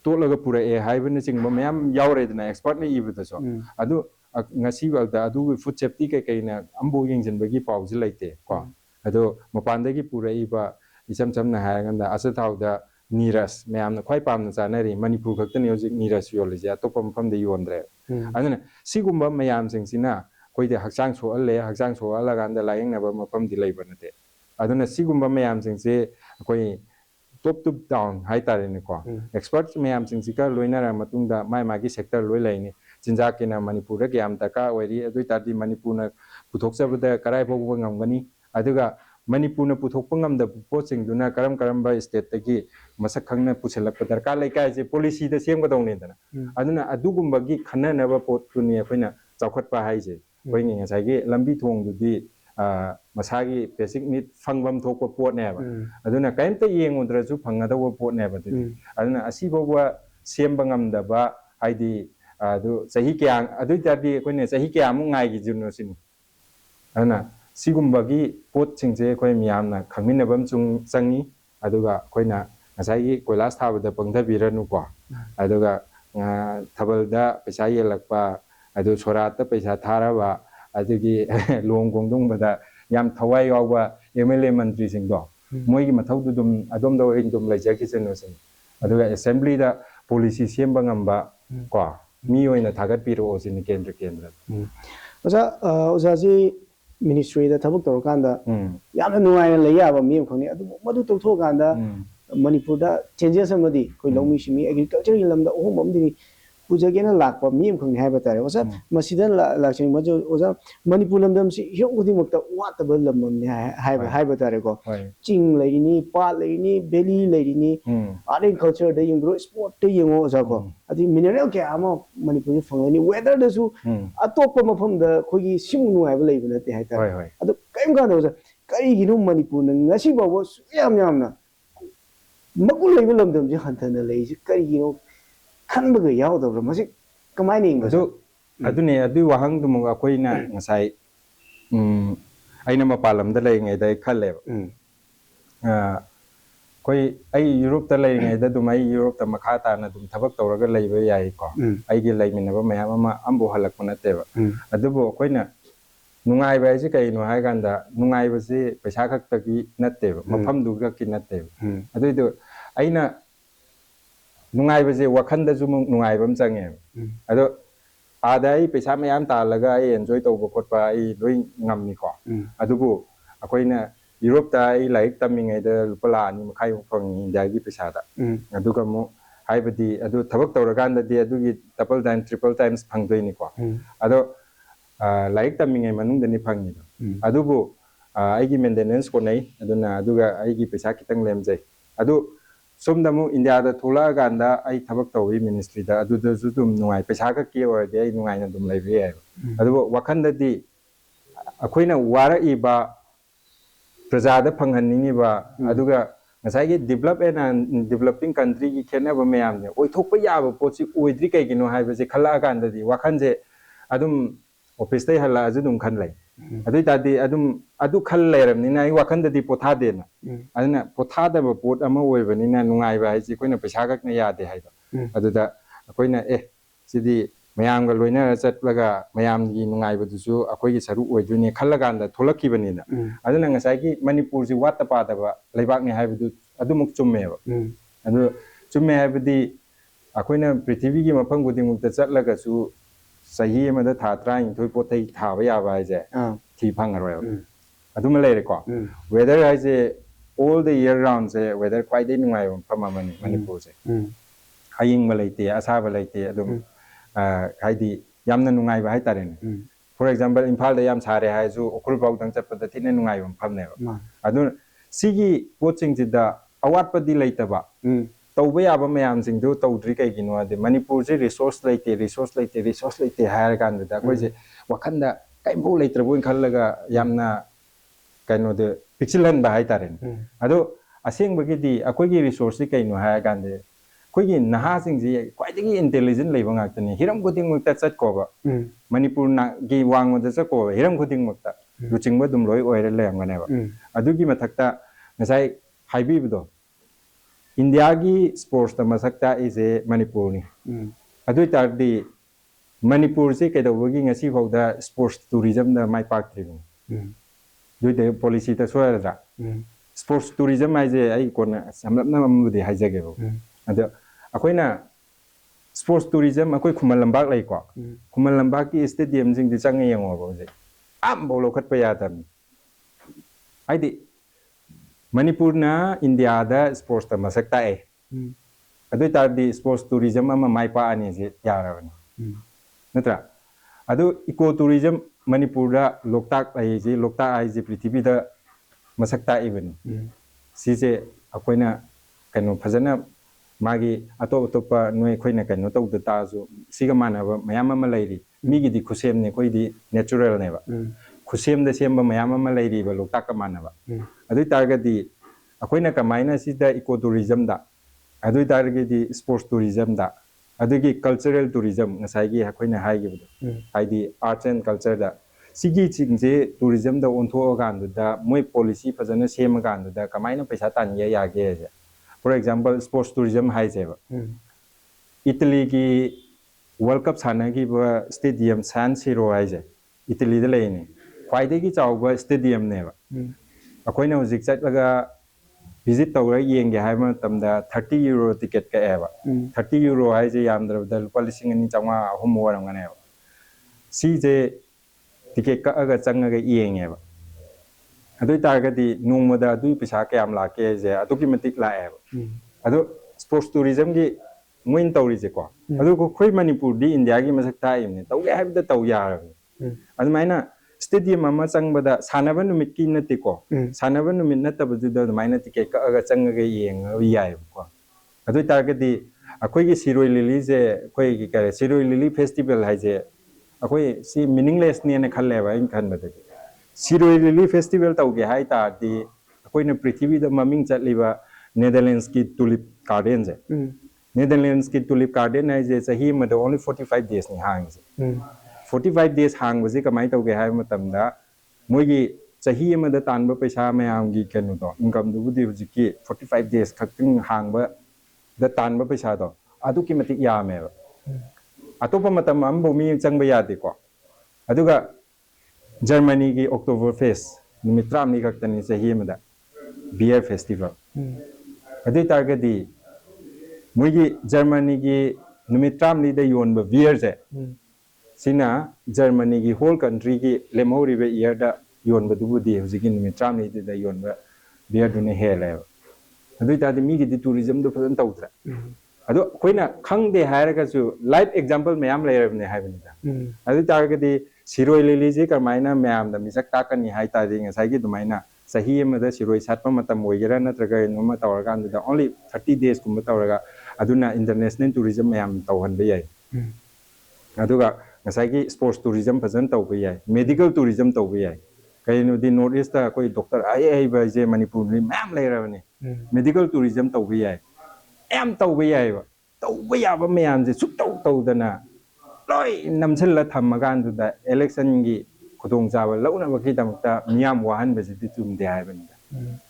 तोलगा पुरए हाइबने चिंगबा मयाम यावरेदना एक्सपर्ट ने इबदसो अदु ngasi balda adu food safety kai kaina ambo yengjenbagi pawji laite ko ado mapandagi puraiba isam samna hairaganda asathauda niras mayamna khwai pamna chanari manipur khaktani hojik niras yolija topa mafamda yondre aduna sigumba mayam singsina koide hakchang soalle hakchang soala ganda layengna mafamdi leiba nate aduna sigumba mayam singse koi top to down haitarene ko experts mayam singsika loinara matungda mai magi sector loi laini चिंजाक के ना मणिपुर के आम तका ओरी अदुई तादि मणिपुर न पुथोकसबदा कराइ फोगबा ngमगनी अदुगा मणिपुर न पुथोकपा ngमदा poaching दुना करम करम बा स्टेट तकी मसक खंगना पुछलक दरकार लैकाय जे पॉलिसी द सेमगदौनेदना अदुना अदुगुम्बगी खन्ननबा पोट तुनि अखोइना चावखटपा हाइजे कोइनि ngसाइगे लंबी थोंग दुदि मसागी बेसिक नीड फंगबम थोकपा पोटनेबा अदुना काइमता येंगोद्रसु फंगदबा पोटनेबा दुदि अदुना असिबोबा सेमबा ngमदबा हाइदि अदु सही क्या अदुई तादि कोइने सही क्या मु ngai जुनो सिन अना सिगुम्बगी पोट सिंगजे कोइ मियामना खंगमिनबम चुंग चंगी अदुगा कोइना ngसाइगी कोइलास थाबदा पंगथबिरनु को अदुगा थबलदा पैसा येलकपा अदु सोरात पैसा थाराबा अदुगी लोंग गोंगदुंबदा याम थवाइ यावबा एमएलए मंत्री सिंगदो मोइगी मथौदु दुम अदोमदो इंदुम लाइजाकिसनु सिन अदुगा असेंबली दा पॉलिसी सेमबा ngamba को मी ओइना थागत पिरो ओसिन केंद्र केंद्र ओजा ओजाजी मिनिस्ट्री दा थबक तौरकांदा यामना नुवायना लैयाबा मियम खंगनि अदु मदु तौथोकांदा मणिपुर दा चेंजेस अमदी कोइ लौमी सिमी एग्रीकल्चर की लमदा ओहम अमदी पुजगेना लाकपा मियम खंगनि हाइबा तारे ओजा मसिदन लाक्सिंग मजो ओजा मणिपुर लमदम सि हियो गुदिमक्ता वातबा लममने हाइबा तारे को चिंग लैरिनी पा लैरिनी बेली लैरिनी एग्रीकल्चर दा यंग्रो स्पोर्ट दा यंगो ओजा को अदि मिनरल के आमा मणिपुर फंगनि वेदर दसु अतोप मफम दा खोगी सिमु नुवाइबा लैबा नते हाइ तारे अदु कयम गानो ओजा करिगिनो मणिपुर न ngasi बाबो याम यामना मगुल लैबा लमदम जे हंथना लैजि करिगिनो खनबगा यावदब्रा मसे कमाय निंग अदुने अदु वहांग दुमु अखोइना ngसाइ आइना मपालमदा लैङैदा खल्लेबा कोई आई यूरोप ता लैङैदा दुमाइ यूरोप ता मखा ताना दुम थबक तौरगा लैबा याइ को आइगे लैमिनबा मयाम अमा अम्बो हलकपा नतेबा अदुबो अखोइना नुंगाइबा आइसे कइनो हाइगांदा नुंगाइबसे पैसा खक्तगी नतेबा मफम दुगा कि नतेबा अदुइदो आइना नुंगाइबसे वखंदसु नुंगाइबम चंगे अदो आदा आई पैसा मयाम तालगा आई एन्जॉय तौबा खोटपा आई लोइ ngमनि को अदुबो अखोइना यूरोप ता आई लाइक तमिङैदा लुपलानि मखाइ फंगि इंडियागी पैसादा अदुगा मु हाइबदि अदु थबक तौरगांददि अदुगी डबल टाइम ट्रिपल टाइम्स फंगदोइनि को अदो लाइक तमिङै मनुंगदनि फंगिदो अदुबो आइगी मेंटेनेंस को नै अदुना अदुगा आइगी पैसा खितंग लेमजै अदु सोमदमु इंडिया दा थोला गांदा आई थबक तौई मिनिस्ट्री दा अदुदसु दुम नुंगाइ पैसा का के ओरदे आई नुंगाइना दुम लैबे याइ अदुबो वखंददि अखोइना वारइबा प्रजादा फंगहन्निबा अदुगा ngसाइगे डेवलप एंड डेवलपिंग कंट्री की खेनबा मयामने ओइथोकपा याबा पोचि ओइद्रि कैगिनो हाइबसे खल्ला गांददि वखनजे अदुम ऑफिस ते हल्ला अजु दुम खन लै अदु तादि अदु खल लेरमनिना आई वाखंददि पोथा देना अदना पोथा दब पोट अमा ओइबनिना नुंगाइबा हाइसि कोइना पैसा गकना यादे हाइबा अदुदा अखोइना सिदी मयामगा लोइना चटलगा मयामगी नुंगाइबदुसु अखोइगी सरु ओइदुनि खल्लगांदा थोलक्किबनिना अदुना ngसाइगी मणिपुर जी वात पादबा लेबाकनि हाइबदु अदुमुक चुम्मेबा अदु चुम्मे हाइबदि अखोइना पृथ्वीगी मफम गुदिमुक्ता चटलगासु सही अमदा था तरानिथोइ पोथै थाबा याबा हाइजे थी फंगरोय अदुमा लेरेको वेदर हाइजे all the year round से वेदर क्वाइदे नुंगाइ मफम अमनि मणिपुर से हाइंग बलैते असा बलैते अदुम हाइदि यामना नुंगाइबा हाइ तारेने फॉर एग्जांपल इम्फाल दा याम सारे हाइजु ओखुल बाउदंग चटपदा थिने नुंगाइ मफमनेबा अदु सिगी पोचिंग जिदा अवाटपदि लैतबा तौबा याबा मयाम सिंगदु तौद्रि कैगिनो अदे मणिपुर से रिसोर्स लैते हायर कांदा कोइसे वखंदा काइबो लैत्रबो खल्लगा यामना कैनो दे पिक्चलन बा हाइ तारेने अदु असेंबगिदि अखोइगी रिसोर्स कैनो हायर कांदे कोइगी नहा सिंगजी क्वाइदगी इंटेलिजेंट लेबा गाक्तनी हिरम खुदिंग मुक्ता चटकोबा मणिपुर ना गी वांगमदा चटकोबा हिरम खुदिंग मुक्ता लुचिंगबा दुम लोइ ओइरे लेमगनेबा अदुगी मथक्ता ngसाइ हाइबिबदो इंडिया की स्पोर्ट्स द मसक्ता इसे मणिपुर नि अदुइ तारदि मणिपुर से कैदौबगी ngasi फाउदा स्पोर्ट्स टूरिज्म द माइ पार्क थ्रिबु दुइदे पॉलिसी त सोयरदा स्पोर्ट्स टूरिज्म आइजे आई कोना समलपना ममुदि हाइजगेबो अद अखोइना स्पोर्ट्स टूरिज्म अखोइ खुमल लंबाक लैको खुमल लंबाक की स्टेडियम जिंग दि चंगे यंगोबो जे आम बोलो खत पयादम आइदि मणिपुर ना इंडिया दा स्पोर्ट्स द मसक्ता ए अदुइ तारदि स्पोर्ट्स टूरिज्म अमा माइपा अनि जे यारबनि नत्रा अदु इको टूरिज्म मणिपुर दा लोकताक आइजे लोकताक आइजे पृथ्वी दा मसक्ता इबनि सिजे अखोइना कनो फजना मागी अतो अतोपा नोय खोइना कनो तौद ताजु सिगा मानबा मयाम अमा लैरि मीगी दि खुसेम ने कोइ दि नेचुरल नेबा खुसेम द सेम मयाम अमा लैरि बा लोकताक मानबा अदुइ तारगदि अखोइना कमाइना सिदा इको टूरिज्म दा अदुइ तारगदि स्पोर्ट्स टूरिज्म दा अदुगी कल्चरल टूरिज्म ngसाइगी अखोइना हाइगिबदो हाइदि आर्ट्स एंड कल्चर दा सिगी चिंगजे टूरिज्म दा ओन्थो गांदुदा मोय पॉलिसी फजना सेम गांदुदा कमाइना पैसा तानिया यागे जे फॉर एग्जांपल स्पोर्ट्स टूरिज्म हाइजेबा इटली की वर्ल्ड कप सानगी स्टेडियम सान सिरो हाइजे इटली दा लेने ख्वाइदेगी चावबा स्टेडियम नेबा अखोइना हुजिक चटलगा विजिट तौरा येंगे हाइबा तमदा 30 यूरो टिकट का एबा 30 यूरो हाइजे यामद्रबदा लुपा 2,400 वरमगनेबा सीजे टिकट का अगर चंगगा येंगेबा अदुइ तारगदि नोंमदा अदुइ पैसा कयाम लाके जे अदुकी मतिक लाएबा अदु स्पोर्ट्स टूरिज्म की मोइन तौरिजे को अदु को खोइ मणिपुर दि इंडिया की मसक ताइमने तौगे हाइबदा तौ यारबनि अदुमाइना स्टेडियम अमा चंगबदा सानबा नुमित की नतिको सानबा नुमित नतबजुदा अदुमाइना टिकेट का अगर चंगगा येंग याइबको अदुइ तारगदि अखोइगी सिरोइ लिली जे खोइगी करे सिरोइ लिली फेस्टिवल हाइजे अखोइ सि मीनिंगलेस ने खल्लेबा इन खनबदि सिरोइ लिली फेस्टिवल तौगे हाइ तादि अखोइना पृथ्वी द ममिंग चटलिबा नेदरलैंड्स की टुलिप गार्डन जे नेदरलैंड्स की टुलिप गार्डन हाइजे सही मद ओनली 45 डेज नि हांगजे 45 डेज हांगबजे कमाइ तौगे हाइ मतमदा मोइगी सही मद तानबा पैसा मयामगी केनु तो इनकम दुबुदि हुजिकी 45 डेज खक्तिंग हांगबा द तानबा पैसा तो अदुकी मतिक यामेबा अतोपा मतम अमबो मी चंगबा यादेको अदुगा जर्मनी की अक्टोबर फेस्ट निमित 3 खक्तनी सही मदा बियर फेस्टिवल अदुइ तारगदि मुइगी जर्मनी की निमित 3 दा योनबा बियर जे सिना जर्मनी की होल कंट्री की लेमौरिबे ईयर दा योनबा दुबुदि हुजिकी निमित 3 दा योनबा बियर दुने हेलेबा अदुइ तादि मीगी दि टूरिज्म दु फजन तौद्रा अदो खोइना खंगदे हायरगसु लाइव एग्जांपल मयाम लेरबने हाइबनिदा अदुइ तारगदि सिरोइ लिली जे कमाइना मयाम दा मिसक ताकनी हाइ तादि ngसाइगी दुमाइना सही अमदा सिरोइ सातपा मतम ओइगेरा नत्रगा नोमा तौरगांदा ओनली 30 डेज कुम तौरगा अदुना इंटरनेशनल टूरिज्म मयाम तौहनबे याइ अदुगा ngसाइगी स्पोर्ट्स टूरिज्म फजन तौबे याइ मेडिकल टूरिज्म तौबे याइ कइनो दि नॉर्थ ईस्ट ता कोइ डॉक्टर आइ जे मणिपुर नि मयाम लेरबने मेडिकल टूरिज्म तौबे याइ एम तौबे याइबा तौबे याबा मयाम जे सुक तौदना ꯂꯣꯏ ꯅꯝꯁꯤꯜꯂ ꯊꯝꯃꯀꯥꯟꯗꯨꯗ ꯏꯂꯦꯛꯁꯟꯒꯤ ꯈꯨꯗꯣꯡꯆꯥꯕ ꯂꯧꯅꯕꯒꯤꯗꯃꯛꯇ ꯃꯤꯌꯥꯝ ꯋꯥꯍꯟꯕꯁꯤꯗꯤ ꯆꯨꯝꯗꯦ ꯍꯥꯏꯕꯅꯤꯗ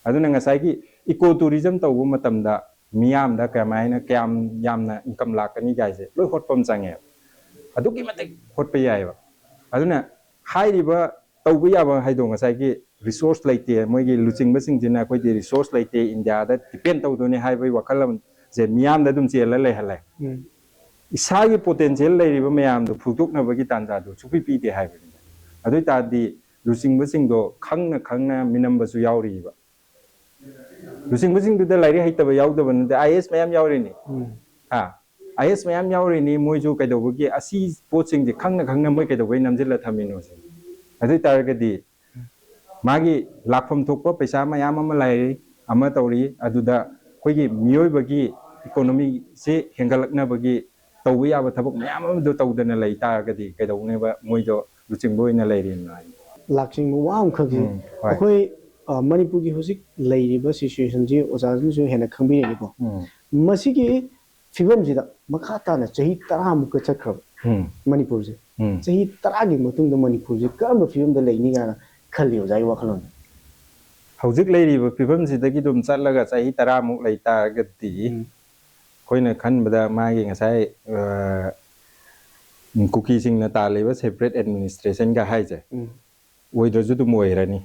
ꯑꯗꯨꯅ ꯉꯁꯥꯏꯒꯤ ꯏꯀꯣ ꯇꯨꯔꯤꯖꯝ ꯇꯧꯕ ꯃꯇꯝꯗ ꯃꯤꯌꯥꯝꯗ ꯀꯌꯥꯝ ꯌꯥꯝꯅ ꯏꯟꯀꯝ ꯂꯥꯛꯀꯅꯤ ꯒꯥꯏꯁꯦ ꯂꯣꯏ ꯍꯣꯠꯄ ꯑꯃ ꯆꯪꯉꯦꯕ ꯑꯗꯨꯛꯀꯤ ꯃꯇꯤꯛ ꯍꯣꯠꯄ ꯌꯥꯏꯕ ꯑꯗꯨꯅ ꯍꯥꯏꯔꯤꯕ ꯇꯧꯕ ꯌꯥꯕ ꯍꯥꯏꯗꯣ ꯉꯁꯥꯏꯒꯤ ꯔꯤꯁꯣꯔꯁ ꯂꯩꯇꯦ ꯃꯣꯏꯒꯤ ꯂꯨꯆꯤꯡꯕꯁꯤꯡꯁꯤꯅ ꯑꯩꯈꯣꯏꯗꯤ ꯔꯤꯁꯣꯔꯁ ꯂꯩꯇꯦ ꯏꯟꯗꯤꯌꯥꯗ ꯗꯤꯄꯦꯟ ꯇꯧꯗꯣꯏꯅꯤ ꯍꯥꯏꯕꯒꯤ ꯋꯥꯈꯜꯂꯣꯟꯁꯦ ꯃꯤꯌꯥꯝꯗ ꯑꯗꯨꯝ ꯆꯦꯜꯂ ꯂꯩꯍꯜꯂꯦ ꯏꯁꯥꯒꯤ ꯄꯣꯇꯦꯟꯁꯤꯌꯦꯜ ꯂꯩꯔꯤꯕ ꯃꯌꯥꯝꯗꯣ ꯐꯨꯗꯣꯛꯅꯕꯒꯤ ꯇꯥꯟꯖꯥꯗꯣ ꯁꯨꯡꯄꯤ ꯄꯤꯗꯦ ꯍꯥꯏꯕꯅꯤꯗ ꯑꯗꯨ ꯑꯣꯏꯇꯥꯔꯗꯤ ꯂꯨꯆꯤꯡꯕꯁꯤꯡꯗꯣ ꯈꯪꯅ ꯈꯪꯅ ꯃꯤꯅꯝꯕꯁꯨ ꯌꯥꯎꯔꯤꯕ ꯂꯨꯆꯤꯡꯕꯁꯤꯡꯗꯨꯗ ꯂꯥꯏꯔꯤꯛ ꯍꯩꯇꯕ ꯌꯥꯎꯗꯕ ꯅꯠꯇꯦ ꯑꯥꯏ ꯑꯦꯁ ꯃꯌꯥꯝ ꯌꯥꯎꯔꯤꯅꯤ ꯑꯥꯏ ꯑꯦꯁ ꯃꯌꯥꯝ ꯌꯥꯎꯔꯤꯅꯤ ꯃꯣꯏꯁꯨ ꯀꯩꯗꯧꯕꯒꯤ ꯑꯁꯤ ꯄꯣꯠꯁꯤꯡꯁꯦ ꯈꯪꯅ ꯈꯪꯅ ꯃꯣꯏ ꯀꯩꯗꯧꯕꯒꯤ ꯅꯝꯁꯤꯜꯂ ꯊꯝꯃꯤꯅꯣ ꯁꯤ ꯑꯗꯨ ꯑꯣꯏꯇꯥꯔꯒꯗꯤ ꯃꯥꯒꯤ ꯂꯥꯛꯐꯝ ꯊꯣꯛꯄ ꯄꯩꯁꯥ ꯃꯌꯥꯝ ꯑꯃ ꯂꯩꯔꯤ ꯑꯃ ꯇꯧꯔꯤ ꯑꯗꯨꯗ ꯑꯩꯈꯣꯏꯒꯤ ꯃꯤꯑꯣꯏꯕꯒꯤ ꯏꯀꯣꯅꯣꯃꯤꯁꯤ ꯍꯦꯟꯒꯠꯂꯛꯅꯕꯒꯤ ꯇꯧꯕ ꯌꯥꯕ ꯊꯕꯛ ꯃꯌꯥꯝ ꯑꯃꯗꯣ ꯇꯧꯗꯅ ꯂꯩ ꯇꯥꯔꯒꯗꯤ ꯀꯩꯗꯧꯅꯦꯕ ꯃꯣꯏꯗꯣ ꯂꯨꯆꯤꯡꯕ ꯑꯣꯏꯅ ꯂꯩꯔꯤꯅꯣ ꯂꯥꯛꯆꯤꯡꯕ ꯋꯥ ꯑꯃꯈꯛꯁꯤ ꯑꯩꯈꯣꯏ ꯃꯅꯤꯄꯨꯔꯒꯤ ꯍꯧꯖꯤꯛ ꯂꯩꯔꯤꯕ ꯁꯤꯆꯨꯋꯦꯁꯟꯁꯤ ꯑꯣꯖꯥꯁꯤꯡꯁꯨ ꯍꯦꯟꯅ ꯈꯪꯕꯤꯔꯛꯏꯀꯣ ꯃꯁꯤꯒꯤ ꯐꯤꯕꯝꯁꯤꯗ ꯃꯈꯥ ꯇꯥꯅ ꯆꯍꯤ 10ꯃꯨꯛꯀ ꯆꯠꯈ꯭ꯔꯕ ꯃꯅꯤꯄꯨꯔꯁꯦ ꯆꯍꯤ 10ꯒꯤ ꯃꯇꯨꯡꯗ ꯃꯅꯤꯄꯨꯔꯁꯦ ꯀꯔꯝꯕ ꯐꯤꯕꯝꯗ ꯂꯩꯅꯤ ꯀꯥꯏꯅ ꯈꯜꯂꯤ ꯑꯣꯖꯥꯒꯤ ꯋꯥꯈꯜꯂꯣꯟꯗ ꯍꯧꯖꯤꯛ ꯂꯩꯔꯤꯕ ꯐꯤꯕꯝꯁꯤꯗꯒꯤ ꯑꯗꯨꯝ ꯆꯠꯂꯒ ꯆꯍꯤ 10ꯃꯨꯛ ꯂꯩ ꯇꯥꯔꯒꯗꯤ ꯑꯩꯈꯣꯏꯅ ꯈꯟꯕꯗ ꯃꯥꯒꯤ ꯉꯁꯥꯏ ꯀꯨꯀꯤꯁꯤꯡꯅ ꯇꯥꯜꯂꯤꯕ ꯁꯦꯄꯔꯦꯠ ꯑꯦꯗꯃꯤꯅꯤꯁꯇ꯭ꯔꯦꯁꯟꯒ ꯍꯥꯏꯁꯦ ꯑꯣꯏꯗ꯭ꯔꯁꯨ ꯑꯗꯨꯝ ꯑꯣꯏꯔꯅꯤ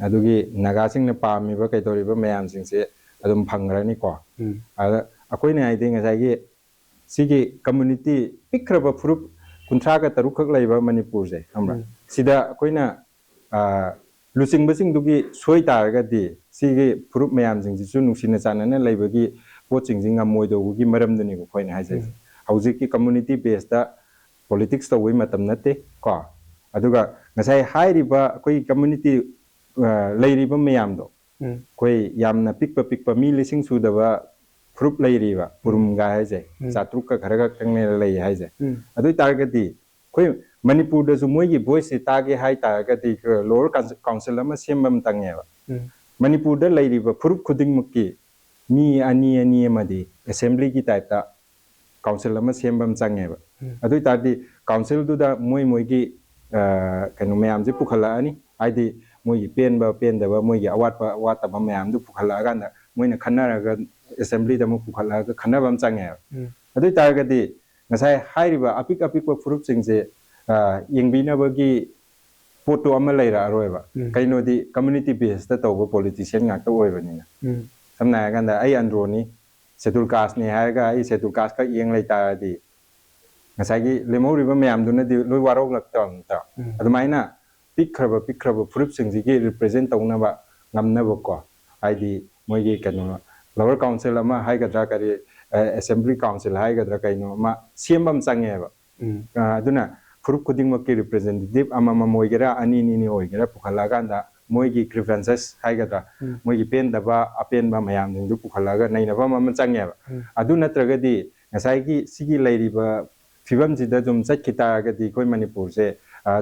ꯑꯗꯨꯒꯤ ꯅꯥꯒꯥꯁꯤꯡꯅ ꯄꯥꯝꯃꯤꯕ ꯀꯩꯗꯧꯔꯤꯕ ꯃꯌꯥꯝꯁꯤꯡꯁꯦ ꯑꯗꯨꯝ ꯐꯪꯈ꯭ꯔꯅꯤꯀꯣ ꯑꯗ ꯑꯩꯈꯣꯏꯅ ꯍꯥꯏꯗꯤ ꯉꯁꯥꯏꯒꯤ ꯁꯤꯒꯤ ꯀꯝꯃꯨꯅꯤꯇꯤ ꯄꯤꯛꯈ꯭ꯔꯕ ꯐꯨꯔꯨꯞ 33 ꯈꯛ ꯂꯩꯕ ꯃꯅꯤꯄꯨꯔꯁꯦ ꯈꯪꯕ꯭ꯔꯥ ꯁꯤꯗ ꯑꯩꯈꯣꯏꯅ ꯂꯨꯆꯤꯡꯕꯁꯤꯡꯗꯨꯒꯤ ꯁꯣꯏ ꯇꯥꯔꯒꯗꯤ ꯁꯤꯒꯤ ꯐꯨꯔꯨꯞ ꯃꯌꯥꯝꯁꯤꯡꯁꯤꯁꯨ ꯅꯨꯡꯁꯤꯅ ꯆꯥꯟꯅꯅ ꯂꯩꯕꯒꯤ ꯄꯣꯠꯁꯤꯡꯁꯤ ꯉꯝꯃꯣꯏꯗꯧꯕꯒꯤ ꯃꯔꯝꯗꯨꯅꯤꯀꯣ ꯑꯩꯈꯣꯏꯅ ꯍꯥꯏꯖꯔꯤꯁꯦ ꯍꯧꯖꯤꯛꯀꯤ ꯀꯝꯃꯨꯅꯤꯇꯤ ꯕꯦꯁꯇ ꯄꯣꯂꯤꯇꯤꯛꯁ ꯇꯧꯕꯒꯤ ꯃꯇꯝ ꯅꯠꯇꯦ ꯀꯣ ꯑꯗꯨꯒ ꯉꯁꯥꯏ ꯍꯥꯏꯔꯤꯕ ꯑꯩꯈꯣꯏꯒꯤ ꯀꯝꯃꯨꯅꯤꯇꯤ ꯂꯩꯔꯤꯕ ꯃꯌꯥꯝꯗो ꯑꯩꯈꯣꯏ ꯌꯥꯝꯅ ꯄꯤꯛꯄ ꯃꯤ 1,000 ꯁꯨꯗꯕ ꯐꯨꯔꯨꯞ ꯂꯩꯔꯤꯕ ꯄꯨꯔꯨꯝꯒ ꯍꯥꯏꯁꯦ 900ꯀ ꯈꯔ ꯈꯛꯇꯪꯅꯦ ꯂꯩ ꯍꯥꯏꯁꯦ ꯑꯗꯨ ꯑꯣꯏꯇꯥꯔꯒꯗꯤ ꯑꯩꯈꯣꯏ ꯃꯅꯤꯄꯨꯔꯗꯁꯨ ꯃꯣꯏꯒꯤ ꯚꯣꯏꯁꯁꯦ ꯇꯥꯒꯦ ꯍꯥꯏ ꯇꯥꯔꯒꯗꯤ ꯂꯣꯋꯔ ꯀꯥꯎꯟꯁꯤꯜ ꯑꯃ ꯁꯦꯝꯕ ꯑꯃꯇꯪꯅꯦꯕ ꯃꯅꯤꯄꯨꯔꯗ ꯂꯩꯔꯤꯕ ꯐꯨꯔꯨꯞ ꯈꯨꯗꯤꯡꯃꯛꯀꯤ ꯃꯤ ꯑꯅꯤ ꯑꯃꯗꯤ ꯑꯦꯁꯦꯝꯕ꯭ꯂꯤꯒꯤ ꯇꯥꯏꯞꯇ ꯀꯥꯎꯟꯁꯤꯜ ꯑꯃ ꯁꯦꯝꯕ ꯑꯃ ꯆꯪꯉꯦꯕ ꯑꯗꯨ ꯑꯣꯏꯇꯥꯔꯗꯤ ꯀꯥꯎꯟꯁꯤꯜꯗꯨꯗ ꯃꯣꯏꯒꯤ ꯀꯩꯅꯣ ꯃꯌꯥꯝꯁꯦ ꯄꯨꯈꯠꯂꯛꯑꯅꯤ ꯍꯥꯏꯗꯤ ꯃꯣꯏꯒꯤ ꯄꯦꯟꯗꯕ ꯃꯣꯏꯒꯤ ꯑꯋꯥꯠꯇꯕ ꯃꯌꯥꯝꯗꯨ ꯄꯨꯈꯠꯂꯛꯑꯀꯥꯟꯗ ꯃꯣꯏꯅ ꯈꯟꯅꯔꯒ ꯑꯦꯁꯦꯝꯕ꯭ꯂꯤꯗ ꯑꯃꯨꯛ ꯄꯨꯈꯠꯂꯛꯑꯒ ꯈꯟꯅꯕ ꯑꯃ ꯆꯪꯉꯦꯕ ꯑꯗꯨ ꯑꯣꯏꯇꯥꯔꯒꯗꯤ ꯉꯁꯥꯏ ꯍꯥꯏꯔꯤꯕ ꯑꯄꯤꯛꯄ ꯐꯨꯔꯨꯞꯁꯤꯡꯁꯦ ꯌꯦꯡꯕꯤꯅꯕꯒꯤ ꯄꯣꯠꯇꯣ ꯑꯃ ꯂꯩꯔꯛꯑꯔꯣꯏꯕ ꯀꯩꯅꯣꯗꯤ ꯀꯝꯃꯨꯅꯤꯇꯤ ꯕꯦꯁꯇ ꯇꯧꯕ ꯄꯣꯂꯤꯇꯤꯁꯤꯌꯟ ꯉꯥꯛꯇ ꯑꯣꯏꯕꯅꯤꯅ ꯁꯝꯅ ꯍꯥꯏꯔꯀꯥꯟꯗ ꯑꯩ ꯑꯟꯗ꯭ꯔꯣꯅꯤ ꯁꯦꯗꯨꯜ ꯀꯥꯁꯅꯤ ꯍꯥꯏꯔꯒ ꯑꯩ ꯁꯦꯗꯨꯜ ꯀꯥꯁ ꯈꯛ ꯌꯦꯡ ꯂꯩꯇꯥꯔꯗꯤ ꯉꯁꯥꯏꯒꯤ ꯂꯦꯝꯍꯧꯔꯤꯕ ꯃꯌꯥꯝꯗꯨꯅꯗꯤ ꯂꯣꯏ ꯋꯥꯔꯧꯂꯛꯇꯕ ꯑꯗꯨꯃꯥꯏꯅ ꯄꯤꯛꯈ꯭ꯔꯕ ꯐꯨꯔꯨꯞꯁꯤꯡꯁꯤꯒꯤ ꯔꯤꯄ꯭ꯔꯖꯦꯟ ꯇꯧꯅꯕ ꯉꯝꯅꯕꯀꯣ ꯍꯥꯏꯗꯤ ꯃꯣꯏꯒꯤ ꯀꯩꯅꯣ ꯂꯋꯔ ꯀꯥꯎꯟꯁꯤꯜ ꯑꯃ ꯍꯥꯏꯒꯗ꯭ꯔꯥ ꯀꯔꯤ ꯑꯦꯁꯦꯝꯕ꯭ꯂꯤ ꯀꯥꯎꯟꯁꯤꯜ ꯍꯥꯏꯒꯗ꯭ꯔꯥ ꯀꯩꯅꯣ ꯑꯃ ꯁꯦꯝꯕ ꯑꯃ ꯆꯪꯉꯦꯕ ꯑꯗꯨꯅ ꯐꯨꯔꯨꯞ ꯈꯨꯗꯤꯡꯃꯛꯀꯤ ꯔꯤꯄ꯭ꯔꯖꯦꯟꯇꯦꯇꯤꯚ ꯑꯃꯃꯝ ꯑꯣꯏꯒꯦꯔꯥ ꯑꯅꯤ ꯑꯣꯏꯒꯦꯔꯥ ꯄꯨꯈꯠꯂꯛꯑꯀꯥꯟꯗ ꯃꯣꯏꯒꯤ ꯒ꯭ꯔꯤꯚꯦꯟꯁꯦꯁ ꯍꯥꯏꯒꯗ꯭ꯔꯥ ꯃꯣꯏꯒꯤ ꯄꯦꯟꯗꯕ ꯑꯄꯦꯟꯕ ꯃꯌꯥꯝꯁꯤꯡꯗꯨ ꯄꯨꯈꯠꯂꯛꯑꯒ ꯅꯩꯅꯐꯝ ꯑꯃ ꯆꯪꯉꯦꯕ ꯑꯗꯨ ꯅꯠꯇ꯭ꯔꯒꯗꯤ ꯉꯁꯥꯏꯒꯤ ꯁꯤꯒꯤ ꯂꯩꯔꯤꯕ ꯐꯤꯕꯝꯁꯤꯗ ꯑꯗꯨꯝ ꯆꯠꯈꯤ ꯇꯥꯔꯒꯗꯤ ꯑꯩꯈꯣꯏ ꯃꯅꯤꯄꯨꯔꯁꯦ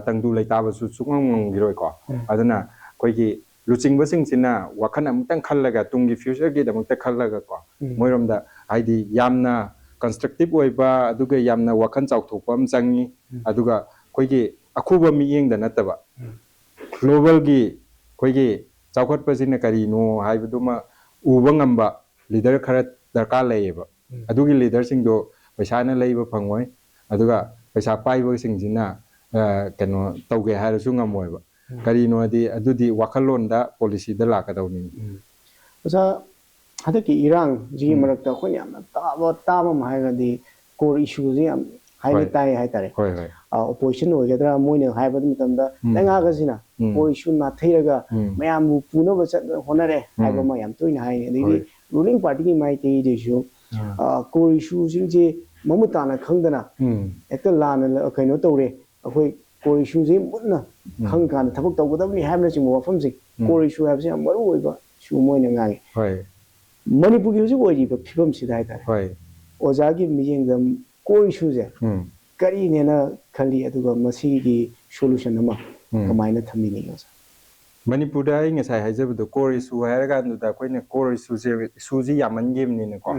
ꯇꯪꯗꯨ ꯂꯩꯇꯥꯕꯁꯨ ꯁꯨꯡꯉꯝ ꯉꯝꯈꯤꯔꯣꯏꯀꯣ ꯑꯗꯨꯅ ꯑꯩꯈꯣꯏꯒꯤ ꯂꯨꯆꯤꯡꯕꯁꯤꯡꯁꯤꯅ ꯋꯥꯈꯜ ꯑꯃꯨꯛꯇꯪ ꯈꯜꯂꯒ ꯇꯨꯡꯒꯤ ꯐ꯭ꯌꯨꯆꯔꯒꯤꯗꯃꯛꯇ ꯈꯜꯂꯒꯀꯣ ꯃꯣꯏꯔꯣꯝꯗ ꯍꯥꯏꯗꯤ ꯌꯥꯝꯅ ꯀꯟꯁꯇ꯭ꯔꯛꯇꯤꯚ ꯑꯣꯏꯕ ꯑꯗꯨꯒ ꯌꯥꯝꯅ ꯋꯥꯈꯜ ꯆꯥꯎꯊꯣꯛꯄ ꯑꯃ ꯆꯪꯉꯤ ꯑꯗꯨꯒ ꯑꯩꯈꯣꯏꯒꯤ ꯑꯈꯨꯕ ꯃꯤꯠꯌꯦꯡꯗ ꯅꯠꯇꯕ ꯒ꯭ꯂꯣꯕꯦꯜꯒꯤ ꯑꯩꯈꯣꯏꯒꯤ ꯆꯥꯎꯈꯠꯄꯁꯤꯅ ꯀꯔꯤꯅꯣ ꯍꯥꯏꯕꯗꯨꯃ ꯎꯕ ꯉꯝꯕ ꯂꯤꯗꯔ ꯈꯔ ꯗꯔꯀꯥꯔ ꯂꯩꯌꯦꯕ ꯑꯗꯨꯒꯤ ꯂꯤꯗꯔꯁꯤꯡꯗꯣ ꯄꯩꯁꯥꯅ ꯂꯩꯕ ꯐꯪꯉꯣꯏ ꯑꯗꯨꯒ ꯄꯩꯁꯥ ꯄꯥꯏꯕꯁꯤꯡꯁꯤꯅ ꯀꯩꯅꯣ ꯇꯧꯒꯦ ꯍꯥꯏꯔꯁꯨ ꯉꯝꯃꯣꯏꯕ ꯀꯔꯤꯅꯣꯗꯤ ꯑꯗꯨꯗꯤ ꯋꯥꯈꯜꯂꯣꯟꯗ ꯄꯣꯂꯤꯁꯤꯗ ꯂꯥꯛꯀꯗꯧꯅꯤ ꯑꯣꯖꯥ ꯍꯟꯗꯛꯀꯤ ꯏꯔꯥꯡꯁꯤꯒꯤ ꯃꯔꯛꯇ ꯑꯩꯈꯣꯏꯅ ꯌꯥꯝꯅ ꯇꯥꯕ ꯑꯃ ꯍꯥꯏꯔꯒꯗꯤ ꯀꯣꯔ ꯏꯁꯨꯁꯦ ꯌꯥꯝ ꯍꯥꯏꯅ ꯇꯥꯏ ꯍꯥꯏꯇꯥꯔꯦ ꯑꯣꯄꯣꯖꯤꯁꯟ ꯑꯣꯏꯒꯗ꯭ꯔꯥ ꯃꯣꯏꯅ ꯍꯥꯏꯕ ꯃꯇꯝꯗ ꯂꯩꯉꯥꯛ ꯑꯁꯤꯅ ꯀꯣꯔ ꯏꯁꯨ ꯅꯥꯊꯩꯔꯒ ꯃꯌꯥꯝꯕꯨ ꯄꯨꯅꯕ ꯍꯣꯠꯅꯔꯦ ꯍꯥꯏꯕ ꯑꯃ ꯌꯥꯝ ꯇꯣꯏꯅ ꯍꯥꯏ ꯑꯗꯒꯤ ꯔꯨꯂꯤꯡ ꯄꯥꯔꯇꯤꯒꯤ ꯃꯥꯏꯀꯩꯗꯁꯨ ꯀꯣꯔ ꯏꯁꯨꯁꯤꯡꯁꯦ ꯃꯃꯨꯠ ꯇꯥꯅ ꯈꯪꯗꯅ ꯍꯦꯛꯇ ꯂꯥꯟꯅ ꯀꯩꯅꯣ ꯇꯧꯔꯦ ꯑꯩꯈꯣꯏ ꯀꯣꯔ ꯏꯁꯨꯁꯦ ꯃꯨꯟꯅ ꯈꯪꯀꯥꯟꯗ ꯊꯕꯛ ꯇꯧꯒꯗꯕꯅꯤ ꯍꯥꯏꯕꯅꯆꯤꯡꯕ ꯋꯥꯐꯝꯁꯦ ꯀꯣꯔ ꯏꯁꯨ ꯍꯥꯏꯕꯁꯤ ꯌꯥꯝ ꯃꯔꯨ ꯑꯣꯏꯕ ꯏꯁꯨ ꯃꯣꯏꯅ ꯉꯥꯡꯉꯤ ꯃꯅꯤꯄꯨꯔꯒꯤ ꯍꯧꯖꯤꯛ ꯑꯣꯏꯔꯤꯕ ꯐꯤꯕꯝꯁꯤꯗ ꯍꯥꯏꯇꯥꯔꯦ ꯑꯣꯖꯥꯒꯤ ꯃꯤꯠꯌꯦꯡꯗ ꯀꯣꯔ ꯏꯁꯨꯁꯦ ꯀꯔꯤꯅꯦꯅ ꯈꯜꯂꯤ ꯑꯗꯨꯒ ꯃꯁꯤꯒꯤ ꯁꯣꯂꯨꯁꯟ ꯑꯃ ꯀꯃꯥꯏꯅ ꯊꯝꯕꯤꯅꯤꯡꯉꯤ ꯑꯣꯖꯥ ꯃꯅꯤꯄꯨꯔꯗ ꯑꯩ ꯉꯁꯥꯏ ꯍꯥꯏꯖꯕꯗꯣ ꯀꯣꯔ ꯏꯁꯨ ꯍꯥꯏꯔꯀꯥꯟꯗꯨꯗ ꯑꯩꯈꯣꯏꯅ ꯀꯣꯔ ꯏꯁꯨꯁꯤ ꯌꯥꯝꯃꯟꯈꯤꯕꯅꯤꯅꯀꯣ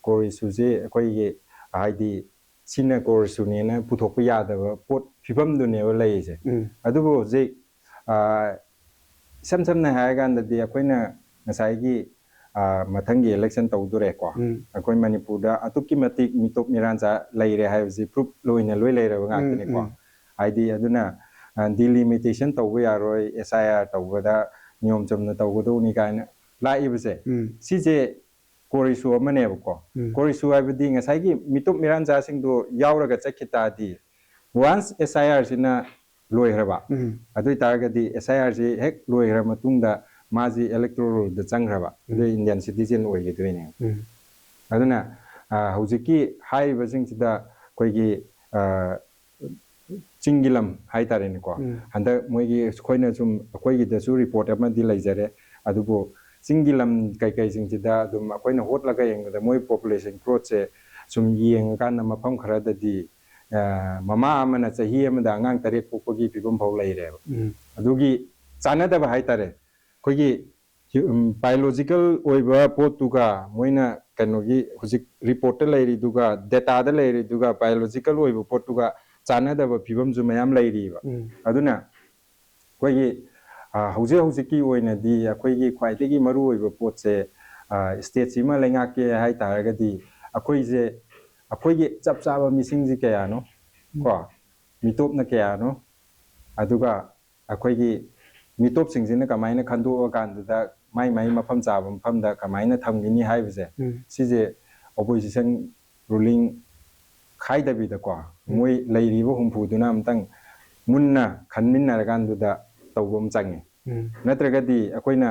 ꯀꯣꯔ ꯏꯁꯨꯁꯤ ꯑꯩꯈꯣꯏꯒꯤ ꯍꯥꯏꯗꯤ ꯁꯤꯅ ꯀꯣꯔꯁꯨꯅꯦꯅ ꯄꯨꯊꯣꯛꯄ ꯌꯥꯗꯕ ꯄꯣꯠ ꯐꯤꯕꯝꯗꯨꯅꯦꯕ ꯂꯩꯔꯤꯁꯦ ꯑꯗꯨꯕꯨ ꯍꯧꯖꯤꯛ ꯏꯁꯝ ꯁꯝꯅ ꯍꯥꯏꯔꯀꯥꯟꯗꯗꯤ ꯑꯩꯈꯣꯏꯅ ꯉꯁꯥꯏꯒꯤ ꯃꯊꯪꯒꯤ ꯏꯂꯦꯛꯁꯟ ꯇꯧꯗꯣꯔꯦꯀꯣ ꯑꯩꯈꯣꯏ ꯃꯅꯤꯄꯨꯔꯗ ꯑꯗꯨꯛꯀꯤ ꯃꯇꯤꯛ ꯃꯤꯇꯣꯞ ꯃꯤꯔꯥꯟꯆꯥ ꯂꯩꯔꯦ ꯍꯥꯏꯕꯁꯤ ꯄ꯭ꯔꯨꯞ ꯂꯣꯏꯅ ꯂꯣꯏ ꯂꯩꯔꯕ ꯉꯥꯛꯇꯅꯤꯀꯣ ꯍꯥꯏꯗꯤ ꯑꯗꯨꯅ ꯗꯤꯂꯤꯃꯤꯇꯦꯁꯟ ꯇꯧꯕ ꯌꯥꯔꯣꯏ SIR ꯇꯧꯕꯗ ꯅꯤꯌꯣꯝ ꯆꯨꯝꯅ ꯇꯧꯒꯗꯧꯅꯤ ꯀꯥꯏꯅ ꯂꯥꯛꯏꯕꯁꯦ ꯁꯤꯁꯦ ꯀꯣꯔ ꯏꯁꯨ ꯑꯃꯅꯦꯕꯀꯣ ꯀꯣꯔ ꯏꯁꯨ ꯍꯥꯏꯕꯗꯤ ꯉꯁꯥꯏꯒꯤ ꯃꯤꯇꯣꯞ ꯃꯤꯔꯥꯟꯆꯥꯁꯤꯡꯗꯣ ꯌꯥꯎꯔꯒ ꯆꯠꯈꯤ ꯇꯥꯔꯗꯤ ꯋꯥꯟꯁ SIR ꯁꯤꯅ ꯂꯣꯏꯈ꯭ꯔꯕ ꯑꯗꯨ ꯑꯣꯏꯇꯥꯔꯒꯗꯤ SIR ꯁꯤ ꯍꯦꯛ ꯂꯣꯏꯈ꯭ꯔ ꯃꯇꯨꯡꯗ ꯃꯥꯁꯤ ꯏꯂꯦꯛꯇꯣꯔꯦꯜ ꯔꯣꯜꯗ ꯆꯪꯈ꯭ꯔꯕ ꯑꯗꯨ ꯏꯟꯗꯤꯌꯟ ꯁꯤꯇꯤꯖꯦꯟ ꯑꯣꯏꯒꯗꯣꯏꯅꯦ ꯑꯗꯨꯅ ꯍꯧꯖꯤꯛꯀꯤ ꯍꯥꯏꯔꯤꯕꯁꯤꯡꯁꯤꯗ ꯑꯩꯈꯣꯏꯒꯤ ꯆꯤꯡꯒꯤ ꯂꯝ ꯍꯥꯏꯇꯥꯔꯦꯅꯦꯀꯣ ꯍꯟꯗꯛ ꯃꯣꯏꯒꯤ ꯑꯩꯈꯣꯏꯅ ꯁꯨꯝ ꯑꯩꯈꯣꯏꯒꯤꯗꯁꯨ ꯔꯤꯄꯣꯔꯠ ꯑꯃꯗꯤ ꯂꯩꯖꯔꯦ ꯑꯗꯨꯕꯨ ꯆꯤꯡꯒꯤ ꯂꯝ ꯀꯩꯀꯩꯁꯤꯡꯁꯤꯗ ꯑꯗꯨꯝ ꯑꯩꯈꯣꯏꯅ ꯍꯣꯠꯂꯒ ꯌꯦꯡꯕꯗ ꯃꯣꯏ ꯄꯣꯄꯨꯂꯦꯁꯟ ꯒ꯭ꯔꯣꯠꯁꯦ ꯁꯨꯝ ꯌꯦꯡꯉꯀꯥꯟꯗ ꯃꯐꯝ ꯈꯔꯗꯗꯤ ꯃꯃꯥ ꯑꯃꯅ ꯆꯍꯤ ꯑꯃꯗ ꯑꯉꯥꯡ 3 ꯄꯣꯛꯄꯒꯤ ꯐꯤꯕꯝ ꯐꯥꯎ ꯂꯩꯔꯦꯕ ꯑꯗꯨꯒꯤ ꯆꯥꯟꯅꯗꯕ ꯍꯥꯏꯇꯥꯔꯦ ꯑꯩꯈꯣꯏꯒꯤ ꯕꯥꯏꯑꯣꯂꯣꯖꯤꯀꯦꯜ ꯑꯣꯏꯕ ꯄꯣꯠꯇꯨꯒ ꯃꯣꯏꯅ ꯀꯩꯅꯣꯒꯤ ꯍꯧꯖꯤꯛ ꯔꯤꯄꯣꯔꯠꯇ ꯂꯩꯔꯤꯗꯨꯒ ꯗꯦꯇꯥꯗ ꯂꯩꯔꯤꯗꯨꯒ ꯕꯥꯏꯑꯣꯂꯣꯖꯤꯀꯦꯜ ꯑꯣꯏꯕ ꯄꯣꯠꯇꯨꯒ ꯆꯥꯟꯅꯗꯕ ꯐꯤꯕꯝꯁꯨ ꯃꯌꯥꯝ ꯂꯩꯔꯤꯕ ꯑꯗꯨꯅ ꯑꯩꯈꯣꯏꯒꯤ ꯍꯧꯖꯤꯛꯀꯤ ꯑꯣꯏꯅꯗꯤ ꯑꯩꯈꯣꯏꯒꯤ ꯈ꯭ꯋꯥꯏꯗꯒꯤ ꯃꯔꯨꯑꯣꯏꯕ ꯄꯣꯠꯁꯦ ꯁ꯭ꯇꯦꯠꯁꯤꯃ ꯂꯩꯉꯥꯛꯀꯦ ꯍꯥꯏꯇꯥꯔꯒꯗꯤ ꯑꯩꯈꯣꯏꯁꯦ ꯑꯩꯈꯣꯏꯒꯤ ꯆꯞ ꯆꯥꯕ ꯃꯤꯁꯤꯡꯁꯤ ꯀꯌꯥꯅꯣ ꯀꯣ ꯃꯤꯇꯣꯞꯅ ꯀꯌꯥꯅꯣ ꯑꯗꯨꯒ ꯑꯩꯈꯣꯏꯒꯤ ꯃꯤꯇꯣꯞꯁꯤꯡꯁꯤꯅ ꯀꯃꯥꯏꯅ ꯈꯟꯗꯣꯛꯑꯀꯥꯟꯗꯨꯗ ꯃꯥꯏ ꯃꯐꯝ ꯆꯥꯕ ꯃꯐꯝꯗ ꯀꯃꯥꯏꯅ ꯊꯝꯒꯅꯤ ꯍꯥꯏꯕꯁꯦ ꯁꯤꯁꯦ ꯑꯣꯄꯣꯖꯤꯁꯟ ꯔꯨꯂꯤꯡ ꯈꯥꯏꯗꯕꯤꯗꯀꯣ ꯃꯣꯏ ꯂꯩꯔꯤꯕ ꯍꯨꯝꯐꯨꯗꯨꯅ ꯑꯝꯇꯪ ꯃꯨꯟꯅ ꯈꯟꯃꯤꯟꯅꯔꯀꯥꯟꯗꯨꯗ ꯇꯧꯕ ꯑꯃ ꯆꯪꯉꯦ ꯅꯠꯇ꯭ꯔꯒꯗꯤ ꯑꯩꯈꯣꯏꯅ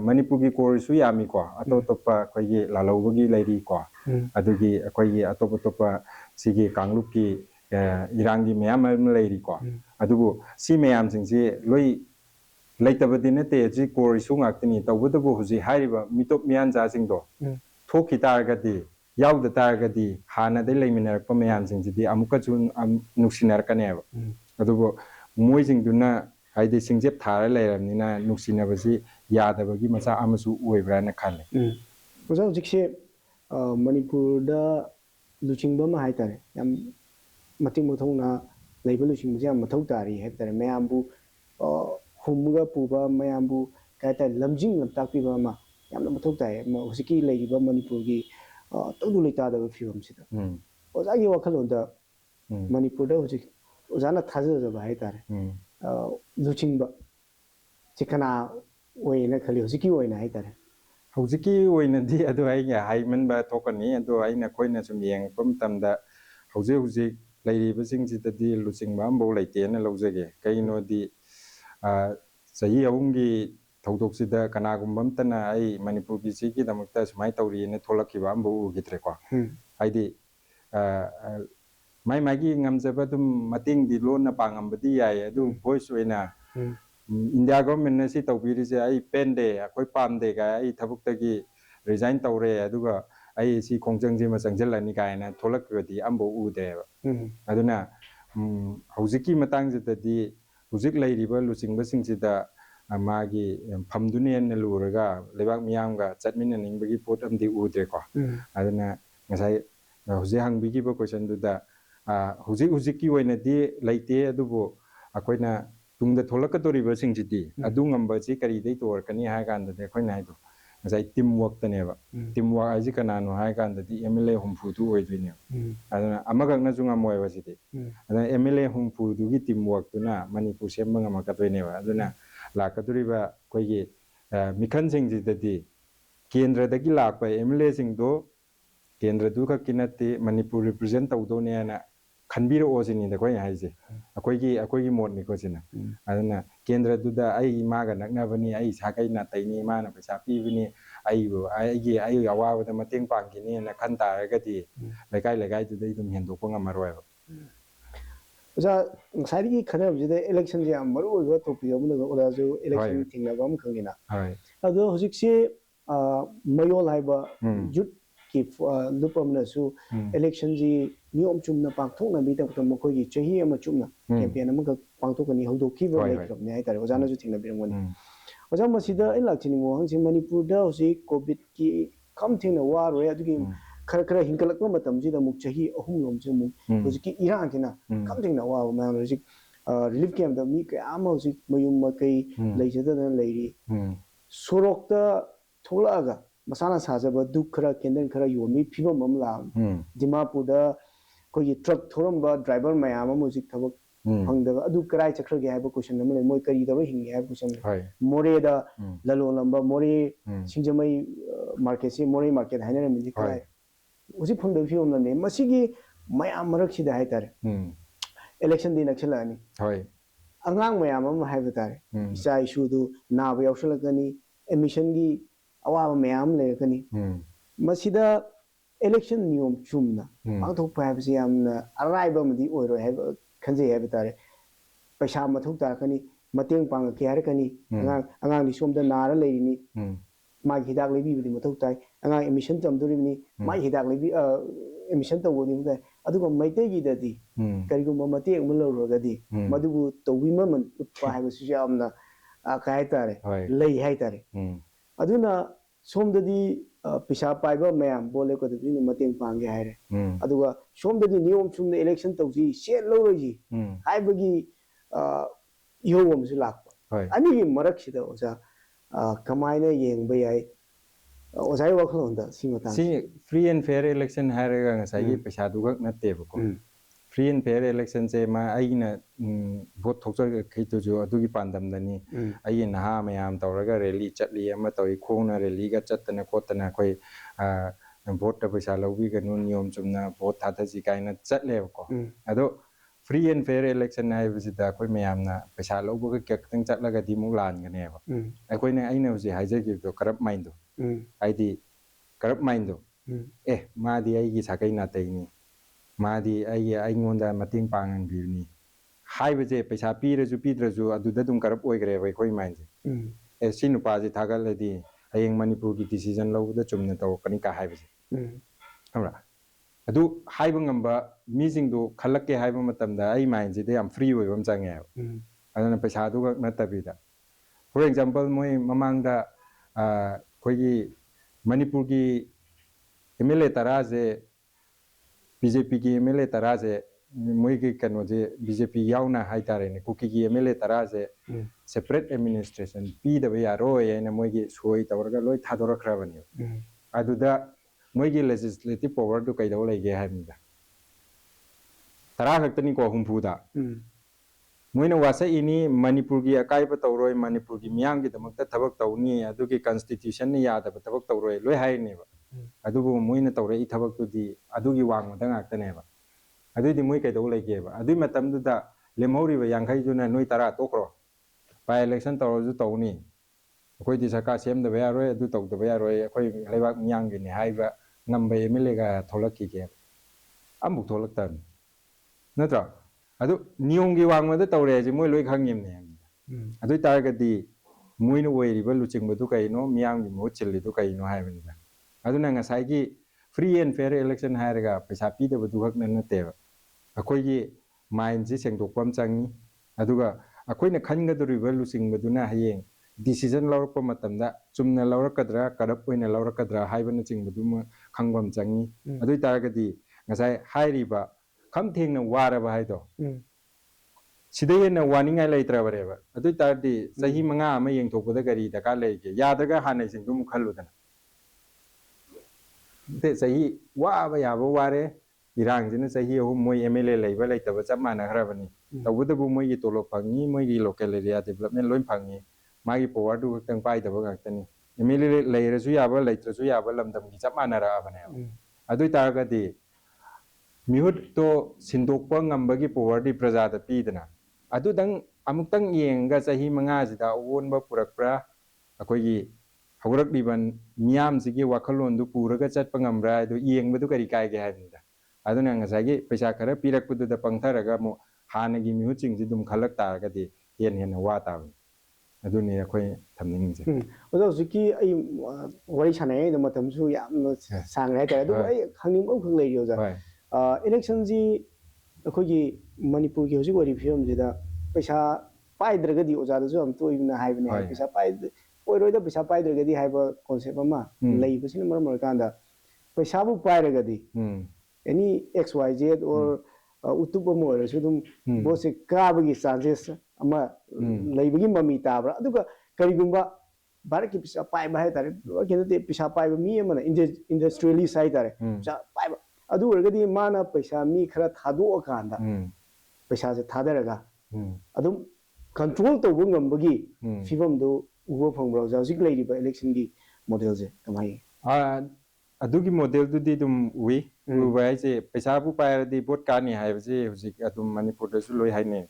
ꯃꯅꯤꯄꯨꯔꯒꯤ ꯀꯣꯔꯁꯨ ꯌꯥꯝꯃꯤꯀꯣ ꯑꯇꯣꯞ ꯑꯇꯣꯞꯄ ꯑꯩꯈꯣꯏꯒꯤ ꯂꯥꯜꯍꯧꯕꯒꯤ ꯂꯩꯔꯤꯀꯣ ꯑꯗꯨꯒꯤ ꯑꯩꯈꯣꯏꯒꯤ ꯑꯇꯣꯞ ꯑꯇꯣꯞꯄ ꯁꯤꯒꯤ ꯀꯥꯡꯂꯨꯞꯀꯤ ꯏꯔꯥꯡꯒꯤ ꯃꯌꯥꯝ ꯑꯃ ꯂꯩꯔꯤꯀꯣ ꯑꯗꯨꯕꯨ ꯁꯤ ꯃꯌꯥꯝꯁꯤꯡꯁꯤ ꯂꯣꯏ ꯂꯩꯇꯕꯗꯤ ꯅꯠꯇꯦ ꯍꯧꯖꯤꯛ ꯀꯣꯔ ꯏꯁꯨ ꯉꯥꯛꯇꯅꯤ ꯇꯧꯕꯇꯕꯨ ꯍꯧꯖꯤꯛ ꯍꯥꯏꯔꯤꯕ ꯃꯤꯇꯣꯞ ꯃꯤꯌꯥꯟꯆꯥꯁꯤꯡꯗꯣ ꯊꯣꯛꯈꯤ ꯇꯥꯔꯒꯗꯤ ꯌꯥꯎꯗ ꯇꯥꯔꯒꯗꯤ ꯍꯥꯟꯅꯗꯩ ꯂꯩꯃꯤꯟꯅꯔꯛꯄ ꯃꯌꯥꯝꯁꯤꯡꯁꯤꯗꯤ ꯑꯃꯨꯛꯀꯁꯨ ꯅꯨꯡꯁꯤꯅꯔꯛꯀꯅꯦꯕ ꯑꯗꯨꯕꯨ ꯃꯣꯏꯁꯤꯡꯗꯨꯅ ꯍꯥꯏꯗꯤ ꯁꯤꯡꯖꯦꯞ ꯊꯥꯔ ꯂꯩꯔꯕꯅꯤꯅ ꯅꯨꯡꯁꯤꯅꯕꯁꯤ ꯌꯥꯗꯕꯒꯤ ꯃꯆꯥꯛ ꯑꯃꯁꯨ ꯑꯣꯏꯕ꯭ꯔꯥꯅ ꯈꯜꯂꯦ ꯑꯣꯖꯥ ꯍꯧꯖꯤꯛꯁꯦ ꯃꯅꯤꯄꯨꯔꯗ ꯂꯨꯆꯤꯡꯕ ꯑꯃ ꯍꯥꯏꯇꯥꯔꯦ ꯌꯥꯝ ꯃꯇꯤꯛ ꯃꯊꯧꯅꯥ ꯂꯩꯕ ꯂꯨꯆꯤꯡꯕꯁꯦ ꯌꯥꯝ ꯃꯊꯧ ꯇꯥꯔꯤ ꯍꯥꯏꯕ ꯇꯥꯔꯦ ꯃꯌꯥꯝꯕꯨ ꯍꯨꯝꯃꯒ ꯄꯨꯕ ꯃꯌꯥꯝꯕꯨ ꯀꯩ ꯍꯥꯏꯇꯥꯔꯦ ꯂꯝꯖꯤꯡ ꯂꯝꯇꯥꯛꯄꯤꯕ ꯑꯃ ꯌꯥꯝꯅ ꯃꯊꯧ ꯇꯥꯏ ꯍꯧꯖꯤꯛꯀꯤ ꯂꯩꯔꯤꯕ ꯃꯅꯤꯄꯨꯔꯒꯤ ꯇꯪꯗꯨ ꯂꯩꯇꯥꯗꯕ ꯐꯤꯕꯝꯁꯤꯗ ꯑꯣꯖꯥꯒꯤ ꯋꯥꯈꯜꯂꯣꯟꯗ ꯃꯅꯤꯄꯨꯔꯗ ꯍꯧꯖꯤꯛ ꯑꯣꯖꯥꯅ ꯊꯥꯖꯖꯕ ꯍꯥꯏꯇꯥꯔꯦ ꯂꯨꯆꯤꯡꯕ ꯁꯤ ꯀꯅꯥ ꯑꯣꯏꯅ ꯈꯜꯂꯤ ꯍꯧꯖꯤꯛꯀꯤ ꯑꯣꯏꯅ ꯍꯥꯏꯇꯥꯔꯦ ꯍꯧꯖꯤꯛꯀꯤ ꯑꯣꯏꯅꯗꯤ ꯑꯗꯨ ꯑꯩꯒꯤ ꯍꯥꯏꯃꯟꯕ ꯊꯣꯛꯀꯅꯤ ꯑꯗꯣ ꯑꯩꯈꯣꯏꯅ ꯁꯨꯝ ꯌꯦꯡꯉꯛꯄ ꯃꯇꯝꯗ ꯍꯧꯖꯤꯛ ꯂꯩꯔꯤꯕꯁꯤꯡꯁꯤꯗꯗꯤ ꯂꯨꯆꯤꯡꯕ ꯑꯃꯐꯥꯎ ꯂꯩꯇꯦꯅ ꯂꯧꯖꯒꯦ ꯀꯩꯒꯤꯅꯣꯗꯤ ꯆꯍꯤ 3ꯒꯤ ꯊꯧꯗꯣꯛꯁꯤꯗ ꯀꯅꯥꯒꯨꯝꯕ ꯑꯃꯇꯅ ꯑꯩ ꯃꯅꯤꯄꯨꯔꯒꯤ ꯁꯤꯒꯤꯗꯃꯛꯇ ꯁꯨꯃꯥꯏꯅ ꯇꯧꯔꯤꯅ ꯊꯣꯛꯂꯛꯈꯤꯕ ꯑꯃꯐꯥꯎ ꯎꯈꯤꯗ꯭ꯔꯦꯀꯣ ꯍꯥꯏꯗꯤ ꯃꯥꯒꯤ ꯉꯝꯖꯕ ꯑꯗꯨꯝ ꯃꯇꯦꯡꯗꯤ ꯂꯣꯟꯅ ꯄꯥꯡꯉꯝꯕꯗꯤ ꯌꯥꯏ ꯑꯗꯨ ꯚꯣꯏꯁ ꯑꯣꯏꯅ ꯏꯟꯗꯤꯌꯥ ꯒꯣꯔꯃꯦꯟꯅ ꯁꯤ ꯇꯧꯕꯤꯔꯤꯁꯦ ꯑꯩ ꯄꯦꯟꯗꯦ ꯑꯩꯈꯣꯏ ꯄꯥꯝꯗꯦ ꯀꯥꯏ ꯑꯩ ꯊꯕꯛꯇꯒꯤ ꯔꯤꯖꯥꯏꯟ ꯇꯧꯔꯦ ꯑꯗꯨꯒ ꯑꯩ ꯁꯤ ꯈꯣꯡꯖꯪꯁꯤꯃ ꯆꯪꯁꯤꯜꯂꯅꯤ ꯀꯥꯏꯅ ꯊꯣꯛꯂꯛꯄꯗꯤ ꯑꯃꯐꯥꯎ ꯎꯗꯦꯕ ꯑꯗꯨꯅ ꯍꯧꯖꯤꯛꯀꯤ ꯃꯇꯥꯡꯁꯤꯗꯗꯤ ꯍꯧꯖꯤꯛ ꯂꯩꯔꯤꯕ ꯂꯨꯆꯤꯡꯕꯁꯤꯡꯁꯤꯗ ꯃꯥꯒꯤ ꯐꯝꯗꯨꯅ ꯍꯦꯟꯅ ꯂꯨꯔꯒ ꯂꯩꯕꯥꯛ ꯃꯤꯌꯥꯝꯒ ꯆꯠꯃꯤꯟꯅꯅꯤꯡꯕꯒꯤ ꯄꯣꯠ ꯑꯃꯗꯤ ꯎꯗ꯭ꯔꯦꯀꯣ ꯑꯗꯨꯅ ꯉꯁꯥꯏ ꯍꯧꯖꯤꯛ ꯍꯪꯕꯤꯈꯤꯕ ꯀꯣꯏꯁꯟꯗꯨꯗ ꯍꯧꯖꯤꯛꯀꯤ ꯑꯣꯏꯅꯗꯤ ꯂꯩꯇꯦ ꯑꯗꯨꯕꯨ ꯑꯩꯈꯣꯏꯅ ꯇꯨꯡꯗ ꯊꯣꯛꯂꯛꯀꯗꯧꯔꯤꯕꯁꯤꯡꯁꯤꯗꯤ ꯑꯗꯨ ꯉꯝꯕꯁꯤ ꯀꯔꯤꯗꯩ ꯇꯧꯔꯛꯀꯅꯤ ꯍꯥꯏ ꯀꯥꯟꯗꯗꯤ ꯑꯩꯈꯣꯏꯅ ꯍꯥꯏꯗꯣ ꯉꯁꯥꯏ ꯇꯤꯝ ꯋꯥꯔꯛꯇꯅꯦꯕ ꯇꯤꯝ ꯋꯥꯔꯛ ꯍꯥꯏꯁꯤ ꯀꯅꯥꯅꯣ ꯍꯥꯏ ꯀꯥꯟꯗꯗꯤ MLA 60 ꯑꯣꯏꯗꯣꯏꯅꯦꯕ ꯑꯗꯨꯅ ꯑꯃꯈꯛꯅꯁꯨ ꯉꯝꯃꯣꯏꯕ ꯁꯤꯗꯤ ꯑꯗꯨꯅ MLA 60ꯗꯨꯒꯤ ꯇꯤꯝ ꯋꯥꯔꯛꯇꯨꯅ ꯃꯅꯤꯄꯨꯔ ꯁꯦꯝꯕ ꯉꯝꯃꯛꯀꯗꯣꯏꯅꯦꯕ ꯑꯗꯨꯅ ꯂꯥꯛꯀꯗꯧꯔꯤꯕ ꯑꯩꯈꯣꯏꯒꯤ ꯃꯤꯈꯜꯁꯤꯡꯁꯤꯗꯗꯤ ꯀꯦꯟꯗ꯭ꯔꯗꯒꯤ ꯂꯥꯛꯄ MLAꯁꯤꯡꯗꯣ ꯀꯦꯟꯗ꯭ꯔꯗꯨ ꯈꯛꯀꯤ ꯅꯠꯇꯦ ꯃꯅꯤꯄꯨꯔ ꯔꯤꯄ꯭ꯔꯖꯦꯟ ꯇꯧꯗꯧꯅꯦꯅ ꯈꯟꯕꯤꯔꯛꯑꯣ ꯁꯤꯅꯤꯗ ꯑꯩꯈꯣꯏꯅ ꯍꯥꯏꯁꯦ ꯑꯩꯈꯣꯏꯒꯤ ꯃꯣꯠꯅꯤꯀꯣ ꯁꯤꯅ ꯑꯗꯨꯅ ꯀꯦꯟꯗ꯭ꯔꯗꯨꯗ ꯑꯩ ꯃꯥꯒ ꯅꯛꯅꯕꯅꯤ ꯑꯩ ꯁꯥꯒꯩ ꯅꯥꯇꯩꯅꯤ ꯃꯥꯅ ꯄꯩꯁꯥ ꯄꯤꯕꯅꯤ ꯑꯩꯒꯤ ꯑꯋꯥꯕꯗ ꯃꯇꯦꯡ ꯄꯥꯡꯈꯤꯅꯤꯅ ꯈꯟ ꯇꯥꯔꯒꯗꯤ ꯂꯩꯀꯥꯏꯗꯨꯗꯩ ꯑꯗꯨꯝ ꯍꯦꯟꯗꯣꯛꯄ ꯉꯝꯃꯔꯣꯏꯕ ꯑꯣꯖꯥ ꯉꯁꯥꯏꯗꯒꯤ ꯈꯟꯅꯕꯁꯤꯗ ꯏꯂꯦꯛꯁꯟꯁꯦ ꯌꯥꯝ ꯃꯔꯨꯑꯣꯏꯕ ꯇꯣꯄꯤꯛ ꯑꯃꯅꯒ ꯑꯣꯖꯥꯁꯨ ꯏꯂꯦꯛꯁꯟ ꯊꯦꯡꯅꯕ ꯑꯃꯈꯛꯅꯤꯅ ꯑꯗꯣ ꯍꯧꯖꯤꯛꯁꯦ ꯃꯌꯣꯜ ꯍꯥꯏꯕ ꯌꯨꯠꯀꯤ ꯂꯨꯞ ꯑꯃꯅꯁꯨ ꯏꯂꯦꯛꯁꯟꯁꯤ ꯅꯤꯌꯣꯝ ꯆꯨꯝꯅ ꯄꯥꯡꯊꯣꯛꯅꯕꯒꯤꯗꯃꯛꯇ ꯃꯈꯣꯏꯒꯤ ꯆꯍꯤ ꯑꯃ ꯆꯨꯝꯅ ꯀꯦꯝꯄꯦꯟ ꯑꯃꯈꯛ ꯄꯥꯡꯊꯣꯛꯀꯅꯤ ꯍꯧꯗꯣꯛꯈꯤꯕ ꯂꯩꯈ꯭ꯔꯕꯅꯤ ꯍꯥꯏꯇꯥꯔꯦ ꯑꯣꯖꯥꯅꯁꯨ ꯊꯦꯡꯅꯕꯤꯔꯝꯒꯅꯤ ꯑꯣꯖꯥ ꯃꯁꯤꯗ ꯑꯩꯅ ꯂꯥꯛꯆꯅꯤꯡꯕ ꯋꯥꯍꯪꯁꯤ ꯃꯅꯤꯄꯨꯔꯗ ꯍꯧꯖꯤꯛ ꯀꯣꯚꯤꯗꯀꯤ ꯈꯝ ꯊꯦꯡꯅ ꯋꯥꯔꯨꯔꯦ ꯑꯗꯨꯒꯤ खर खर हिंकलक मतमजिद अमुक चाही अहुम लोमजे अमुक हुजिकी इरांगिना कमजिंगना वाव मैम हुजिक रिलीफ कैंप द मी कयाम हुजिक मयुम मकई लेजदना लेरी सोरोक्ता थोलागा मसाना साजब दुख खरा केंदन खरा योमी फिबम अमला दिमापुरदा कोई ट्रक थोरंबा ड्राइवर मयाम मुजिक थबक फंगदबा अदु कराय चखरगे हाइबा क्वेश्चन नमले मोय करी दबा हिंगे हाइबा क्वेश्चन मोरेदा ललोलंबा मोरे सिंजमई मार्केट से मोरे मार्केट हाइना रमिदि कराय उसी फंगदबा फिबम नने मसिगी मयाम मरकसिदा हाइतारे इलेक्शन दिन नक्सलानी अंगांग मयाम अम हाइबा तारे इसा इशूदु नाबा यावसलकनी एडमिशन गी अवाबा मयाम लेकनी मसिदा इलेक्शन नियम चुमना पांथोक पाइबसे यामना अराइबमदि ओइरो हाइबा खंजे हाइबा तारे पैसा मथुक ताकनी मतेंग पांग के हारकनी अंगांग नि सोमदा नारा लेरिनी माइ हिदाक लेबिबदि मथुक ताइ अंगांग एडमिशन तमदोरिबनी माइ हिदाक लेबि एडमिशन तवोदि मुदा अदुगो मैतेगी ददि करिगुम मतेंग मुलौरगदि मदुबु तौबिममन उत्पा हाइबसु यामना काय तारे लई हाइ तारे अदुना सोमददि पैसा पाइबा मैम बोले को दबि मतेंग पांगे हाइरे अदुगा सोमददि नियम चुमना इलेक्शन तौजी सेट लौरजी हाइबगी इहोमसु लाकपा अनिगी मरकसिदा ओजा कमाइना येंगबा याइ ओजाई वखलोंदा सिमता सी फ्री एंड फेयर इलेक्शन हाइरेगा ngसाई पैसा दुगक नतेबको फ्री एंड फेयर इलेक्शन से मा आइना भोट थोकजर खैतुजु अदुगी पांदमदनी आइ नहा मयाम तौरगा रैली चटली अमा तौई खोंगना रैली गा चत्तना खोतना कोई भोट पैसा लौबी गनु नियम चुमना भोट थाथजी काइना चटलेबको अदो फ्री एंड फेयर इलेक्शन हाइबसिदा कोई मयामना पैसा लौबगा केक्तंग चटलगा दिमु लानगनेबा अखोइने आइना हुजि हाइजगिबदो करप माइंदो आइदि करप माइंदो ए मादी आइगी साकै नातैनी मादी आइगोंदा मतेंग पांगंगिबनी हाइबजे पैसा पीरजु पीद्रजु अदुदा दुम करप ओइग्रेबा अखोइ माइंजे ए सि नुपाजे थागलदि हयेंग मणिपुर की डिसीजन लौबदा चुमना तौ कनि का हाइबजे हमरा अदु हाइबंगंबा मीजिंगदो खलक्के हाइबा मतमदा आई माइंजे याम फ्री ओइबम चांगे अदना पैसा दुगा नतबिदा फॉर एग्जांपल मोय ममांगदा कोई मणिपुर की एमएलए तराजे बीजेपी की एमएलए तराजे मोय की कनोजे बीजेपी यावना हाइतारेने कुकी की एमएलए तराजे सेपरेट एडमिनिस्ट्रेशन पी दबे यारोय एना मोय की सोय तवरगा लोय थादोरखराबनी अदुदा मोय की लेजिस्लेटिव पावर दु कैदौ लेगे हाइमिदा तरा खक्तनी को हुंफुदा मोयना वासा इनी मणिपुर की अकाइब तौरोय मणिपुर की मियांग की दमकता थबक तौनी अदुगी कॉन्स्टिट्यूशन ने यादब थबक तौरोय लोय हाइनेबा अदुबु मोयना तौरे इ थबक तुदी अदुगी वांगमदा ngaktaनेबा अदुदी मोय कैदौ लेगेबा अदुई मतमदुदा लेमहौरिबा यांखै जुना नोय तरा तोक्रो बाय इलेक्शन तौरजु तौनी अखोय दि सरकार सेमदबा यारोय अदु तौदबा यारोय अखोय लेबाक मियांग गिने हाइबा ngamba एमएलए गा थोलक्कीगे अमुक थोलक्तन नत्रा अदु नियम की वांगमदा तौरे जे मोय लोय खंगिमने अदु तारगदी मोयना ओइरिबा लुचिंगबदु कैनो मियांग की मोह चिल्लिदु कैनो हाइबनिदा अदुना ngसाइगी फ्री एंड फेयर इलेक्शन हाइरगा पैसा पीदबदु हकन नतेबा अखोयगी माइंड जे सेंगदोकपम चांगी अदुगा अखोयना खनगदुरिबा लुचिंगबदुना हयेंग डिसीजन लौरकप मतमदा चुमना लौरकद्रा करप ओइना लौरकद्रा हाइबना चिंगबदु खंगबम चांगी अदु तारगदी ngसाइ हाइरिबा खम थेंगना वारबा हाइदो सिदेना वानिंगाय लेत्रबरेबा अदु तारदी सही मंगा अमा येंगथोकबदा गरी दका लेगे यादगा हानै सिंगदु मुखल्लुदना ते सही वाबा याबा वारे इरांगजिना सही अहु मोय एमएलए लेबा लेतबा चप मानखराबनी तबुदबु मोयगी तोलो फंगी मोयगी लोकल एरिया डेवलपमेंट लोइन फंगी मागी पावर दु खक्तंग पाइदबा गाक्तनी एमएलए लेरसु याबा लेत्रसु याबा लमदमगी चप मानराबने अदु तारगदी मिहुत तो सिंदोकपा ngambagi power di prajada pidana adudang amuktang yenga sahi manga sida awonba purakpra akoigi hawrak diban miyam sigi wakhalon du puraga chatpa ngambra du yengbadu kari kai ge hainda aduna ngasagi paisa khara pirakpudu da pangtharaga mo hanagi mihut chingji dum khalak taragadi hen wa taw aduni akoi thamningje odo ziki ai wari sanai da matamsu yam sang hai ta du ai khangnim au khang lei yo ja election जी अखोगी मणिपुर की हजिक worry film जिदा पैसा पाइद्रगदी ओजादसु हम तोइबना हाइबने पैसा पाइ ओइरोइदा पैसा पाइद्रगदी हाइबा concept अमा लेइबसिन मरमर कांदा पैसा बु पायरगदी एनी XYZ और उतुप मोर सुदुम बोसे काबगी चांसेस अमा लेबगी ममी ताब्रा अदुगा करिगुंबा भारत की पैसा पाए बाहे तारे केनते पैसा पाए मी अमना इंडस्ट्रियलिस्ट हाई तारे पैसा पाए अदु ओरगदी माना पैसा मी खरा थादो अकांदा पैसा से थादरगा अदुम कंट्रोल तौबो ngambagi फिवम दो उबो फंग्रो जाजिक लेरिबा इलेक्शन की मॉडल से कमाई अदुगी मॉडल दुदी दुम उई उबाय से पैसा बु पायरदी वोट कानी हायबसे हुजिक अदुम मणिपुर दसु लोय हायने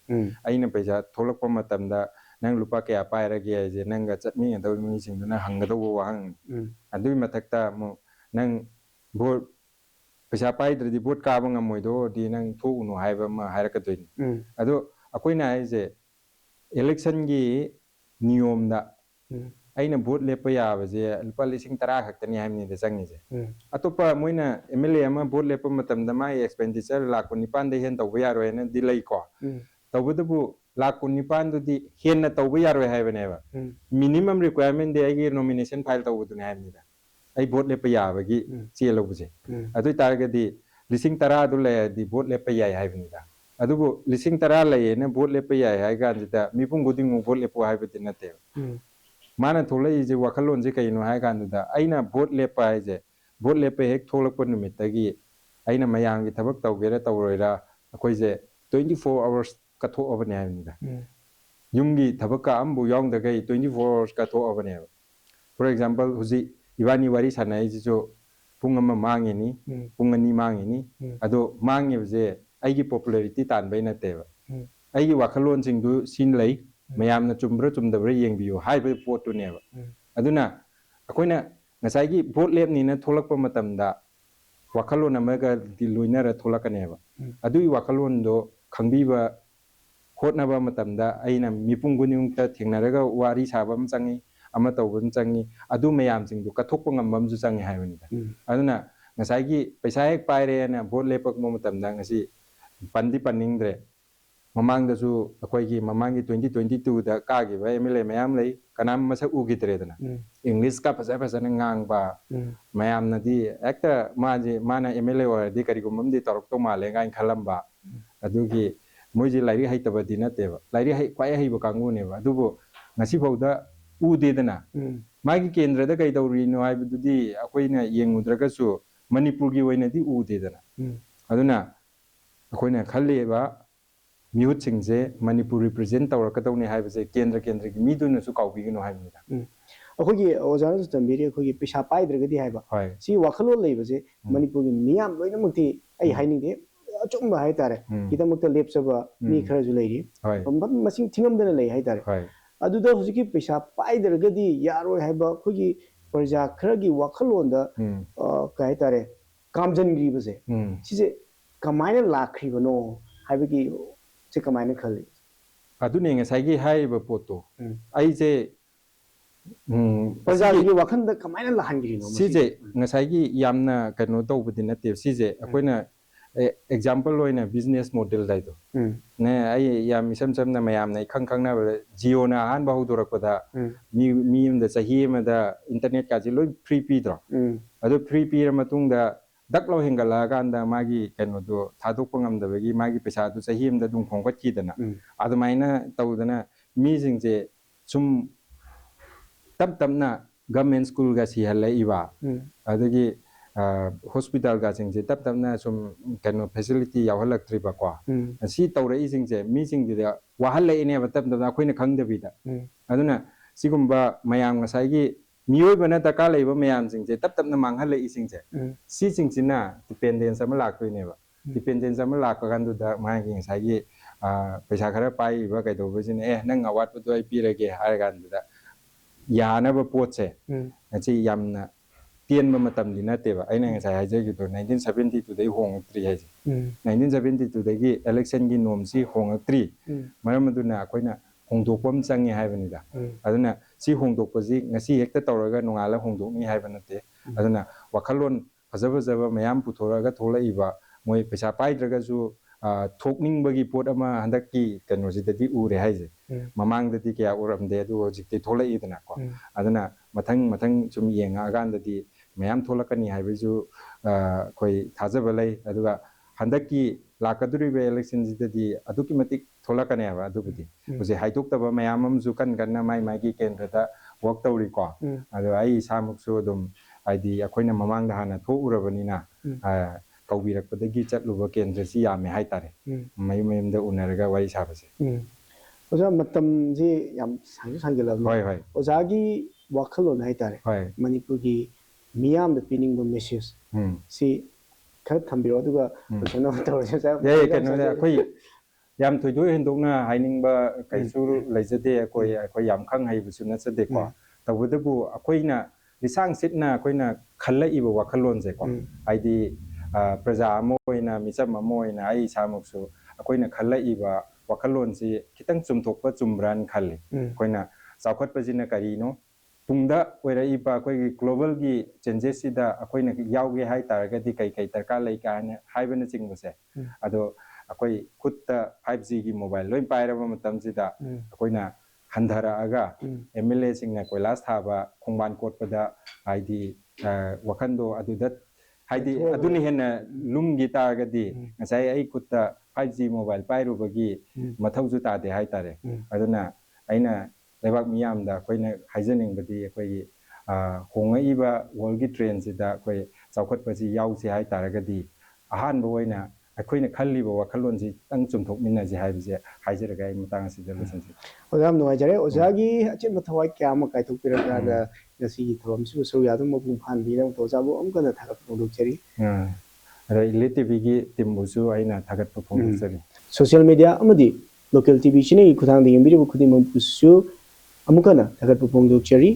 आइना पैसा थोलकप मतमदा नंग लुपा कया पायरगे जे नंग चटमी दौ मी सिंगना हंगदो वाहंग अदुई मथकता मु नंग वोट पैसा पाइद्रदी वोट काबा ngमोइदो दी नंग थोउनु हायबा मा हायरकदोइन अदो अकोइना हायजे इलेक्शन की नियम दा अइना वोट लेपा याबजे लुपा लिसिंग 10 खक्तनी हायमनी दे चंगनीजे अतोपा मोइना एमएलए अमा वोट लेपा मतमदा माय एक्सपेंडिचर लाख 9 दे हेन तौबा यारोयना दिलै को तौबदबु लाख 9 दुदी हेन तौबा यारोय हायबनेबा मिनिमम रिक्वायरमेंट दे आइगे नॉमिनेशन फाइल तौबदुने हायमनीदा आई वोट लेपा याबगी चेलौबजे अदुई तारगदी लिसिंग 10 दु लेदी वोट लेपा याय हायबनीदा अदुबु लिसिंग 10 लेयेना वोट लेपा याय हायगानजिदा मिपुंग गुदिंग वोट लेपो हायबदि नते माना थोलई जे वखलोन जे कइनो हायगानदा आइना वोट लेपा हायजे वोट लेपा हेक थोलकप निमित्तगी आइना मयांगी थबक तौगेरा तौरोयरा अखोइजे 24 आवर्स कथो अबने हायनिदा युंगी थबक का अम्बु योंगदगै 24 आवर्स कथो अबने फॉर एग्जांपल हुजी इवानी वारी सानाय जिजो पुंग अमा मांगेनी पुंग अनि मांगेनी अदो मांगेबजे आइगी पॉपुलैरिटी तानबै नतेबा आइगी वखलोन सिंगदु सिन लई मयामना चुम्ब्रा चुमदब्रा येंगबियो हाइबे पोटुनेबा अदुना अखोइना ngसाइगी वोट लेपनिना थोलकप मतमदा वखलोन अमगा दि लोइनरा थोलकनेबा अदुई वखलोन दो खंगबीबा होटनबा मतमदा आइना मिपुंग गुनिंगता थेंगनरगा वारी साबम चंगी अमा तौबम चंगी अदु मयाम सिंगदु कथोकप ngambamju changi haibinida aduna ngasai पैसा एक पाइरे ना वोट लेपक मतमदा ngasi पन्दी पन्निंगद्रे ममांगदसु अखोइगी ममांगी 2022 दा कागिबा एमएलए मयाम लई कनाम मसक उगिद्रेदना इंग्लिश का फसा फसा ngangbा मयाम नदी एकता माजे माना एमएलए ओरदी करिगुममदी तौरक्तो माले गाइन खलंबा अदुगी मोइजे लाइरि हाइतबदी नतेबा लाइरि हाइ क्वाइ हाइबो कांगुनेबा अदुबो ngasi फौदा उदेदना मागी केंद्रदा कइदौरिनो हाइबदुदी अखोइना येंगुद्रगसु मणिपुर की ओइनदी उदेदना अदुना अखोइना खल्लेबा म्यूट सिंगजे मणिपुर रिप्रेजेंट तौरकदौने हाइबसे केंद्र केंद्र की मीदुनसु काउबिगनो हाइबनिदा अखोगी ओजाना तंबीरे अखोगी पैसा पाइद्रगदी हाइबा सी वखलो लेबसे मणिपुर की मियाम लोइनमक्ति आई हाइनिदे अचुम हाइ तारे किदमक्ता लेपसबा मी खरजु लेरि मसिंग थिंगमदना लेइ हाइ तारे अदुदा हुजिकी पैसा पाइद्रगदी यारोय हाइबा अखोगी प्रजा खरगी वखलोंदा काय तारे कामजनग्रीबसे सिजे कमाइना लाख्रिबनो हाइबगी से कमाइना खले अदुने ngसाइगी हाइबा पोतो आइजे प्रजा की वखंद कमाइना लाहनगिरिनो सिजे ngसाइगी यामना कनो तौबदि नते सिजे अखोइना एग्जांपल लोइना बिजनेस मॉडल दाइदो ने आई याम मिसम समना मयाम नै खंग खंगना जियो ना हान बहु दोरकदा मी द सही मदा इंटरनेट का जी लोइ फ्री पीद्रो अदो फ्री पीर मतुंगदा दक्लो हेंगला गांदा मागी कनो दो थादोक ngमदबगी मागी पैसा दु सही मदा दुं खोंगत कीदना अदमाइना तौदना मी जिंगजे सुम तब तबना गवर्नमेंट स्कूल गा सी हलैबा अदगी हॉस्पिटल का सिंगजे तब तबना सुम कनो फैसिलिटी यावहलक्त्रिबा को सी तौरई सिंगजे मी सिंगजे वाहलैने तब तबना अखोइना खंगदबिदा अदुना सिगुम्बा मयाम ngसाइगी मियोइबना दका लैबा मयाम सिंगजे तब तबना मांगहलै सिंगजे सी सिंगसिना डिपेंडेंस अमा लाक्तोइनेबा डिपेंडेंस अमा लाकगांदुदा मागी ngसाइगी पैसा खरा पाइबा कैदोबसिने नंग अवाटपदो आई पिरगे हारगांदुदा यानबा पोटसे अछि यामना तेनबा मतमदि नतेबा आइना ngसाइ हाइजेगिदो 1972 दai होंगत्रि हाइजे 1972 दगी इलेक्शन की नॉर्म सी होंगत्रि मरमदुना अखोइना होंदोकपम चंगे हाइबनिदा अदुना सी होंदोकपजी ngasi hekta तौरगा नोंगाला होंदोकनि हाइबनते अदुना वखलोन फजबजब मयाम पुथोरगा थोलइबा मोय पैसा पाइद्रगसु थोकनिंगबगी पोट अमा हंदककी कनोसिददि उरे हाइजे ममांगददि क्या उरमदे अदु होजिकते थोलइदना को अदुना मथंग मथंग सुम येंगा गांददि ꯃꯌꯥꯝ ꯊꯣꯛꯂꯛꯀꯅꯤ ꯍꯥꯏꯕꯁꯨ ꯑꯩꯈꯣꯏ ꯊꯥꯖꯕ ꯂꯩ ꯑꯗꯨꯒ ꯍꯟꯗꯛꯀꯤ ꯂꯥꯛꯀꯗꯧꯔꯤꯕ ꯏꯂꯦꯛꯁꯟꯁꯤꯗꯗꯤ ꯑꯗꯨꯛꯀꯤ ꯃꯇꯤꯛ ꯊꯣꯛꯂꯛꯀꯅꯦꯕ ꯑꯗꯨꯕꯨꯗꯤ ꯍꯧꯖꯤꯛ ꯍꯥꯏꯗꯣꯛꯇꯕ ꯃꯌꯥꯝ ꯑꯃꯁꯨ ꯀꯟꯅ ꯃꯥꯒꯤ ꯀꯦꯟꯗ꯭ꯔꯗ ꯋꯥꯛ ꯇꯧꯔꯤꯀꯣ ꯑꯗꯣ ꯑꯩ ꯏꯁꯥꯃꯛꯁꯨ ꯑꯗꯨꯝ ꯍꯥꯏꯗꯤ ꯑꯩꯈꯣꯏꯅ ꯃꯃꯥꯡꯗ ꯍꯥꯟꯅ ꯊꯣꯛꯎꯔꯕꯅꯤꯅ ꯀꯧꯕꯤꯔꯛꯄꯗꯒꯤ ꯆꯠꯂꯨꯕ ꯀꯦꯟꯗ꯭ꯔꯁꯤ ꯌꯥꯝꯃꯦ ꯍꯥꯏꯇꯥꯔꯦ ꯃꯌꯨꯝ ꯃꯌꯨꯝꯗ ꯎꯅꯔꯒ ꯋꯥꯔꯤ ꯁꯥꯕꯁꯦ ꯑꯣꯖꯥ ꯃꯇꯝꯁꯤ ꯌꯥꯝ ꯁꯥꯡꯖꯜꯂꯕꯅꯤ ꯍꯣꯏ ꯍꯣꯏ ꯑꯣꯖꯥꯒꯤ ꯋꯥꯈꯜꯂꯣꯟ ꯍꯥꯏꯇꯥꯔꯦ ꯍꯣꯏ ꯃꯅꯤꯄꯨꯔꯒꯤ ꯃꯤꯌꯥꯝꯗ ꯄꯤꯅꯤꯡꯕ ꯃꯦꯁꯦꯖ ꯁꯤ ꯈꯔ ꯊꯝꯕꯤꯔꯣ ꯑꯗꯨꯒ ꯂꯣꯏꯁꯤꯟꯅꯕ ꯇꯧꯔꯁꯦ ꯌꯥꯏ ꯀꯩꯅꯣꯗ ꯑꯩꯈꯣꯏ ꯌꯥꯝ ꯊꯣꯏꯗꯣꯛ ꯍꯦꯟꯗꯣꯛꯅ ꯍꯥꯏꯅꯤꯡꯕ ꯀꯩꯁꯨ ꯂꯩꯖꯗꯦ ꯑꯩꯈꯣꯏ ꯌꯥꯝ ꯈꯪ ꯍꯩꯕꯁꯨ ꯅꯠꯆꯗꯦꯀꯣ ꯇꯧꯕꯇꯕꯨ ꯑꯩꯈꯣꯏꯅ ꯂꯤꯁꯥꯡ ꯁꯤꯠꯅ ꯑꯩꯈꯣꯏꯅ ꯈꯜꯂꯛꯏꯕ ꯋꯥꯈꯜꯂꯣꯟꯁꯦꯀꯣ ꯍꯥꯏꯗꯤ ꯄ꯭ꯔꯖꯥ ꯑꯃ ꯑꯣꯏꯅ ꯃꯤꯆꯝ ꯑꯃ ꯑꯣꯏꯅ ꯑꯩ ꯏꯁꯥꯃꯛꯁꯨ ꯑꯩꯈꯣꯏꯅ ꯈꯜꯂꯛꯏꯕ ꯋꯥꯈꯜꯂꯣꯟꯁꯤ ꯈꯤꯇꯪ ꯆꯨꯝꯊꯣꯛꯄ ꯆꯨꯝꯕ꯭ꯔꯥꯅ ꯈꯜꯂꯤ ꯑꯩꯈꯣꯏꯅ ꯆꯥꯎꯈꯠꯄꯁꯤꯅ ꯀꯔꯤꯅꯣ ꯇꯨꯡꯗ ꯑꯣꯏꯔꯛꯏꯕ ꯑꯩꯈꯣꯏꯒꯤ ꯒ꯭ꯂꯣꯕꯦꯜꯒꯤ ꯆꯦꯟꯖꯦꯁꯁꯤꯗ ꯑꯩꯈꯣꯏꯅ ꯌꯥꯎꯒꯦ ꯍꯥꯏ ꯇꯥꯔꯒꯗꯤ ꯀꯩ ꯗꯔꯀꯥꯔ ꯂꯩ ꯀꯥꯏꯅ ꯍꯥꯏꯕꯅꯆꯤꯡꯕꯁꯦ ꯑꯗꯣ ꯑꯩꯈꯣꯏ ꯈꯨꯠꯇ 5Gꯒꯤ ꯃꯣꯕꯥꯏꯜ ꯂꯣꯏ ꯄꯥꯏꯔꯕ ꯃꯇꯝꯁꯤꯗ ꯑꯩꯈꯣꯏꯅ ꯍꯟꯊꯔꯛꯑꯒ MLAꯁꯤꯡꯅ ꯀꯣꯏꯂꯥꯁ ꯊꯥꯕ ꯈꯣꯡꯕꯥꯟ ꯀꯣꯠꯄꯗ ꯍꯥꯏꯗꯤ ꯋꯥꯈꯟꯗꯣ ꯑꯗꯨꯗ ꯍꯥꯏꯗꯤ ꯑꯗꯨꯅ ꯍꯦꯟꯅ ꯂꯨꯝꯒꯤ ꯇꯥꯔꯒꯗꯤ ꯉꯁꯥꯏ ꯑꯩ ꯈꯨꯠꯇ 5G ꯃꯣꯕꯥꯏꯜ ꯄꯥꯏꯔꯨꯕꯒꯤ ꯃꯊꯧꯁꯨ ꯇꯥꯗꯦ ꯍꯥꯏꯇꯥꯔꯦ ꯑꯗꯨꯅ ꯑꯩꯅ ꯂꯩꯕꯥꯛ ꯃꯤꯌꯥꯝꯗ ꯑꯩꯈꯣꯏꯅ ꯍꯥꯏꯖꯅꯤꯡꯕꯗꯤ ꯑꯩꯈꯣꯏꯒꯤ ꯍꯣꯡꯉꯛꯏꯕ ꯋꯥꯔꯜꯒꯤ ꯇ꯭ꯔꯦꯟꯁꯤꯗ ꯑꯩꯈꯣꯏ ꯆꯥꯎꯈꯠꯄꯁꯤ ꯌꯥꯎꯁꯤ ꯍꯥꯏ ꯇꯥꯔꯒꯗꯤ ꯑꯍꯥꯟꯕ ꯑꯣꯏꯅ ꯑꯩꯈꯣꯏꯅ ꯈꯜꯂꯤꯕ ꯋꯥꯈꯜꯂꯣꯟꯁꯤ ꯈꯤꯇꯪ ꯆꯨꯝꯊꯣꯛꯃꯤꯟꯅꯁꯤ ꯍꯥꯏꯕꯁꯦ ꯍꯥꯏꯖꯔꯒ ꯑꯩ ꯃꯇꯥꯡ ꯑꯁꯤꯗ ꯂꯣꯏꯁꯤꯟꯖꯔꯤ ꯑꯣꯖꯥ ꯌꯥꯝ ꯅꯨꯡꯉꯥꯏꯖꯔꯦ ꯑꯣꯖꯥꯒꯤ ꯑꯆꯦꯠꯄ ꯊꯋꯥꯏ ꯀꯌꯥ ꯑꯃ ꯀꯥꯏꯊꯣꯛꯄꯤꯔꯀꯥꯟꯗ ꯉꯁꯤꯒꯤ ꯊꯧꯔꯝꯁꯤꯕꯨ ꯁꯔꯨꯛ ꯌꯥꯗꯨꯅ ꯃꯄꯨꯡ ꯐꯥꯍꯟꯕꯤꯗꯃꯛꯇ ꯑꯣꯖꯥꯕꯨ ꯑꯃꯨꯛ ꯍꯟꯅ ꯊꯥꯒꯠꯄ ꯐꯣꯡꯗꯣꯛꯆꯔꯤ ꯑꯗ ELITETVꯒꯤ ꯇꯤꯝꯕꯨꯁꯨ ꯑꯩꯅ ꯊꯥꯒꯠꯄ ꯐꯣꯡꯗꯣꯛꯆꯔꯤ ꯁꯣꯁꯤꯌꯦꯜ ꯃꯤडिꯌꯥ ꯑꯃꯗꯤ ꯂꯣꯀꯦꯜ ꯇꯤꯚꯤ ꯆꯦꯅꯦꯜꯒꯤ ꯈꯨꯠꯊꯥꯡꯗ ꯌꯦꯡꯕꯤꯔꯤꯕ ꯈꯨꯗꯤꯡꯃꯛꯄꯨꯁꯨ ꯑꯃꯨꯛ ꯍꯟꯅ ꯊꯥꯒꯠꯄ ꯐꯣꯡꯗꯣꯛꯆꯔꯤ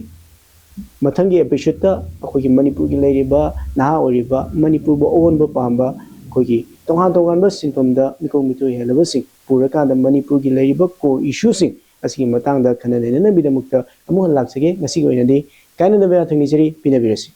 ꯃꯊꯪꯒꯤ ꯑꯦꯄꯤꯁꯣꯗꯇ ꯑꯩꯈꯣꯏꯒꯤ ꯃꯅꯤꯄꯨꯔꯒꯤ ꯂꯩꯔꯤꯕ ꯅꯍꯥ ꯑꯣꯏꯔꯤꯕ ꯃꯅꯤꯄꯨꯔꯕꯨ ꯑꯑꯣꯟꯕ ꯄꯥꯝꯕ ꯑꯩꯈꯣꯏꯒꯤ ꯇꯣꯉꯥꯟ ꯇꯣꯉꯥꯟꯕ ꯁꯤꯟꯐꯝꯗ ꯃꯤꯀꯣꯛ ꯃꯤꯊꯣꯏ ꯍꯦꯜꯂꯕꯁꯤꯡ ꯄꯨꯔꯀꯥꯟꯗ ꯃꯅꯤꯄꯨꯔꯒꯤ ꯂꯩꯔꯤꯕ ꯀꯣꯔ ꯏꯁꯨꯁꯤꯡ ꯑꯁꯤꯒꯤ ꯃꯇꯥꯡꯗ ꯈꯟꯅ ꯅꯩꯅꯅꯕꯒꯤꯗꯃꯛꯇ ꯑꯃꯨꯛ ꯍꯟꯅ ꯂꯥꯛꯆꯒꯦ ꯉꯁꯤꯒꯤ ꯑꯣꯏꯅꯗꯤ ꯀꯥꯏꯅꯗꯕ ꯌꯥꯊꯪ ꯅꯤꯖꯔꯤ ꯄꯤꯅꯕꯤꯔꯁꯤ